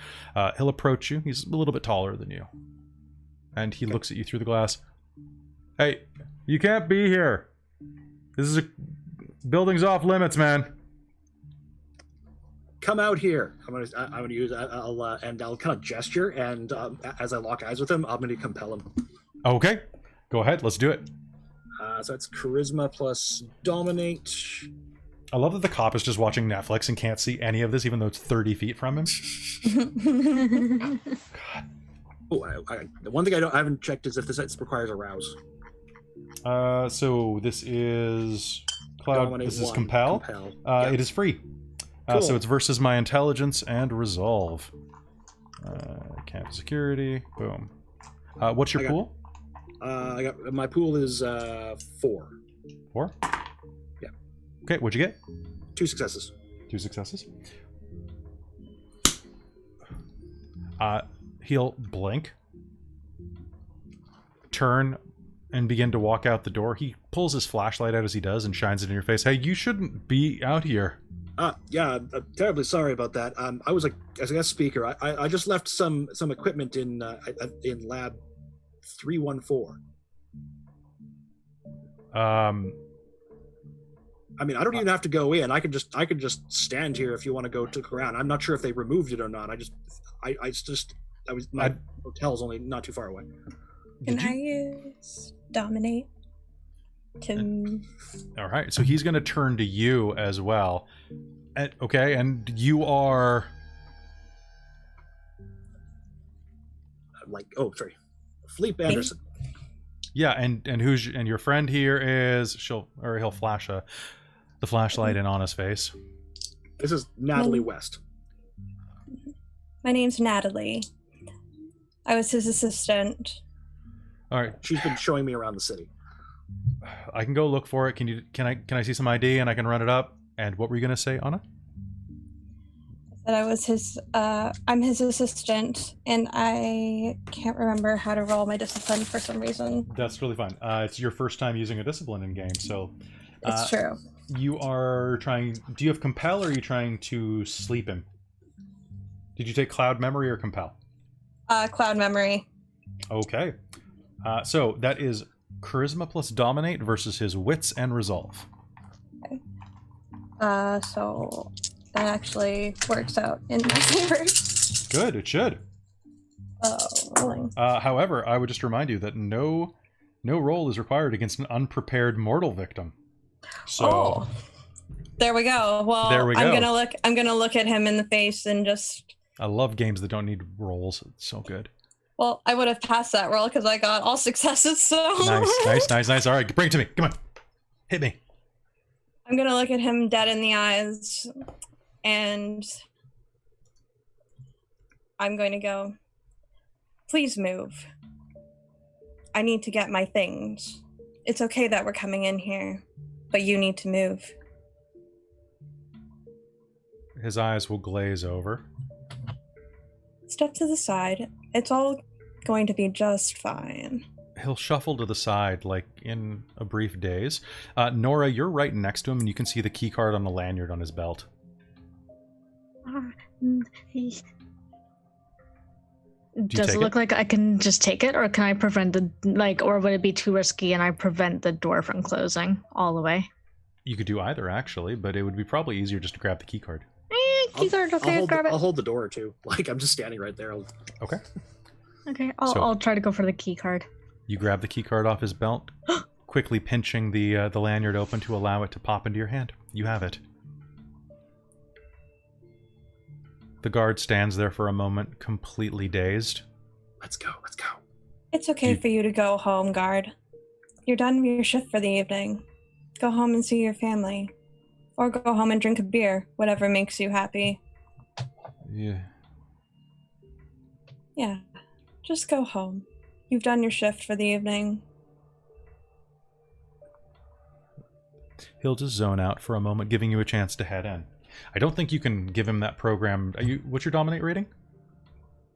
He'll approach you. He's a little bit taller than you. And he looks at you through the glass. Hey, you can't be here. This is building's off limits, man. Come out here. I'm gonna use. I'll kind of gesture, and as I lock eyes with him, I'm gonna compel him. Okay, go ahead. Let's do it. So it's charisma plus dominate. I love that the cop is just watching Netflix and can't see any of this, even though it's 30 feet from him. God. Oh, the one thing I haven't checked is if this requires a rouse. So this is Cloud. Dominate This is one, compel. Yep. It is free. Cool. So it's versus my intelligence and resolve. Camp security. Boom. What's your pool? My pool is 4. 4? Yeah. Okay, what'd you get? 2 successes. 2 successes. He'll blink, turn, and begin to walk out the door. He pulls his flashlight out as he does and shines it in your face. Hey, you shouldn't be out here. Yeah, I'm terribly sorry about that. I was as a guest speaker. I just left some equipment in lab 314. I mean, I don't even have to go in. I could just stand here if you want to go look around. I'm not sure if they removed it or not. My hotel's only not too far away. Can I use dominate to? All right, so he's going to turn to you as well. Okay, and you are Philippe Anderson. Yeah, and your friend here is he'll flash the flashlight in Anna's face. This is Natalie West. My name's Natalie. I was his assistant. All right. She's been showing me around the city. I can go look for it. Can I see some ID and I can run it up? And what were you gonna say, Anna? That I was his. I'm his assistant, and I can't remember how to roll my discipline for some reason. That's really fine. It's your first time using a discipline in game, so. It's true. You are trying. Do you have compel, or are you trying to sleep him? Did you take cloud memory or compel? Cloud memory. Okay. So that is charisma plus dominate versus his wits and resolve. Okay. So that actually works out in my favor. Good, it should. Rolling. However, I would just remind you that no roll is required against an unprepared mortal victim. So there we go. Well, there we go. I'm gonna look at him in the face and just. I love games that don't need rolls. It's so good. Well, I would have passed that roll because I got all successes. So nice. All right, bring it to me. Come on, hit me. I'm gonna look at him dead in the eyes, and I'm going to go. Please move. I need to get my things. It's okay that we're coming in here, but you need to move. His eyes will glaze over. Step to the side. It's all going to be just fine. He'll shuffle to the side, like in a brief daze. Nora, you're right next to him, and you can see the key card on the lanyard on his belt. Does it look like I can just take it, or can I prevent or would it be too risky and I prevent the door from closing all the way? You could do either, actually, but it would be probably easier just to grab the key card. Key card, okay, grab it. I'll hold the door too. Like, I'm just standing right there. Okay. Okay, I'll try to go for the key card. You grab the key card off his belt, quickly pinching the lanyard open to allow it to pop into your hand. You have it. The guard stands there for a moment, completely dazed. Let's go. It's okay for you to go home, guard. You're done with your shift for the evening. Go home and see your family. Or go home and drink a beer, whatever makes you happy. Yeah. Yeah, just go home. You've done your shift for the evening. He'll just zone out for a moment, giving you a chance to head in. I don't think you can give him that program. What's your dominate rating?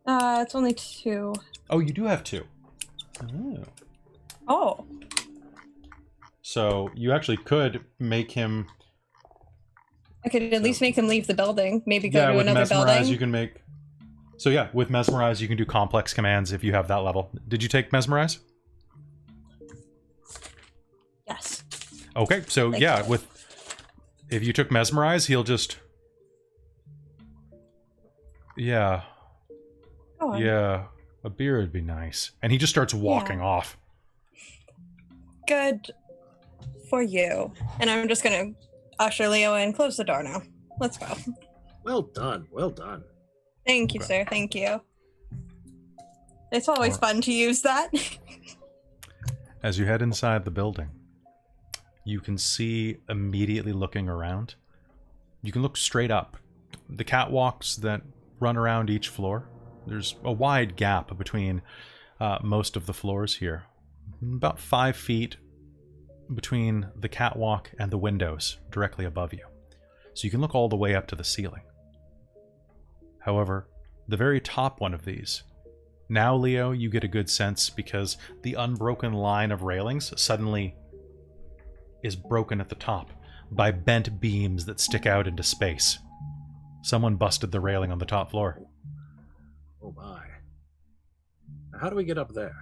It's only 2. Oh, you do have 2. Oh. So you actually could make him. I could at least make him leave the building. Maybe go to another Mesmerize, building. You can make. So yeah, with Mesmerize, you can do complex commands if you have that level. Did you take Mesmerize? Yes. Okay, so yeah, if you took Mesmerize, he'll just. Yeah. Go on. Yeah, a beer would be nice. And he just starts walking off. Good for you. And I'm just gonna usher Leo in, close the door now. Let's go. Well done. Thank you, sir. Thank you. It's always fun to use that. As you head inside the building, you can see, immediately looking around, You can look straight up. The catwalks that run around each floor, there's a wide gap between most of the floors here. About 5 feet between the catwalk and the windows directly above you. So you can look all the way up to the ceiling. However, the very top one of these, now Leo, you get a good sense because the unbroken line of railings suddenly is broken at the top by bent beams that stick out into space. Someone busted the railing on the top floor. Oh my. Now how do we get up there?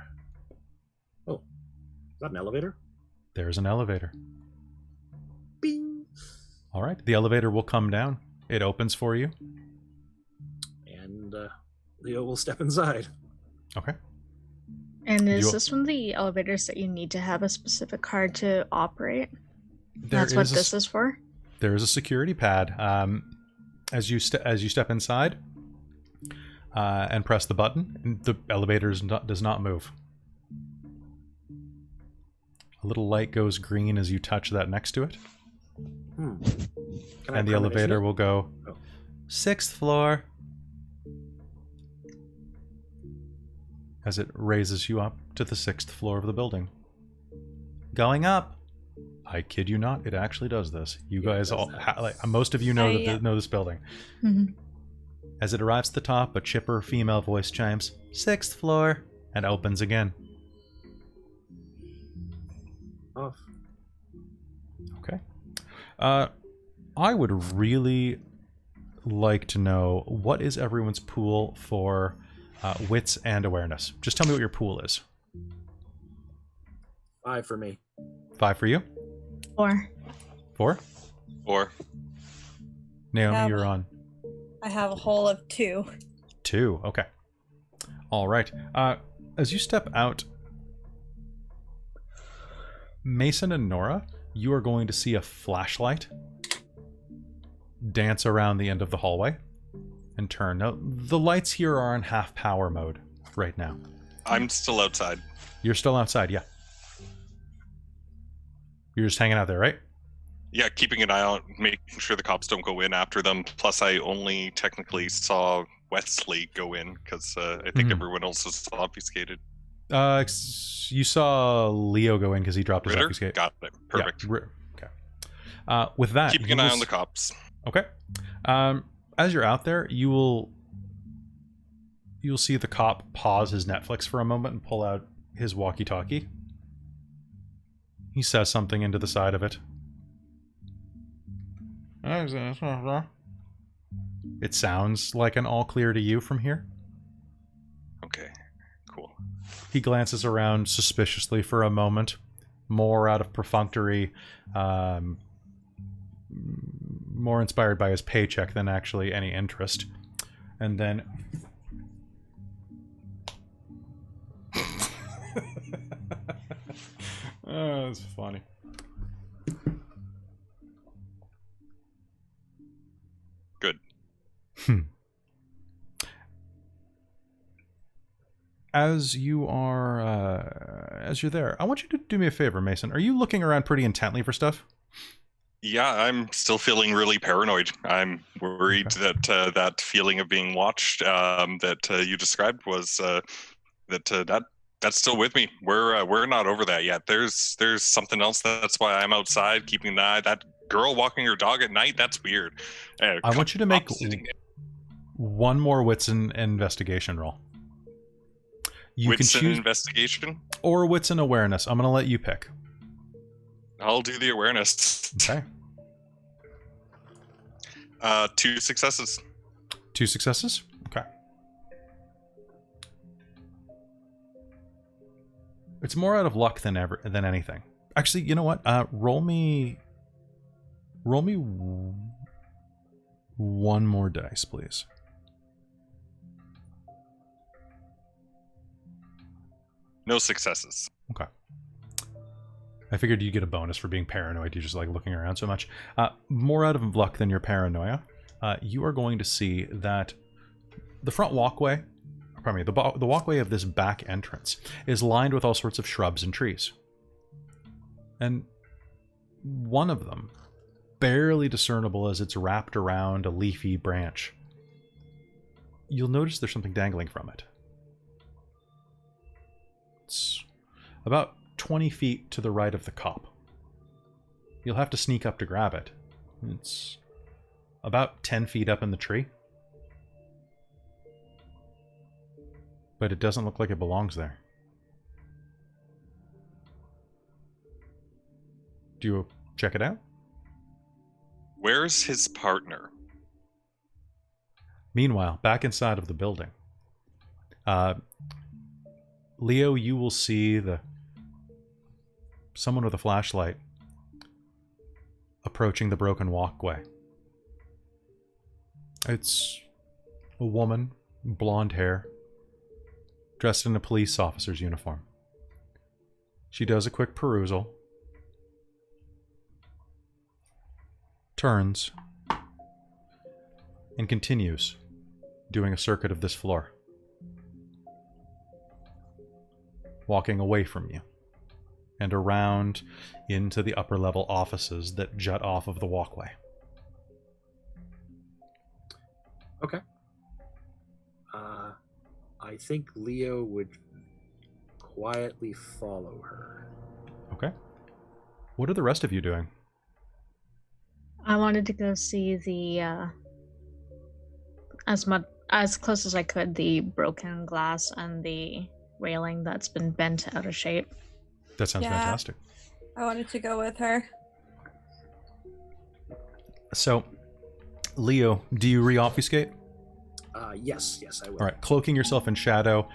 Oh, is that an elevator? There's an elevator. Bing! All right, the elevator will come down. It opens for you. And Leo will step inside. Okay. And is this one of the elevators that you need to have a specific card to operate? That's what this is for? There is a security pad. As you step inside and press the button, the elevator does not move. A little light goes green as you touch that next to it. And the elevator will go, 6th floor. As it raises you up to the 6th floor of the building. Going up. I kid you not, it actually does this. You guys all, most of you know know this building. Mm-hmm. As it arrives at the top, a chipper female voice chimes, 6th floor, and opens again. Off. Okay. I would really like to know, what is everyone's pool for wits and awareness? Just tell me what your pool is. 5 for me. 5 for you? 4. 4? 4. Naomi, you're on. I have a whole of 2. 2, okay. All right. As you step out, Mason and Nora, you are going to see a flashlight dance around the end of the hallway and turn. Now, the lights here are in half power mode right now. I'm still outside. You're still outside, yeah. You're just hanging out there, right? Yeah, keeping an eye out, making sure the cops don't go in after them. Plus, I only technically saw Wesley go in because I think everyone else is obfuscated. You saw Leo go in because he dropped his obfuscate. Got it. Perfect. Yeah, okay. With that, Keeping an eye on the cops. Okay. As you're out there, you'll see the cop pause his Netflix for a moment and pull out his walkie-talkie. He says something into the side of it. It sounds like an all clear to you from here. Okay, cool. He glances around suspiciously for a moment, more out of perfunctory, more inspired by his paycheck than actually any interest. And then... Oh, that's funny. Good. As you're there, I want you to do me a favor, Mason. Are you looking around pretty intently for stuff? Yeah, I'm still feeling really paranoid. I'm worried that that feeling of being watched that you described was that's still with me. We're not over that yet. There's something else. That's why I'm outside keeping an eye. That girl walking her dog at night, that's weird. I want you to make one more wits and investigation roll. You wits can choose and investigation or wits and awareness. I'm going to let you pick. I'll do the awareness. Okay. 2 successes. 2 successes? Okay. It's more out of luck than anything. Actually, you know what? Roll me one more dice, please. No successes. Okay. I figured you'd get a bonus for being paranoid. You're just like looking around so much. More out of luck than your paranoia. You are going to see that the front walkway, pardon me, the walkway of this back entrance is lined with all sorts of shrubs and trees. And one of them barely discernible as it's wrapped around a leafy branch. You'll notice there's something dangling from it. It's about 20 feet to the right of the cop. You'll have to sneak up to grab it. It's about 10 feet up in the tree. But it doesn't look like it belongs there. Do you check it out? Where's his partner? Meanwhile, back inside of the building, Leo, you will see someone with a flashlight approaching the broken walkway. It's a woman, blonde hair, dressed in a police officer's uniform. She does a quick perusal, turns, and continues doing a circuit of this floor, walking away from you and around into the upper level offices that jut off of the walkway. Okay. I think Leo would quietly follow her. Okay. What are the rest of you doing? I wanted to go see the as close as I could, the broken glass and the railing that's been bent out of shape. That sounds fantastic. I wanted to go with her. So, Leo, do you re-obfuscate? Yes, I will. All right, cloaking yourself in shadow.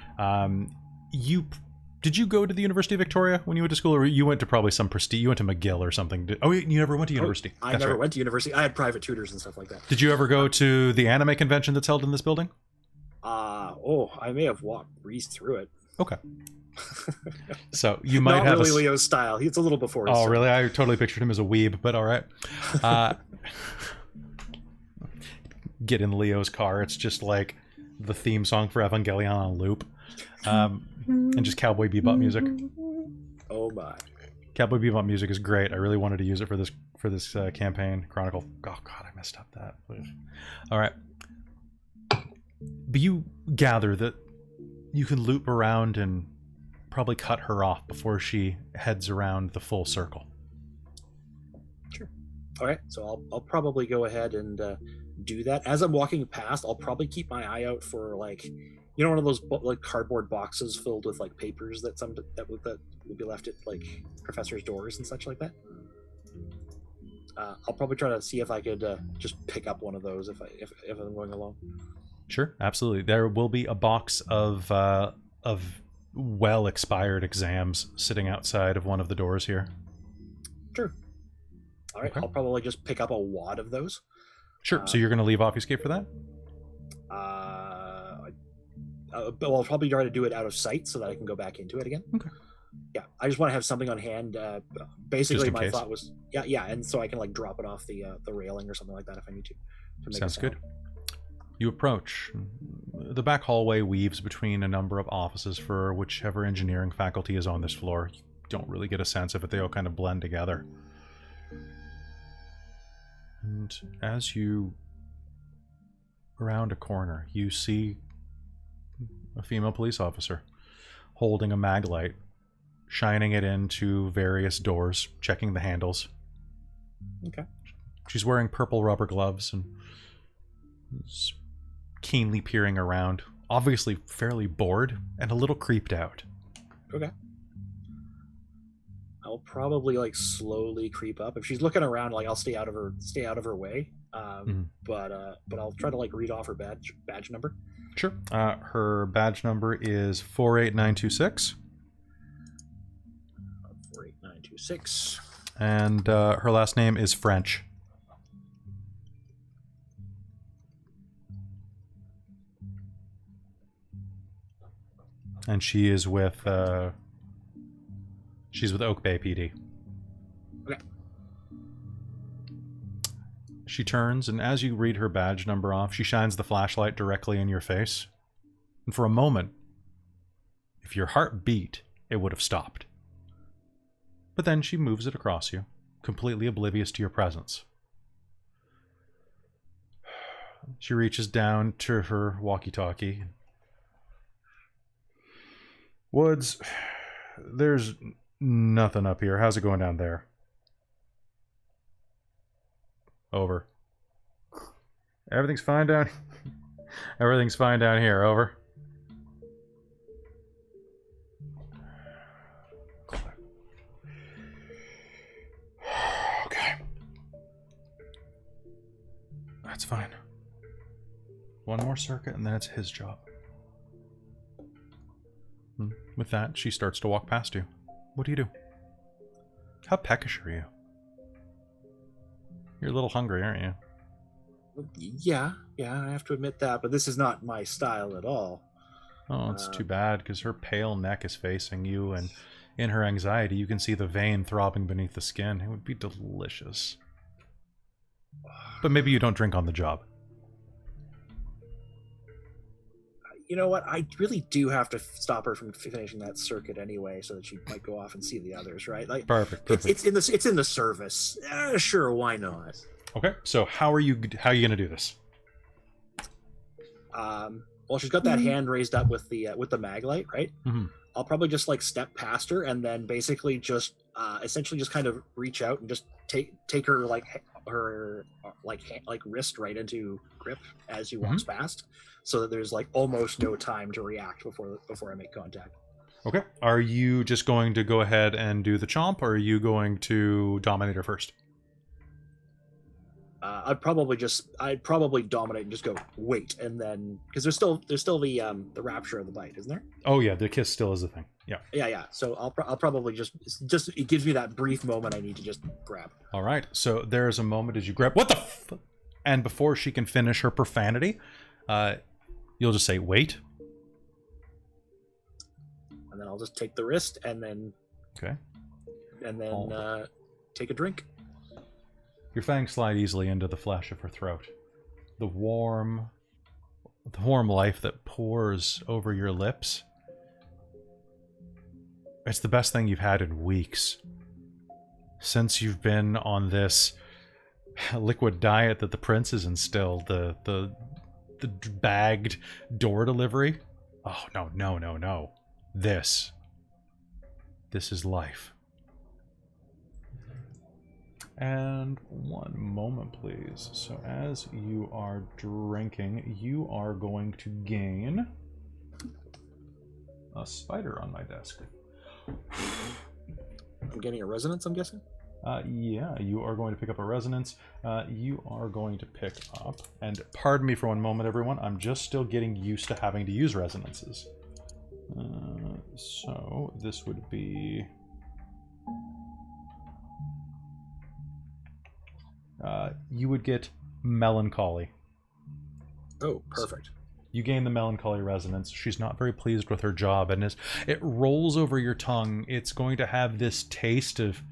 Did you go to the University of Victoria when you went to school, or you went to probably some prestige? You went to McGill or something? You never went to university. I never went to university. I had private tutors and stuff like that. Did you ever go to the anime convention that's held in this building? I may have breezed through it. Okay. So you might Not have really Leo's style. It's a little before his really? I totally pictured him as a weeb, but all right. Get in Leo's car. It's just like the theme song for Evangelion on loop. And just Cowboy Bebop music. Oh my. Cowboy Bebop music is great. I really wanted to use it for this campaign. Chronicle. Oh god, I messed up that. All right. But you gather that you can loop around and probably cut her off before she heads around the full circle. Sure. All right. So I'll probably go ahead and do that. As I'm walking past, I'll probably keep my eye out for one of those like cardboard boxes filled with like papers that would be left at like professors' doors and such like that. I'll probably try to see if I could just pick up one of those if I'm going along. Sure, absolutely. There will be a box of well expired exams sitting outside of one of the doors here. Sure. All right. Okay. I'll probably just pick up a wad of those. Sure. So you're going to leave obfuscate for that? I'll probably try to do it out of sight so that I can go back into it again. Okay. Yeah, I just want to have something on hand. Basically, my case. thought was, and so I can like drop it off the railing or something like that if I need to make Sounds good. You approach. The back hallway weaves between a number of offices for whichever engineering faculty is on this floor. You don't really get a sense of it. They all kind of blend together. And as you round a corner, you see a female police officer holding a mag light, shining it into various doors, checking the handles. Okay. She's wearing purple rubber gloves and is keenly peering around, obviously fairly bored and a little creeped out. Okay. I'll probably like slowly creep up. If she's looking around, like I'll stay out of her way. But I'll try to like read off her badge number. Sure. Her badge number is 48926. 48926. And her last name is French. And she is with Oak Bay PD. Okay. She turns, and as you read her badge number off, she shines the flashlight directly in your face. And for a moment, if your heart beat, it would have stopped. But then she moves it across you, completely oblivious to your presence. She reaches down to her walkie-talkie. Woods, there's nothing up here. How's it going down there? Over. Everything's fine down. Everything's fine down here. Over. Okay. That's fine. One more circuit and then it's his job. With that, she starts to walk past you. What do you do? How peckish are you? You're a little hungry, aren't you? Yeah, I have to admit that, but this is not my style at all. Oh, it's too bad, because her pale neck is facing you, and in her anxiety, you can see the vein throbbing beneath the skin. It would be delicious. But maybe you don't drink on the job. You know what? I really do have to stop her from finishing that circuit anyway, so that she might go off and see the others, right? Like, Perfect. It's in the service. Sure, why not? Okay, so how are you gonna do this? Well, she's got that hand raised up with the mag light, right? Mm-hmm. I'll probably just like step past her and then basically just essentially just kind of reach out and just take her wrist right into grip as she walks past, so that there's like almost no time to react before I make contact. Okay. Are you just going to go ahead and do the chomp, or are you going to dominate her first? I'd probably dominate and just go wait, and then because there's still the rapture of the bite, isn't there? Oh yeah, the kiss still is a thing. Yeah. Yeah. So I'll probably just it gives me that brief moment I need to just grab. All right. So there is a moment as you grab and before she can finish her profanity, you'll just say wait, and then I'll just take the wrist and then take a drink. Your fangs slide easily into the flesh of her throat. The warm life that pours over your lips. It's the best thing you've had in weeks. Since you've been on this liquid diet that the prince has instilled, the bagged door delivery. Oh, no. This is life. And one moment, please. So as you are drinking, you are going to gain a spider on my desk. I'm getting a resonance, I'm guessing? Yeah, you are going to pick up a resonance. You are going to pick up, and pardon me for one moment, everyone. I'm just still getting used to having to use resonances. So this would be... you would get melancholy. Oh, perfect. So you gain the melancholy resonance. She's not very pleased with her job, and as it rolls over your tongue, it's going to have this taste of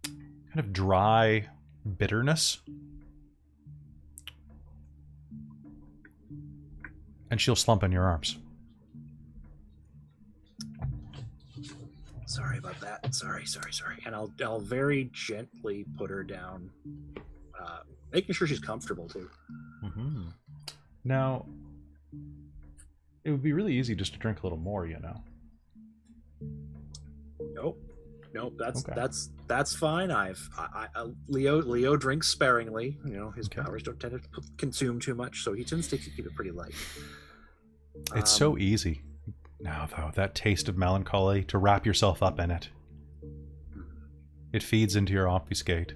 kind of dry bitterness. And she'll slump in your arms. Sorry about that. Sorry. And I'll very gently put her down, making sure she's comfortable too. Mm-hmm. Now, it would be really easy just to drink a little more, you know. Nope. That's fine. Leo drinks sparingly. You know, his powers don't tend to consume too much, so he tends to keep it pretty light. It's so easy now, though, that taste of melancholy, to wrap yourself up in it. It feeds into your obfuscate.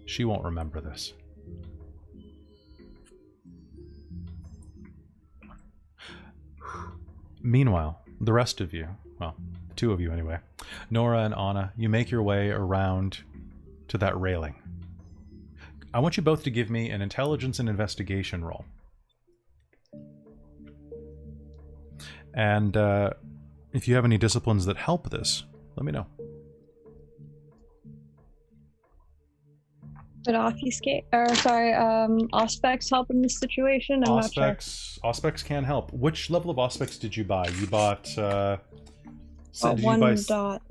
She won't remember this. Meanwhile, the rest of you, well, the two of you anyway, Nora and Anna, you make your way around to that railing. I want you both to give me an intelligence and investigation roll. And if you have any disciplines that help this, let me know. Did Auspex help in this situation? I'm not sure. Auspex can help. Which level of Auspex did you buy? You bought... one dot.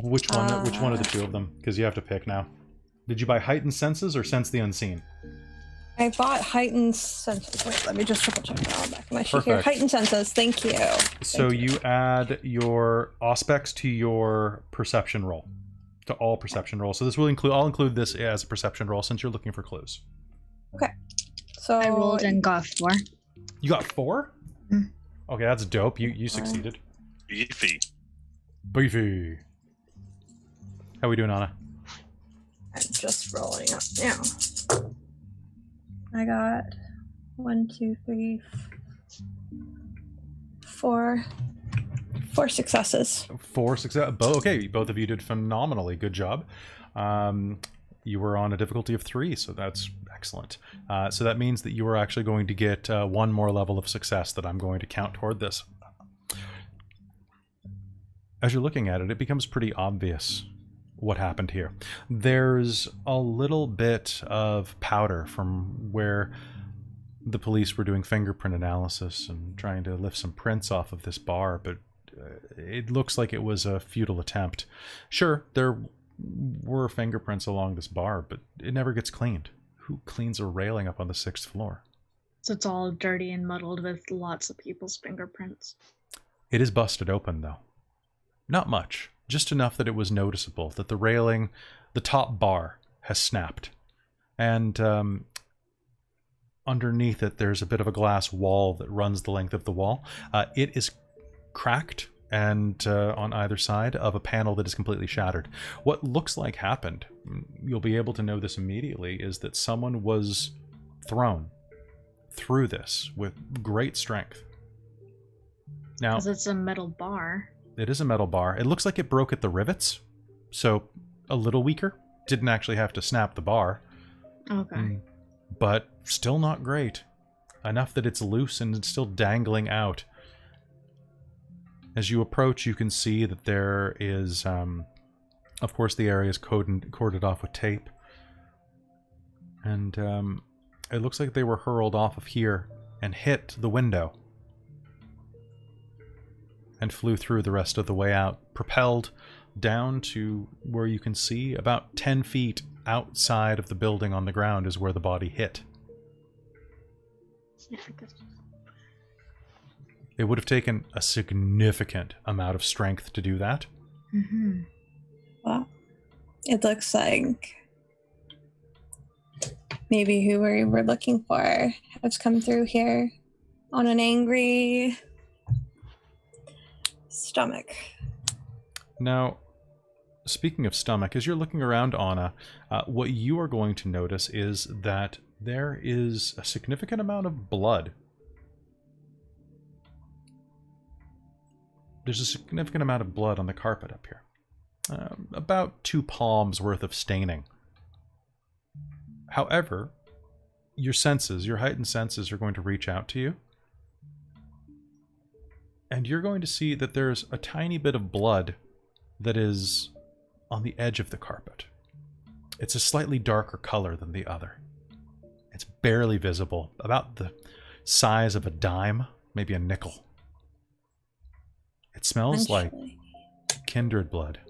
Which one of the two of them? Because you have to pick now. Did you buy heightened senses or sense the unseen? I bought heightened senses. Wait, let me just triple check that on back of my sheet here. Perfect. Heightened senses. Thank you. So you add your aspects to your perception roll, to all perception rolls. So this will include. I'll include this as a perception roll since you're looking for clues. Okay. So I rolled and got 4. You got 4? Mm. Okay, that's dope. You succeeded. Beefy. Beefy. How we doing, Anna? I'm just rolling up now. I got 1, 2, 3, 4 successes. 4 success. Okay, both of you did phenomenally. Good job. You were on a difficulty of 3, so that's excellent. So that means that you are actually going to get 1 more level of success that I'm going to count toward this. As you're looking at it, it becomes pretty obvious what happened here. There's a little bit of powder from where the police were doing fingerprint analysis and trying to lift some prints off of this bar, but it looks like it was a futile attempt. Sure, there were fingerprints along this bar, but it never gets cleaned. Who cleans a railing up on the 6th floor? So it's all dirty and muddled with lots of people's fingerprints. It is busted open, though. Not much. Just enough that it was noticeable that the railing, the top bar, has snapped. And underneath it, there's a bit of a glass wall that runs the length of the wall. It is cracked and on either side of a panel that is completely shattered. What looks like happened, you'll be able to know this immediately, is that someone was thrown through this with great strength. Now, Because it's a metal bar. it is a metal bar. It looks like it broke at the rivets, so a little weaker. Didn't actually have to snap the bar. Okay. But still not great. Enough that it's loose and it's still dangling out. As you approach, you can see that there is, of course, the area is corded off with tape. And it looks like they were hurled off of here and hit the window. And flew through the rest of the way out, propelled down to where you can see about 10 feet outside of the building on the ground is where the body hit. Yeah, I guess. It would have taken a significant amount of strength to do that. Mm-hmm. Well, it looks like maybe who we were looking for has come through here on an angry stomach. Now, speaking of stomach, as you're looking around, Anna, what you are going to notice is that there is a significant amount of blood. There's a significant amount of blood on the carpet up here. About 2 palms worth of staining. However, your senses, your heightened senses, are going to reach out to you. And you're going to see that there's a tiny bit of blood that is on the edge of the carpet. It's a slightly darker color than the other. It's barely visible, about the size of a dime, maybe a nickel. It smells like kindred blood.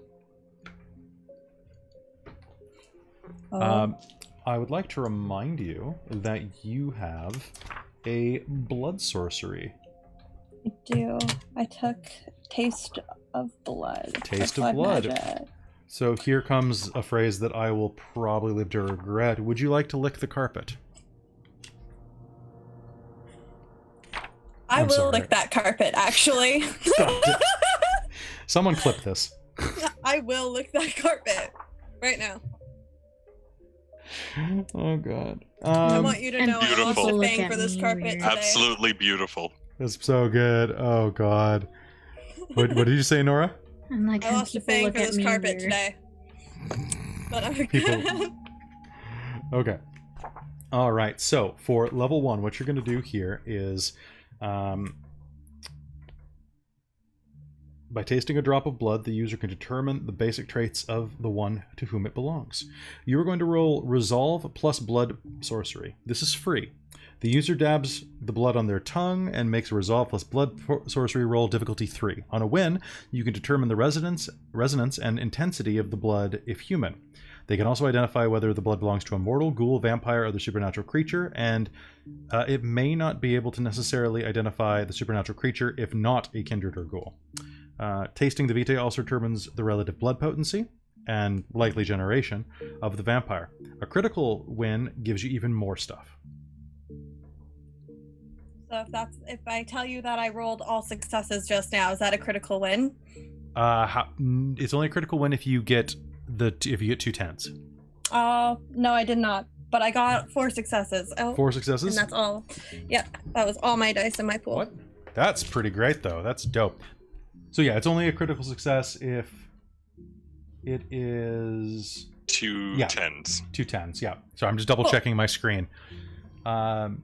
I would like to remind you that you have a blood sorcery. I do. I took Taste of Blood. Taste of Blood. Magic. So here comes a phrase that I will probably live to regret. Would you like to lick the carpet? I will lick that carpet, actually. Someone clip this. I will lick that carpet right now. Oh, God. I want you to know I'm Beautiful. also Look paying at for this me, carpet weird. today. Absolutely beautiful. It's so good. Oh, God. What did you say, Nora? I'm like, I how lost a people fang look for at this me carpet weird. today. But I'm People- Okay. All right. So for level 1, what you're going to do here is By tasting a drop of blood, the user can determine the basic traits of the one to whom it belongs. You are going to roll Resolve plus Blood Sorcery. This is free. The user dabs the blood on their tongue and makes a Resolve plus Blood Sorcery roll difficulty 3. On a win, you can determine the resonance and intensity of the blood if human. They can also identify whether the blood belongs to a mortal, ghoul, vampire, or other supernatural creature, and it may not be able to necessarily identify the supernatural creature if not a kindred or ghoul. Tasting the vitae also determines the relative blood potency and likely generation of the vampire. A critical win gives you even more stuff. So if I tell you that I rolled all successes just now, is that a critical win? It's only a critical win if you get if you get 2 10s. No, I did not. But I got 4 successes. 4 successes? And that's all. Yeah, that was all my dice in my pool. What? That's pretty great, though. That's dope. So yeah, it's only a critical success if it is 2 10s. 2 10s, yeah. So I'm just double checking my screen. Thanks,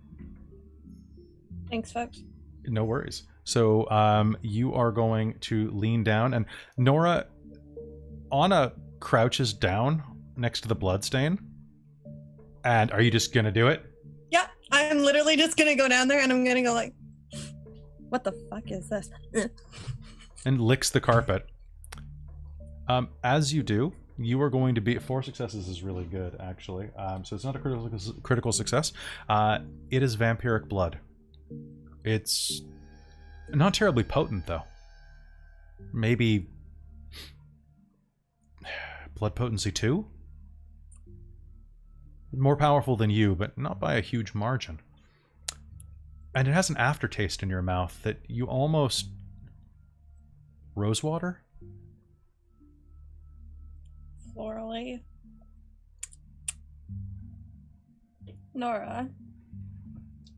folks. No worries. So you are going to lean down, and Nora, Anna crouches down next to the bloodstain. And are you just gonna do it? Yeah, I'm literally just gonna go down there and I'm gonna go like, what the fuck is this? And licks the carpet. As you do, you are going to be 4 successes is really good, actually. So it's not a critical success. It is vampiric blood. It's not terribly potent, though. Maybe blood potency 2? More powerful than you, but not by a huge margin. And it has an aftertaste in your mouth that you almost... Rosewater? Florally. Nora.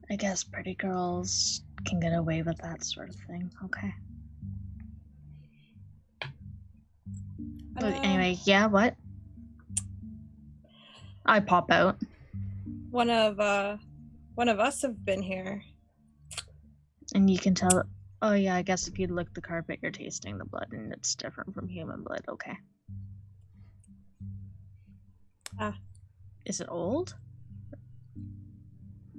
I guess pretty girls can get away with that sort of thing. Okay. But anyway, yeah, what? I pop out. One of us have been here. And you can tell, oh yeah, I guess if you lick the carpet, you're tasting the blood, and it's different from human blood. Okay. Is it old?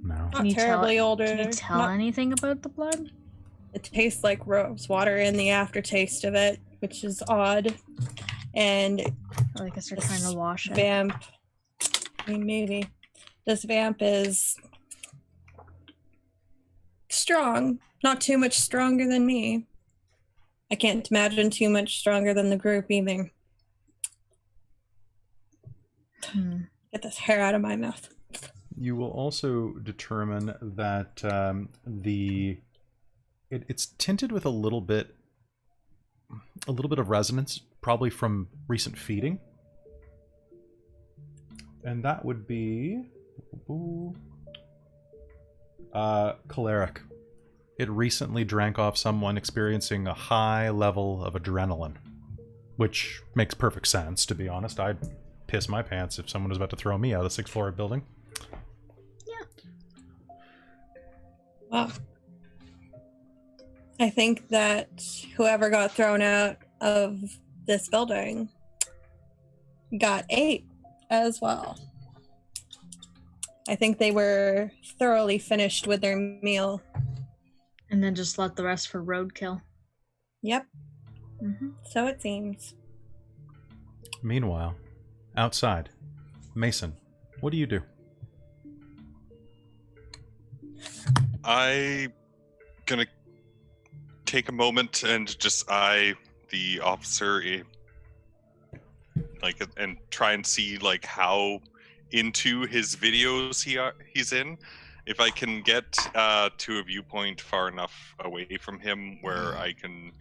No. Not terribly older. Can you tell anything about the blood? It tastes like rose water in the aftertaste of it, which is odd. And I guess they're trying to wash it. Vamp. I mean, maybe. This vamp is strong. Not too much stronger than me. I can't imagine too much stronger than the group either. Get this hair out of my mouth. You will also determine that it's tinted with a little bit of resonance, probably from recent feeding. And that would be choleric. It recently drank off someone experiencing a high level of adrenaline, which makes perfect sense, to be honest. I'd piss my pants if someone was about to throw me out of a 6th floor building. Wow. I think that whoever got thrown out of this building got ate as well. I think they were thoroughly finished with their meal. And then just let the rest for roadkill. Yep. So it seems. Meanwhile, outside, Mason, what do you do? I'm gonna take a moment and just eye the officer, and try and see how into his videos he's in. If I can get to a viewpoint far enough away from him where I can.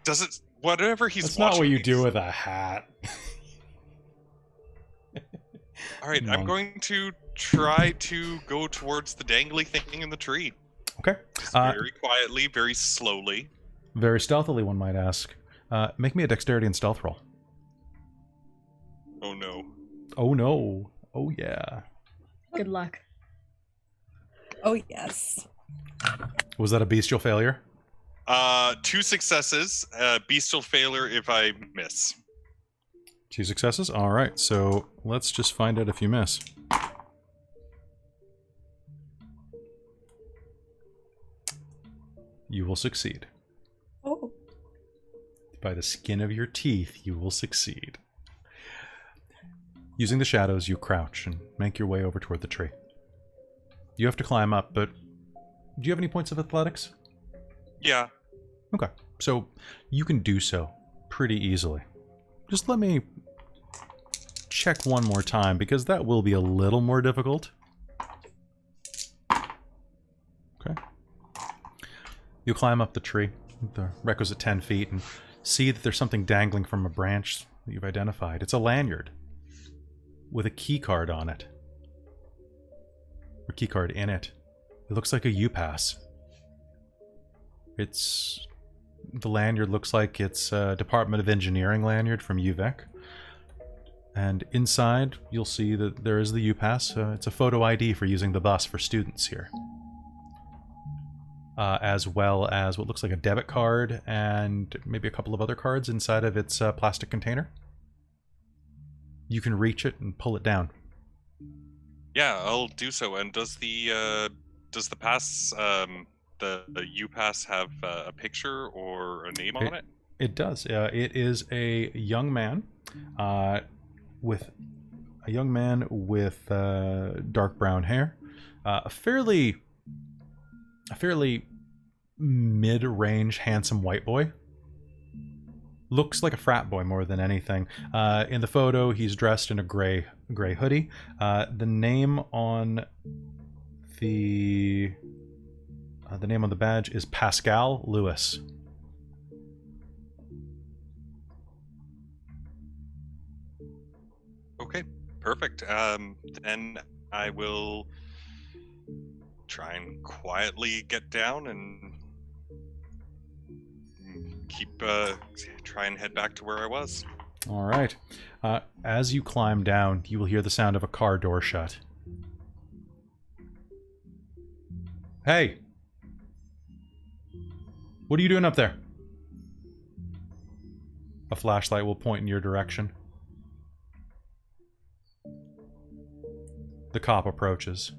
Does it whatever he's That's watching? not what you do with a hat. All right, I'm going to try to go towards the dangly thing in the tree. Okay. Very quietly, very slowly. Very stealthily, one might ask. Make me a dexterity and stealth roll. Oh no. Oh no. Oh yeah. Good luck. Oh yes. Was that a bestial failure? 2 successes. Bestial failure if I miss. 2 successes? All right, so let's just find out if you miss. You will succeed. Oh. By the skin of your teeth, you will succeed. Using the shadows, you crouch and make your way over toward the tree. You have to climb up, but do you have any points of athletics? Yeah. Okay, so you can do so pretty easily. Just let me check one more time, because that will be a little more difficult. Okay. You climb up the tree, the requisite 10 feet, and see that there's something dangling from a branch that you've identified. It's a lanyard with a key card on it. Or key card in it. It looks like a U-Pass. The lanyard looks like it's a Department of Engineering lanyard from UVEC. And inside, you'll see that there is the U-Pass. It's a photo ID for using the bus for students here. As well as what looks like a debit card and maybe a couple of other cards inside of its plastic container. You can reach it and pull it down. Yeah, I'll do so. And does the pass, the U-Pass have a picture or a name on it? It does. It is a young man with dark brown hair, a fairly mid-range handsome white boy. Looks like a frat boy more than anything. In the photo, he's dressed in a gray hoodie. The name on the badge is Pascal Lewis. Okay, perfect. Then I will try and quietly get down and try and head back to where I was. All right. As you climb down, you will hear the sound of a car door shut. Hey! What are you doing up there? A flashlight will point in your direction. The cop approaches.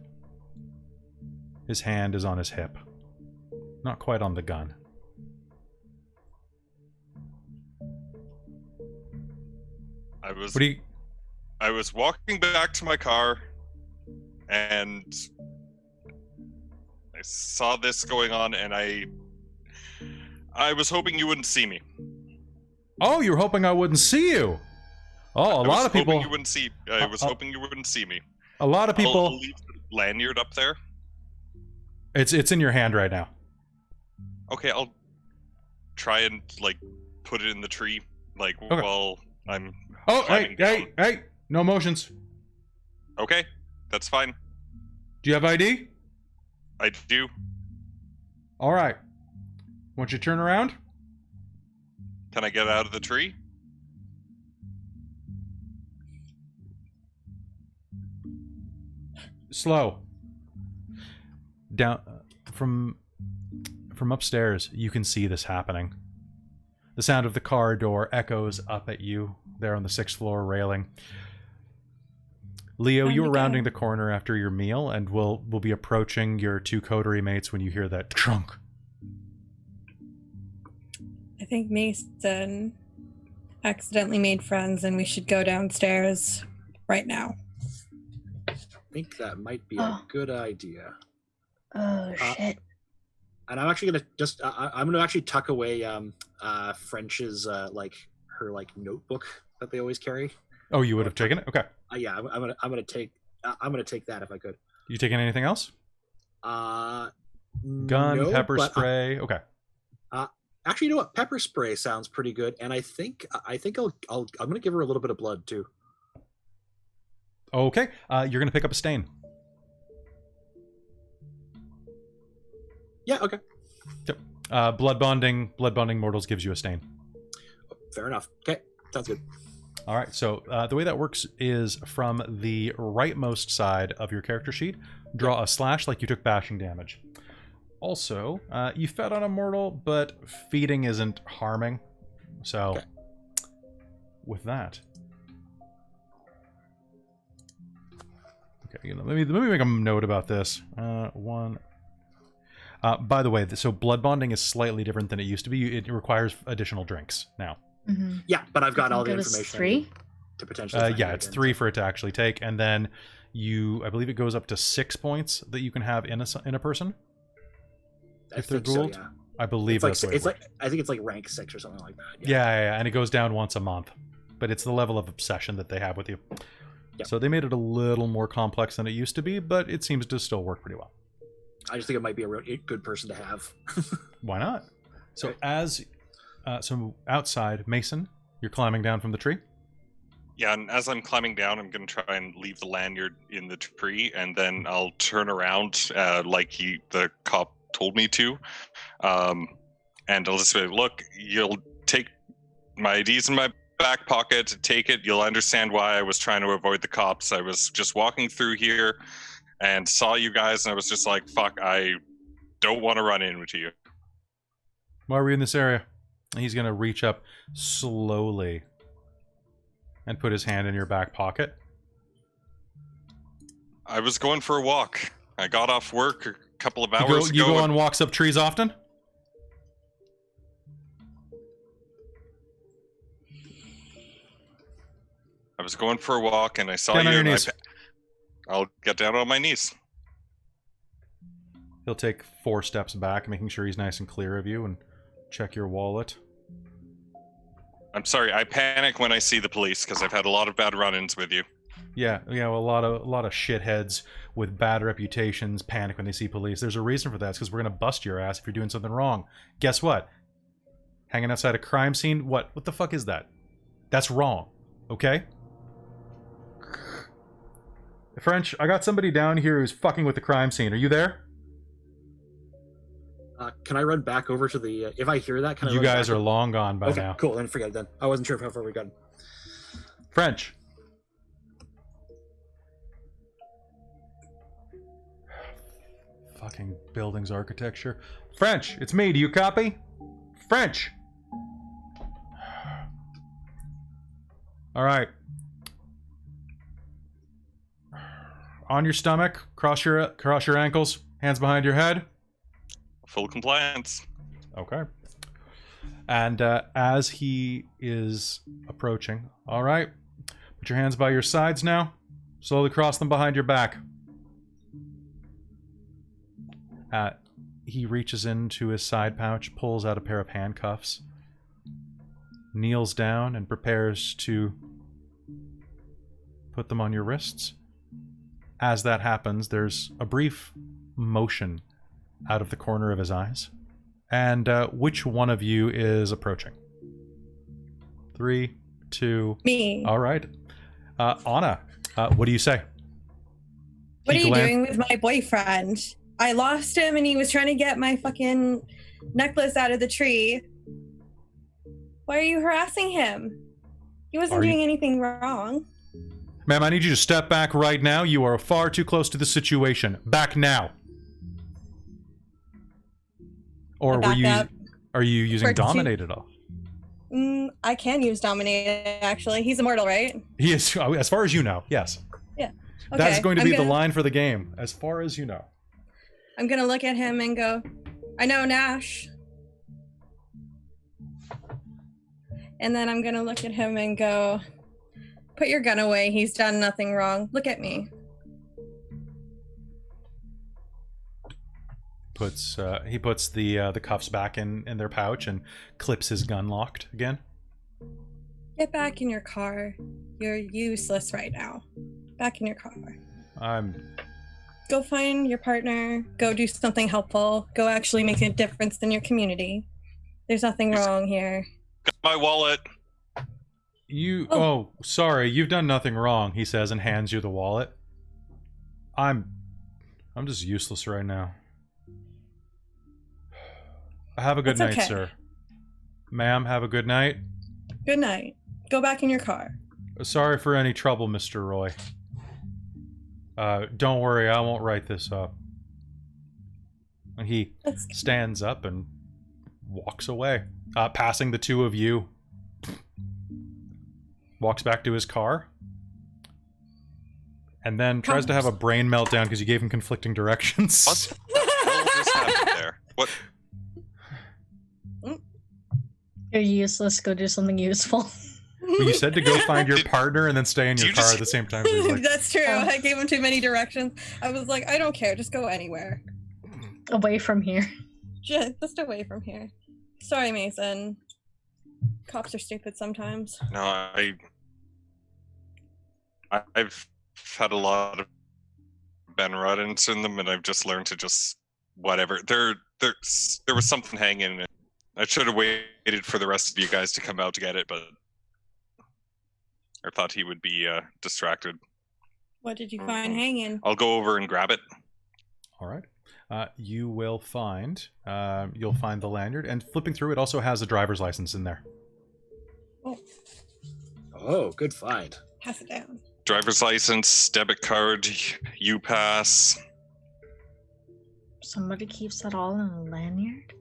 His hand is on his hip. Not quite on the gun. I was walking back to my car, and I saw this going on, and I was hoping you wouldn't see me. Oh, you were hoping I wouldn't see you? Oh, a lot of people... I was hoping you wouldn't see me. A lot of people... I'll leave the lanyard up there. It's in your hand right now. Okay, I'll try and, put it in the tree, okay. While I'm... Oh, hey! No motions. Okay, that's fine. Do you have ID? I do. All right. Once you turn around. Can I get out of the tree? Slow. Down from upstairs, you can see this happening. The sound of the car door echoes up at you there on the 6th floor railing. Leo, you were rounding the corner after your meal, and we'll be approaching your 2 coterie mates when you hear that trunk. I think Mason accidentally made friends, and we should go downstairs right now. I think that might be a good idea. Oh, shit. And I'm actually gonna I'm gonna actually tuck away French's her notebook that they always carry. Oh, you would have taken it? Okay. Yeah, I'm gonna take that if I could. You taking anything else? Gun, no, pepper spray. Okay. Actually, you know what? Pepper spray sounds pretty good, and I think I'm gonna give her a little bit of blood too. Okay. You're gonna pick up a stain. Yeah. Okay. Yep. Blood bonding mortals gives you a stain. Fair enough. Okay. Sounds good. All right, so the way that works is from the rightmost side of your character sheet, draw a slash like you took bashing damage. Also, you fed on a mortal, but feeding isn't harming. So, Okay. with that. Okay, let me make a note about this. One. By the way, so blood bonding is slightly different than it used to be. It requires additional drinks now. Mm-hmm. Yeah, but I've got all the It was information. 3? To potentially. Find Yeah, out it's again. 3 for it to actually take, and then I believe it goes up to 6 points that you can have in a person. If they're think so, Gould? yeah. I believe It's that's what it like works. I think it's like rank 6 or something like that. Yeah, and it goes down once a month. But it's the level of obsession that they have with you. Yep. So they made it a little more complex than it used to be, but it seems to still work pretty well. I just think it might be a real good person to have. Why not? So Right. so outside, Mason, you're climbing down from the tree. Yeah, and as I'm climbing down, I'm going to try and leave the lanyard in the tree, and then I'll turn around like the cop told me to. And I'll just say, look, you'll take my ID's in my back pocket, take it. You'll understand why I was trying to avoid the cops. I was just walking through here and saw you guys, and I was just like, fuck, I don't want to run into you. Why are we in this area? He's going to reach up slowly and put his hand in your back pocket. I was going for a walk. I got off work a couple of hours ago. You go on walks up trees often? I was going for a walk, and I saw Down you. on your And knees. I'll get down on my knees. He'll take 4 steps back, making sure he's nice and clear of you, and check your wallet. I'm sorry, I panic when I see the police because I've had a lot of bad run-ins with you. Yeah, well, a lot of shitheads with bad reputations panic when they see police. There's a reason for that. It's because we're gonna bust your ass if you're doing something wrong. Guess what? Hanging outside a crime scene? What the fuck is that? That's wrong. Okay? French, I got somebody down here who's fucking with the crime scene. Are you there? Can I run back over to the? If I hear that, can I? You run guys back are long gone by okay, now. cool. Then forget it. Then I wasn't sure how far we got. French. Fucking buildings architecture. French, it's me. Do you copy? French. All right. On your stomach, cross your ankles, hands behind your head. Full compliance. Okay. And as he is approaching, all right, put your hands by your sides now. Slowly cross them behind your back. He reaches into his side pouch, pulls out a pair of handcuffs, kneels down, and prepares to put them on your wrists. As that happens, there's a brief motion out of the corner of his eyes. And which one of you is approaching? 3, 2... Me. All right. Anna, what do you say? What are you doing with my boyfriend? I lost him and he was trying to get my fucking necklace out of the tree. Why are you harassing him? He wasn't doing anything wrong. Ma'am, I need you to step back right now. You are far too close to the situation. Back now. Or are you using Dominate at all? I can use Dominate, actually. He's immortal, right? He is, as far as you know, yes. Yeah. Okay. That's going to be the line for the game, as far as you know. I'm going to look at him and go, I know, Nash. And then I'm going to look at him and go, put your gun away. He's done nothing wrong. Look at me. He puts the cuffs back in their pouch and clips his gun locked again. Get back in your car. You're useless right now. Back in your car. Go find your partner. Go do something helpful. Go actually make a difference in your community. There's nothing wrong here. Got my wallet. Oh, sorry, you've done nothing wrong, he says and hands you the wallet. I'm just useless right now. Have a good night, okay. sir. Ma'am, have a good night. Good night. Go back in your car. Sorry for any trouble, Mr. Roy. Don't worry, I won't write this up. And he That's stands up and walks away, passing the two of you. Walks back to his car. And then tries to have a brain meltdown because you gave him conflicting directions. What the hell just happened there? What? You're useless. Go do something useful. Well, you said to go find your partner and then stay in your car at the same time. So he's like, That's true. I gave him too many directions. I was like, I don't care. Just go anywhere. Away from here. Just away from here. Sorry, Mason. Cops are stupid sometimes. No, I've had a lot of Ben Ruddins in them, and I've just learned to just whatever. There was something hanging. I should have waited for the rest of you guys to come out to get it, but I thought he would be distracted. What did you find hanging? I'll go over and grab it. all right. You will find, you'll find the lanyard, and flipping through it also has a driver's license in there. Oh, good find. Pass it down. Driver's license, debit card, U-Pass. Somebody keeps that all in a lanyard?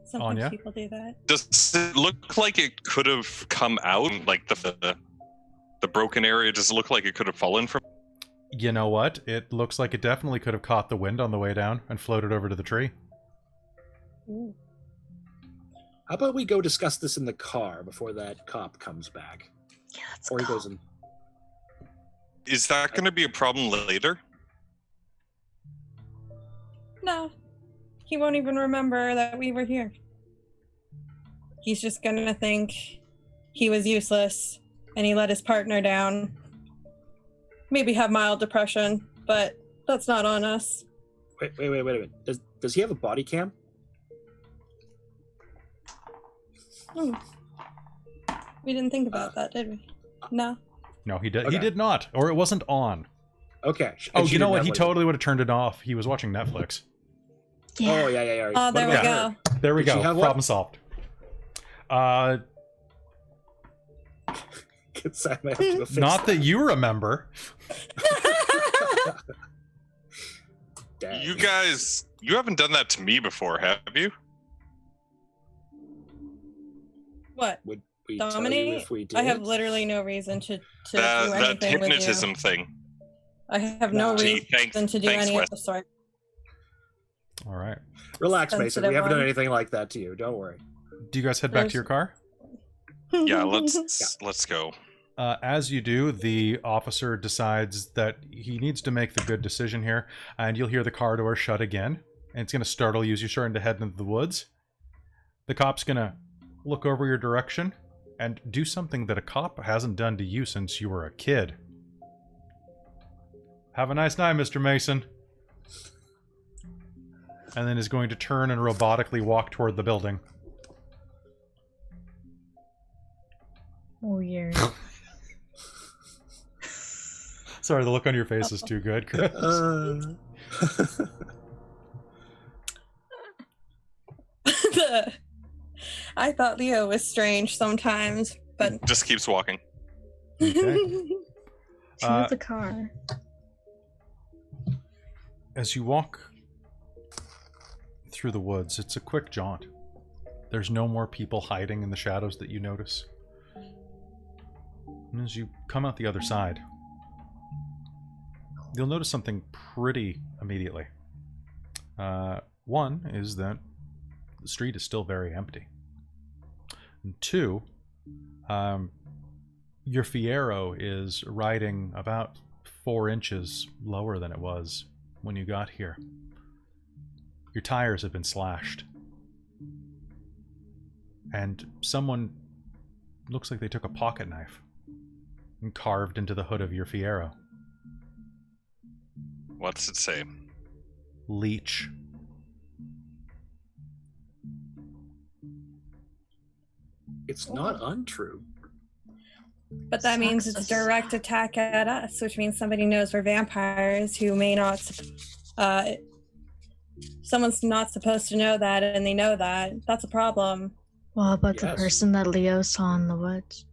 Sometimes Anya? people do that. Does it look like it could have come out? Like the broken area, does it look like it could have fallen from? You know what? It looks like it definitely could have caught the wind on the way down and floated over to the tree. Ooh. How about we go discuss this in the car before that cop comes back? Yeah, let's Or he go. goes in. Is that going to be a problem later? No. He won't even remember that we were here. He's just gonna think he was useless and he let his partner down. Maybe have mild depression, but that's not on us. Wait a minute. Does he have a body cam? Hmm. We didn't think about that, did we? No. No, he did. Okay. He did not, or it wasn't on. Okay. Oh, She you know didn't what? have He one. totally would have turned it off. He was watching Netflix. Oh, yeah. Oh, there we What about go. her? There we Did she go. have one? Problem solved. Guess I might have to go fix Not that you remember. Dang. You guys, you haven't done that to me before, have you? What? Would we tell you Dominate? if we did? I have literally no reason to do That anything with you. hypnotism thing. I have no Gee, reason to do any Wes. of the sort. All right. Relax, Mason. We sensitive haven't done one. anything like that to you. Don't worry. Do you guys head back to your car? Yeah, let's go. As you do, the officer decides that he needs to make the good decision here, and you'll hear the car door shut again, and it's going to startle you as you're starting to head into the woods. The cop's going to look over your direction and do something that a cop hasn't done to you since you were a kid. Have a nice night, Mr. Mason. And then is going to turn and robotically walk toward the building. Weird. Sorry, the look on your face is too good, Chris. I thought Leo was strange sometimes, but Just keeps walking. Okay. To the car. As you walk through the woods, it's a quick jaunt. There's no more people hiding in the shadows that you notice. And as you come out the other side, you'll notice something pretty immediately. One is that the street is still very empty. And two, your Fiero is riding about 4 inches lower than it was when you got here. Your tires have been slashed. And someone looks like they took a pocket knife and carved into the hood of your Fiero. What's it say? Leech. It's not untrue. but that means it's a direct attack at us, which means somebody knows we're vampires who may not. Someone's not supposed to know that, and they know that. That's a problem. Well, about the Yes. person that Leo saw in the woods?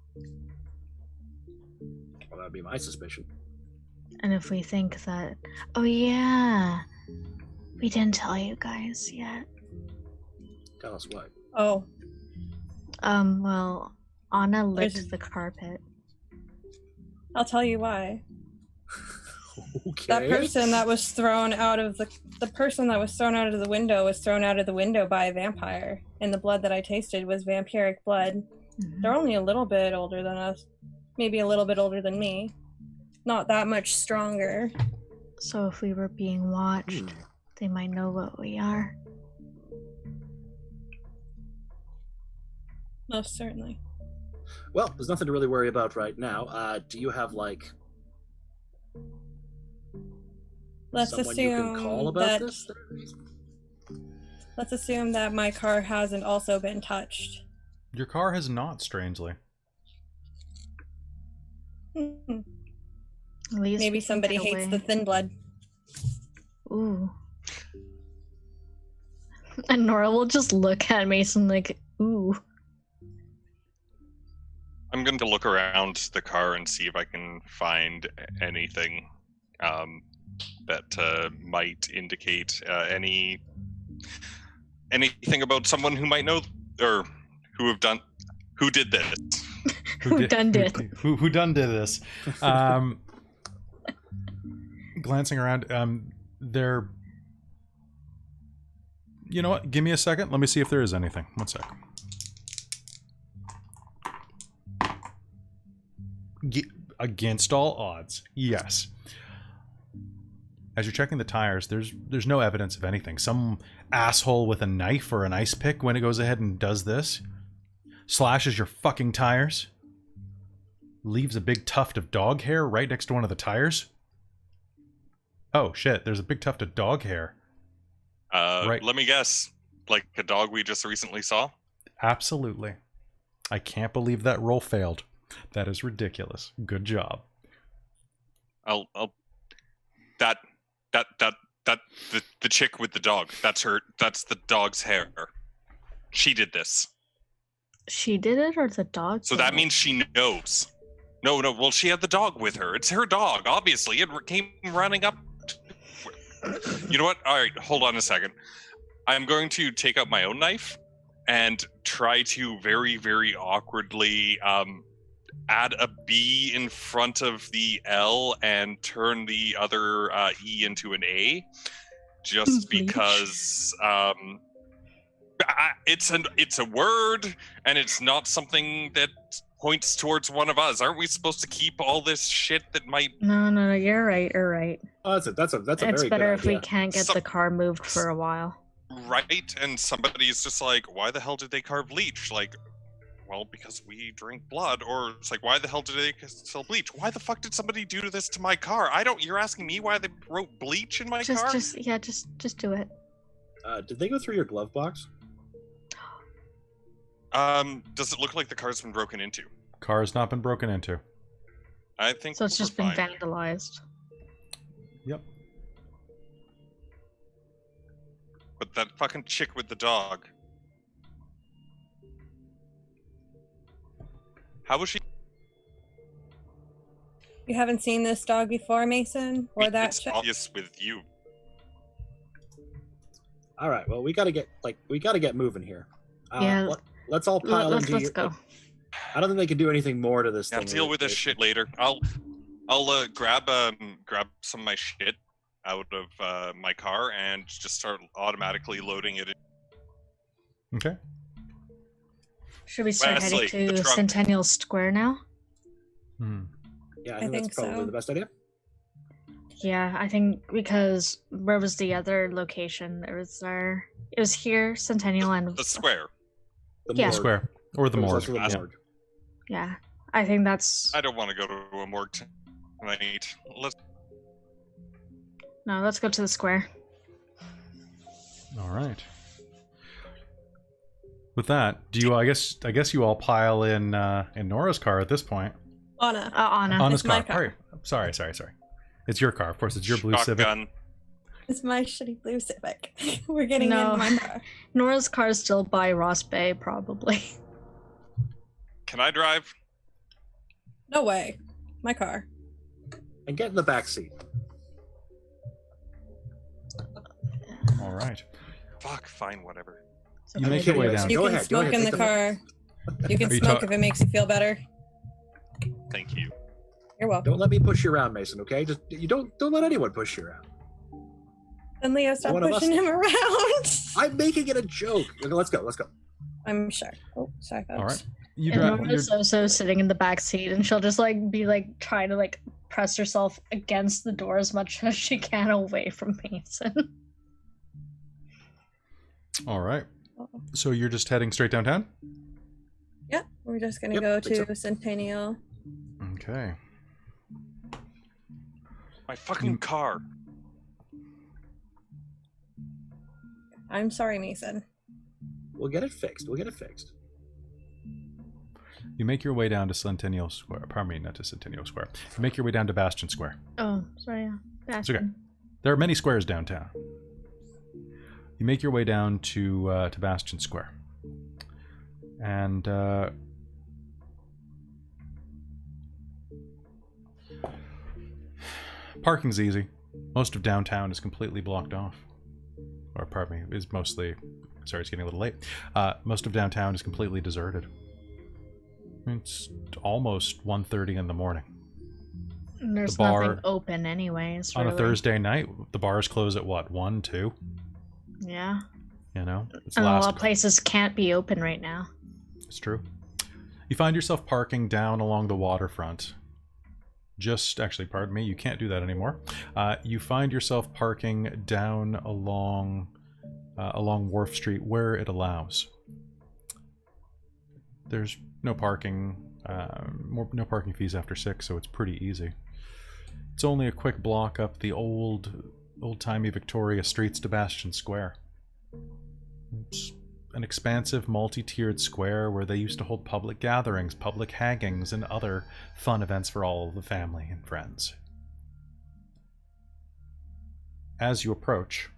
Well, that'd be my suspicion. And if we think that, oh yeah, We didn't tell you guys yet. Tell us what. Oh, Well, Anna licked There's- the carpet. I'll tell you why. Okay. That person that was thrown out of the person that was thrown out of the window was thrown out of the window by a vampire, and the blood that I tasted was vampiric blood. Mhm. They're only a little bit older than us, maybe a little bit older than me. Not that much stronger. So if we were being watched, they might know what we are. Most certainly. Well, there's nothing to really worry about right now. Do you have like Let's someone you assume can call about that. this? Let's assume that my car hasn't also been touched. Your car has not, strangely. Hmm. At least Maybe we can somebody get hates away. the thin blood. Ooh. And Nora will just look at Mason like, ooh. I'm going to look around the car and see if I can find anything that might indicate anything about someone who might know or who did this. Who done it? Who done did this? Glancing around, there. You know what? Give me a second. Let me see if there is anything. One sec. Against all odds, yes. As you're checking the tires, there's no evidence of anything. Some asshole with a knife or an ice pick, when it goes ahead and does this, slashes your fucking tires, leaves a big tuft of dog hair right next to one of the tires. Oh shit, there's a big tuft of dog hair. Right. Let me guess. Like a dog we just recently saw? Absolutely. I can't believe that roll failed. That is ridiculous. Good job. The chick with the dog. That's the dog's hair. She did this. She did it or the dog? So did that it? means she knows. No, well, she had the dog with her. It's her dog, obviously. It came running up. You know what? All right, hold on a second. I'm going to take out my own knife and try to very, very awkwardly add a B in front of the L and turn the other E into an A, just because it's a word and it's not something that points towards one of us. Aren't we supposed to keep all this shit that might? No, you're right. Oh, that's a It's very better good if we idea. can't get the car moved for a while. Right, and somebody's just like, why the hell did they carve bleach? Like, well, because we drink blood. Or it's like, why the hell did they sell bleach? Why the fuck did somebody do this to my car? You're asking me why they wrote bleach in my car? Just do it. Did they go through your glove box? Does it look like the car's been broken into? Car has not been broken into. I think So it's we're just been fine. vandalized. Yep. But that fucking chick with the dog. How was she? You haven't seen this dog before, Mason? Or that It's chick? obvious with you. All right. Well, we gotta get moving here. Yeah. Let's all pile into Let's your. go. I don't think they can do anything more to this I'll thing. deal with this shit later. I'll grab some of my shit out of my car and just start automatically loading it in. Okay. Should we start Wesley, heading the to trunk. Centennial Square now? Yeah, I I think think that's probably so. the best idea. Yeah, I think because where was the other location? It was here, Centennial, and The square. The Yeah. morgue. Square. Or the It was morgue. also the Yeah. morgue. yeah, I think that's I don't want to go to a morgue tonight. let's go to the square. All right. With that, do you? I guess you all pile in Nora's car at this point. Anna. Anna. Anna's my car. car. Sorry. It's your car. Of course, it's your blue Civic. Shotgun. It's my shitty blue Civic. We're getting No. in my car. Nora's car is still by Ross Bay, probably. Can I drive? No way. My car. And get in the back seat. All right. Fuck, fine, whatever. So You can make I your do way this? down. You Go can ahead, go smoke ahead, in take the the car. You can Are you smoke ta- if it makes you feel better. Thank you. You're welcome. Don't let me push you around, Mason. Okay? Just you don't let anyone push you around. And Leo, stop One of us- pushing him around. I'm making it a joke. Okay, let's go. I'm sure. Oh, sorry, folks. All right. You And drive. Nora's also sitting in the back seat, and she'll just like be like trying to like press herself against the door as much as she can away from Mason. All right. So you're just heading straight downtown? Yeah, we're just gonna Yep, go think so. to Centennial. Okay. My fucking car. I'm sorry, Mason. We'll get it fixed. You make your way down to Centennial Square. Pardon me, not to Centennial Square. You make your way down to Bastion Square. Oh, sorry. Yeah. It's okay. There are many squares downtown. You make your way down to Bastion Square. And parking's easy. Most of downtown is completely blocked off. Or, pardon me, is mostly... Sorry, it's getting a little late. Most of downtown is completely deserted. It's almost 1:30 in the morning. And there's The bar- nothing open anyways. On a really. Thursday night, the bars close at what, 1, 2? Yeah. You know? It's And a lot last... of places can't be open right now. It's true. You find yourself parking down along the waterfront. Actually, pardon me, you can't do that anymore. You find yourself parking down along Wharf Street where it allows. There's no parking, no parking fees after 6, so it's pretty easy. It's only a quick block up the old-timey Victoria streets to Bastion Square. It's an expansive, multi-tiered square where they used to hold public gatherings, public hangings, and other fun events for all of the family and friends. As you approach,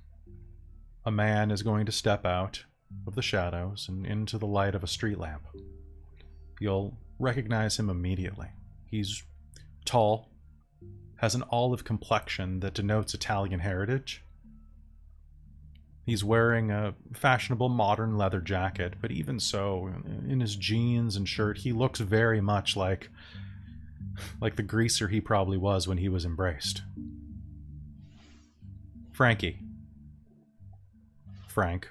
a man is going to step out of the shadows and into the light of a street lamp. You'll recognize him immediately. He's tall, has an olive complexion that denotes Italian heritage. He's wearing a fashionable modern leather jacket, but even so, in his jeans and shirt, he looks very much like the greaser he probably was when he was embraced. Frankie. Frank.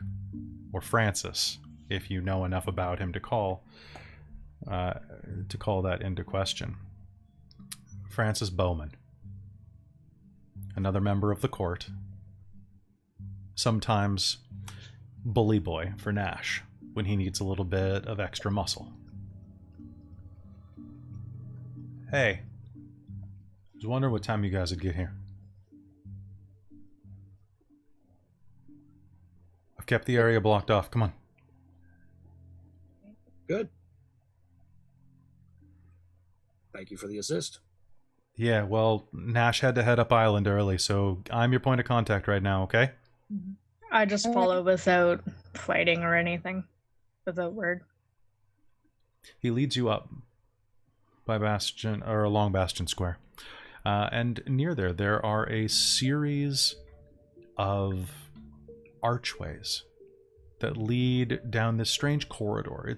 Or Francis, if you know enough about him to call that into question. Francis Bowman. Another member of the court. Sometimes bully boy for Nash when he needs a little bit of extra muscle. Hey, I was wondering what time you guys would get here. I've kept the area blocked off. Come on. Good. Thank you for the assist. Yeah, well, Nash had to head up island early, so I'm your point of contact right now, okay? I just follow without fighting or anything, without word. He leads you up by Bastion, or along Bastion Square. And near there are a series of archways that lead down this strange corridor.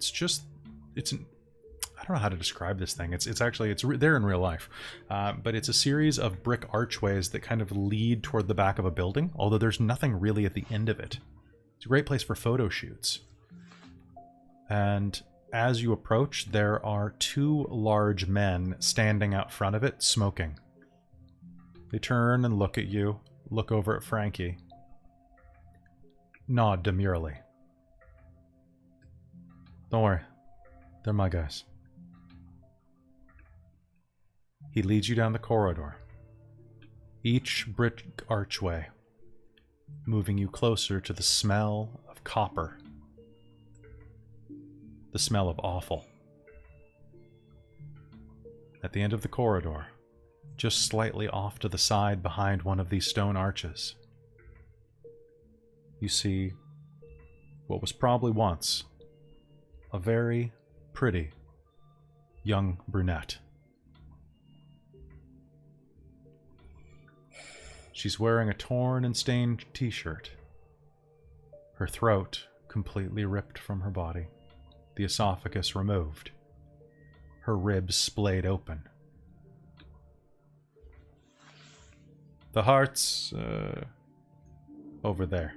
I don't know how to describe this thing. It's there in real life, but it's a series of brick archways that kind of lead toward the back of a building, although there's nothing really at the end of it. It's a great place for photo shoots. And as you approach, there are two large men standing out front of it, smoking. They turn and look at you, look over at Frankie, nod demurely. Don't worry, they're my guys. He leads you down the corridor, each brick archway, moving you closer to the smell of copper, the smell of offal. At the end of the corridor, just slightly off to the side behind one of these stone arches, you see what was probably once a very pretty young brunette. She's wearing a torn and stained t-shirt Her throat completely ripped from her body, the esophagus removed, her ribs splayed open. The heart's over there.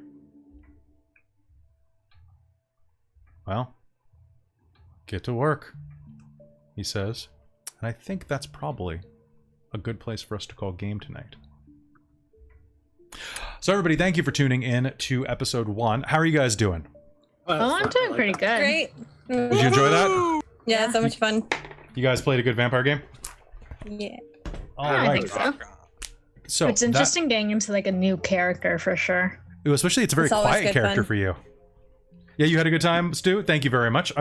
Well, get to work, he says. And I think that's probably a good place for us to call game tonight. So everybody, thank you for tuning in to episode 1. How are you guys doing? I'm doing pretty good. Great. Did you enjoy that? Yeah, so much fun. You guys played a good vampire game? Yeah. All I right. think so. So It's interesting getting into like a new character for sure. Especially, it's a very It's always quiet good character fun. for you. Yeah, you had a good time, Stu? Thank you very much.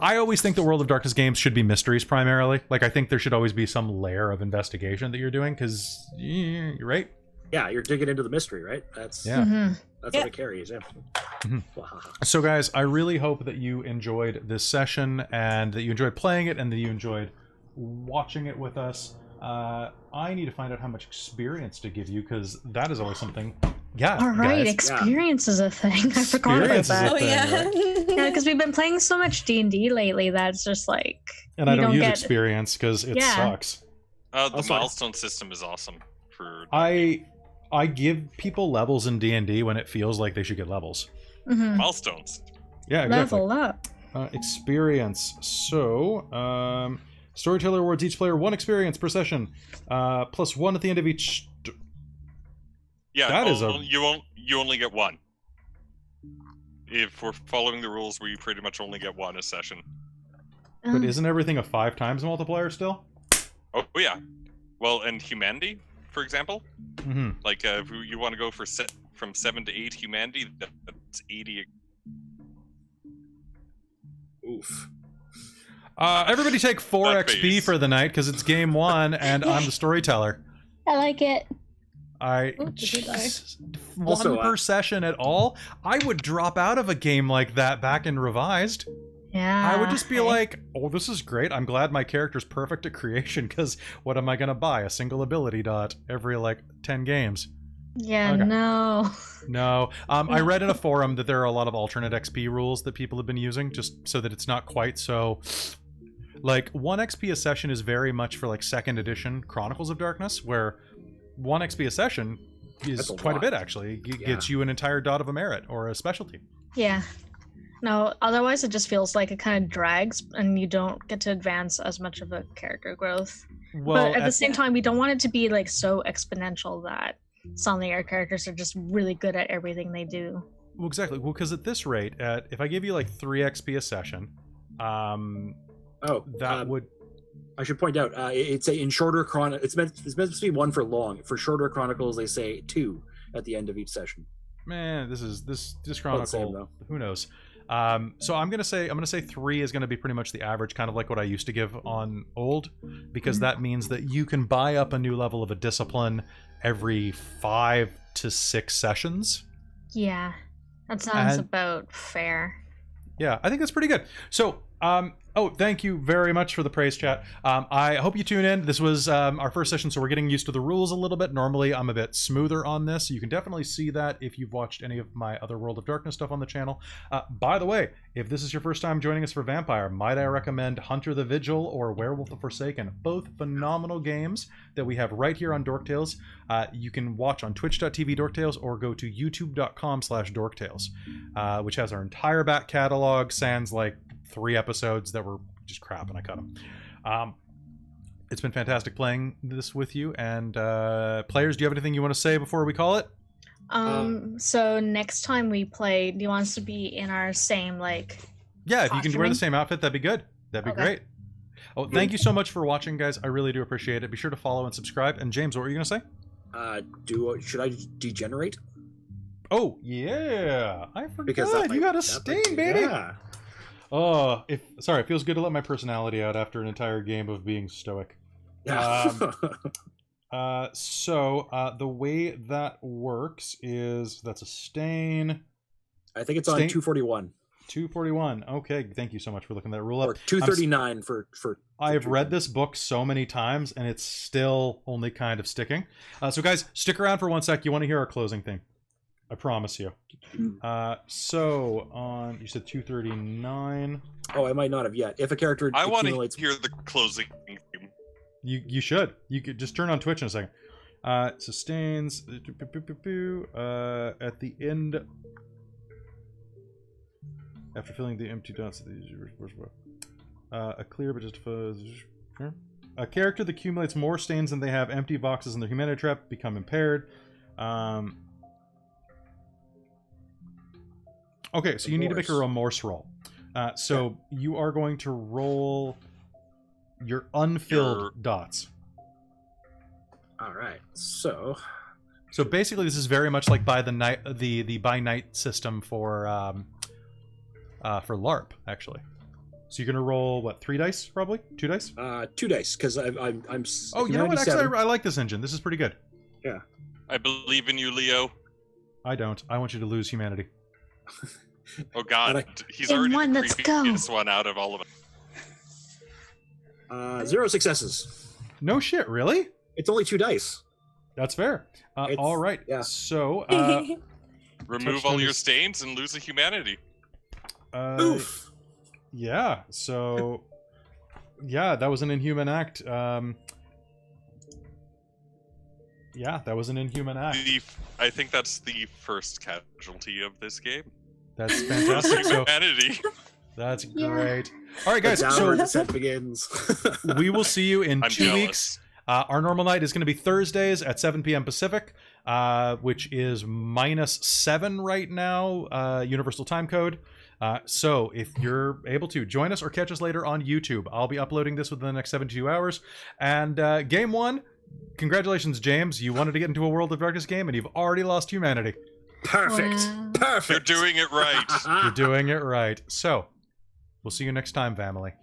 I always think the World of Darkness games should be mysteries primarily. Like, I think there should always be some layer of investigation that you're doing, because, you're right? Yeah, you're digging into the mystery, right? That's Yeah. That's what it carries. Yeah. So, guys, I really hope that you enjoyed this session, and that you enjoyed playing it, and that you enjoyed watching it with us. I need to find out how much experience to give you, because that is always something... Yeah, All right, guys. experience is a thing. I forgot about Experience is a that. Oh, thing, yeah. right? Yeah, because we've been playing so much D&D lately that's just like... And I we don't use get... experience, because it Yeah. sucks. The Also- milestone system is awesome for. I give people levels in D&D when it feels like they should get levels. Mhm. Milestones. Yeah, exactly. Level up. Experience. So, storyteller awards each player 1 experience per session, plus 1 at the end of each. Yeah, That is you only get 1. If we're following the rules, we pretty much only get 1 a session. But isn't everything a 5 times multiplier still? Oh yeah. Well, and humanity, for example, Mm-hmm. like if you want to go for from 7 to 8 humanity, that's 80. Oof. Everybody take 4 That XP face. for the night, because it's game 1, and I'm the storyteller. I like it. Ooh, did you die? 1 Also, per session at all? I would drop out of a game like that back in Revised. Yeah. I would just be like, oh, this is great. I'm glad my character's perfect at creation, because what am I going to buy? A single ability dot every, 10 games. Yeah, Okay. no. No. I read in a forum that there are a lot of alternate XP rules that people have been using, just so that it's not quite so... 1 XP a session is very much for, 2nd edition Chronicles of Darkness, where 1 XP a session is That's a quite a lot. bit, actually. It gets you an entire dot of a merit, or a specialty. Yeah. No, otherwise it just feels like it kind of drags and you don't get to advance as much of a character growth. Well, But at the same time, we don't want it to be so exponential that suddenly our characters are just really good at everything they do. Well, exactly. Well, because at this rate, if I give you 3 XP a session, that would... I should point out, it's in shorter it's meant to be 1 for long. For shorter chronicles, they say 2 at the end of each session. Man, this About the same, Chronicle. though. Who knows? So I'm gonna say 3 is gonna be pretty much the average, kind of like what I used to give on old, because that means that you can buy up a new level of a discipline every 5 to 6 sessions. Yeah, that sounds And- about fair. Yeah, I think that's pretty good. So, thank you very much for the praise chat. I hope you tune in. This was our first session, so we're getting used to the rules a little bit. Normally, I'm a bit smoother on this. You can definitely see that if you've watched any of my other World of Darkness stuff on the channel. By the way, if this is your first time joining us for Vampire, might I recommend Hunter the Vigil or Werewolf the Forsaken? Both phenomenal games that we have right here on Dork Tales. You can watch on twitch.tv Dorktales or go to youtube.com/Dorktales, which has our entire back catalog, sans 3 episodes that were just crap and I cut them. It's been fantastic playing this with you. And players, do you have anything you want to say before we call it? So next time we play, do you want us to be in our same Yeah, if you can wear the costuming? same outfit, that'd be good. That'd be Okay. great. Oh, thank you so much for watching, guys. I really do appreciate it. Be sure to follow and subscribe. And James, what were you going to say? Should I degenerate? Oh, yeah. I Because forgot. that You got a might- stain, baby. Yeah. Oh, it feels good to let my personality out after an entire game of being stoic. Yeah. So the way that works is that's a stain. I think it's on Stain- 241 241. Okay, thank you so much for looking that rule up. or 239 for. I've read this book so many times, and it's still only kind of sticking. So guys, stick around for 1 sec. You want to hear our closing thing. I promise you. So on, you said 239. Oh, I might not have yet. If a character I want to accumulates... hear the closing theme. You should. You could just turn on Twitch in a second. Sustains at the end. After filling the empty dots, a clear but just a character that accumulates more stains than they have empty boxes in their humanity trap become impaired. Okay, so you need to make a remorse roll. So you are going to roll your unfilled dots. All right, so basically, this is very much like by the night, the by night system for LARP, actually. So you're gonna roll what, 3 dice, probably 2 dice? 2 dice, because I'm. Oh, you know what? Actually, I like this engine. This is pretty good. Yeah. I believe in you, Leo. I don't. I want you to lose humanity. Oh God, he's In already one, the let's go. creepiest one out of all of us. 0 successes. No shit, really? It's only 2 dice. That's fair. All right. Yeah. So Remove all your stains and lose a humanity. Oof. Yeah. So yeah, that was an inhuman act. Yeah, that was an inhuman act. I think that's the first casualty of this game. That's fantastic. So Humanity. that's great. All right, guys. The So downward descent begins. we will see you in I'm 2 jealous. weeks. Our normal night is going to be Thursdays at 7 p.m. Pacific, which is -7 right now, Universal Time Code. So if you're able to, join us or catch us later on YouTube. I'll be uploading this within the next 72 hours. And game 1, congratulations, James. You wanted to get into a World of Darkness game, and you've already lost humanity. Perfect. Wow. Perfect. You're doing it right. You're doing it right. So we'll see you next time, family.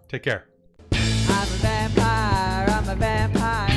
Take care. I'm a vampire, I'm a vampire.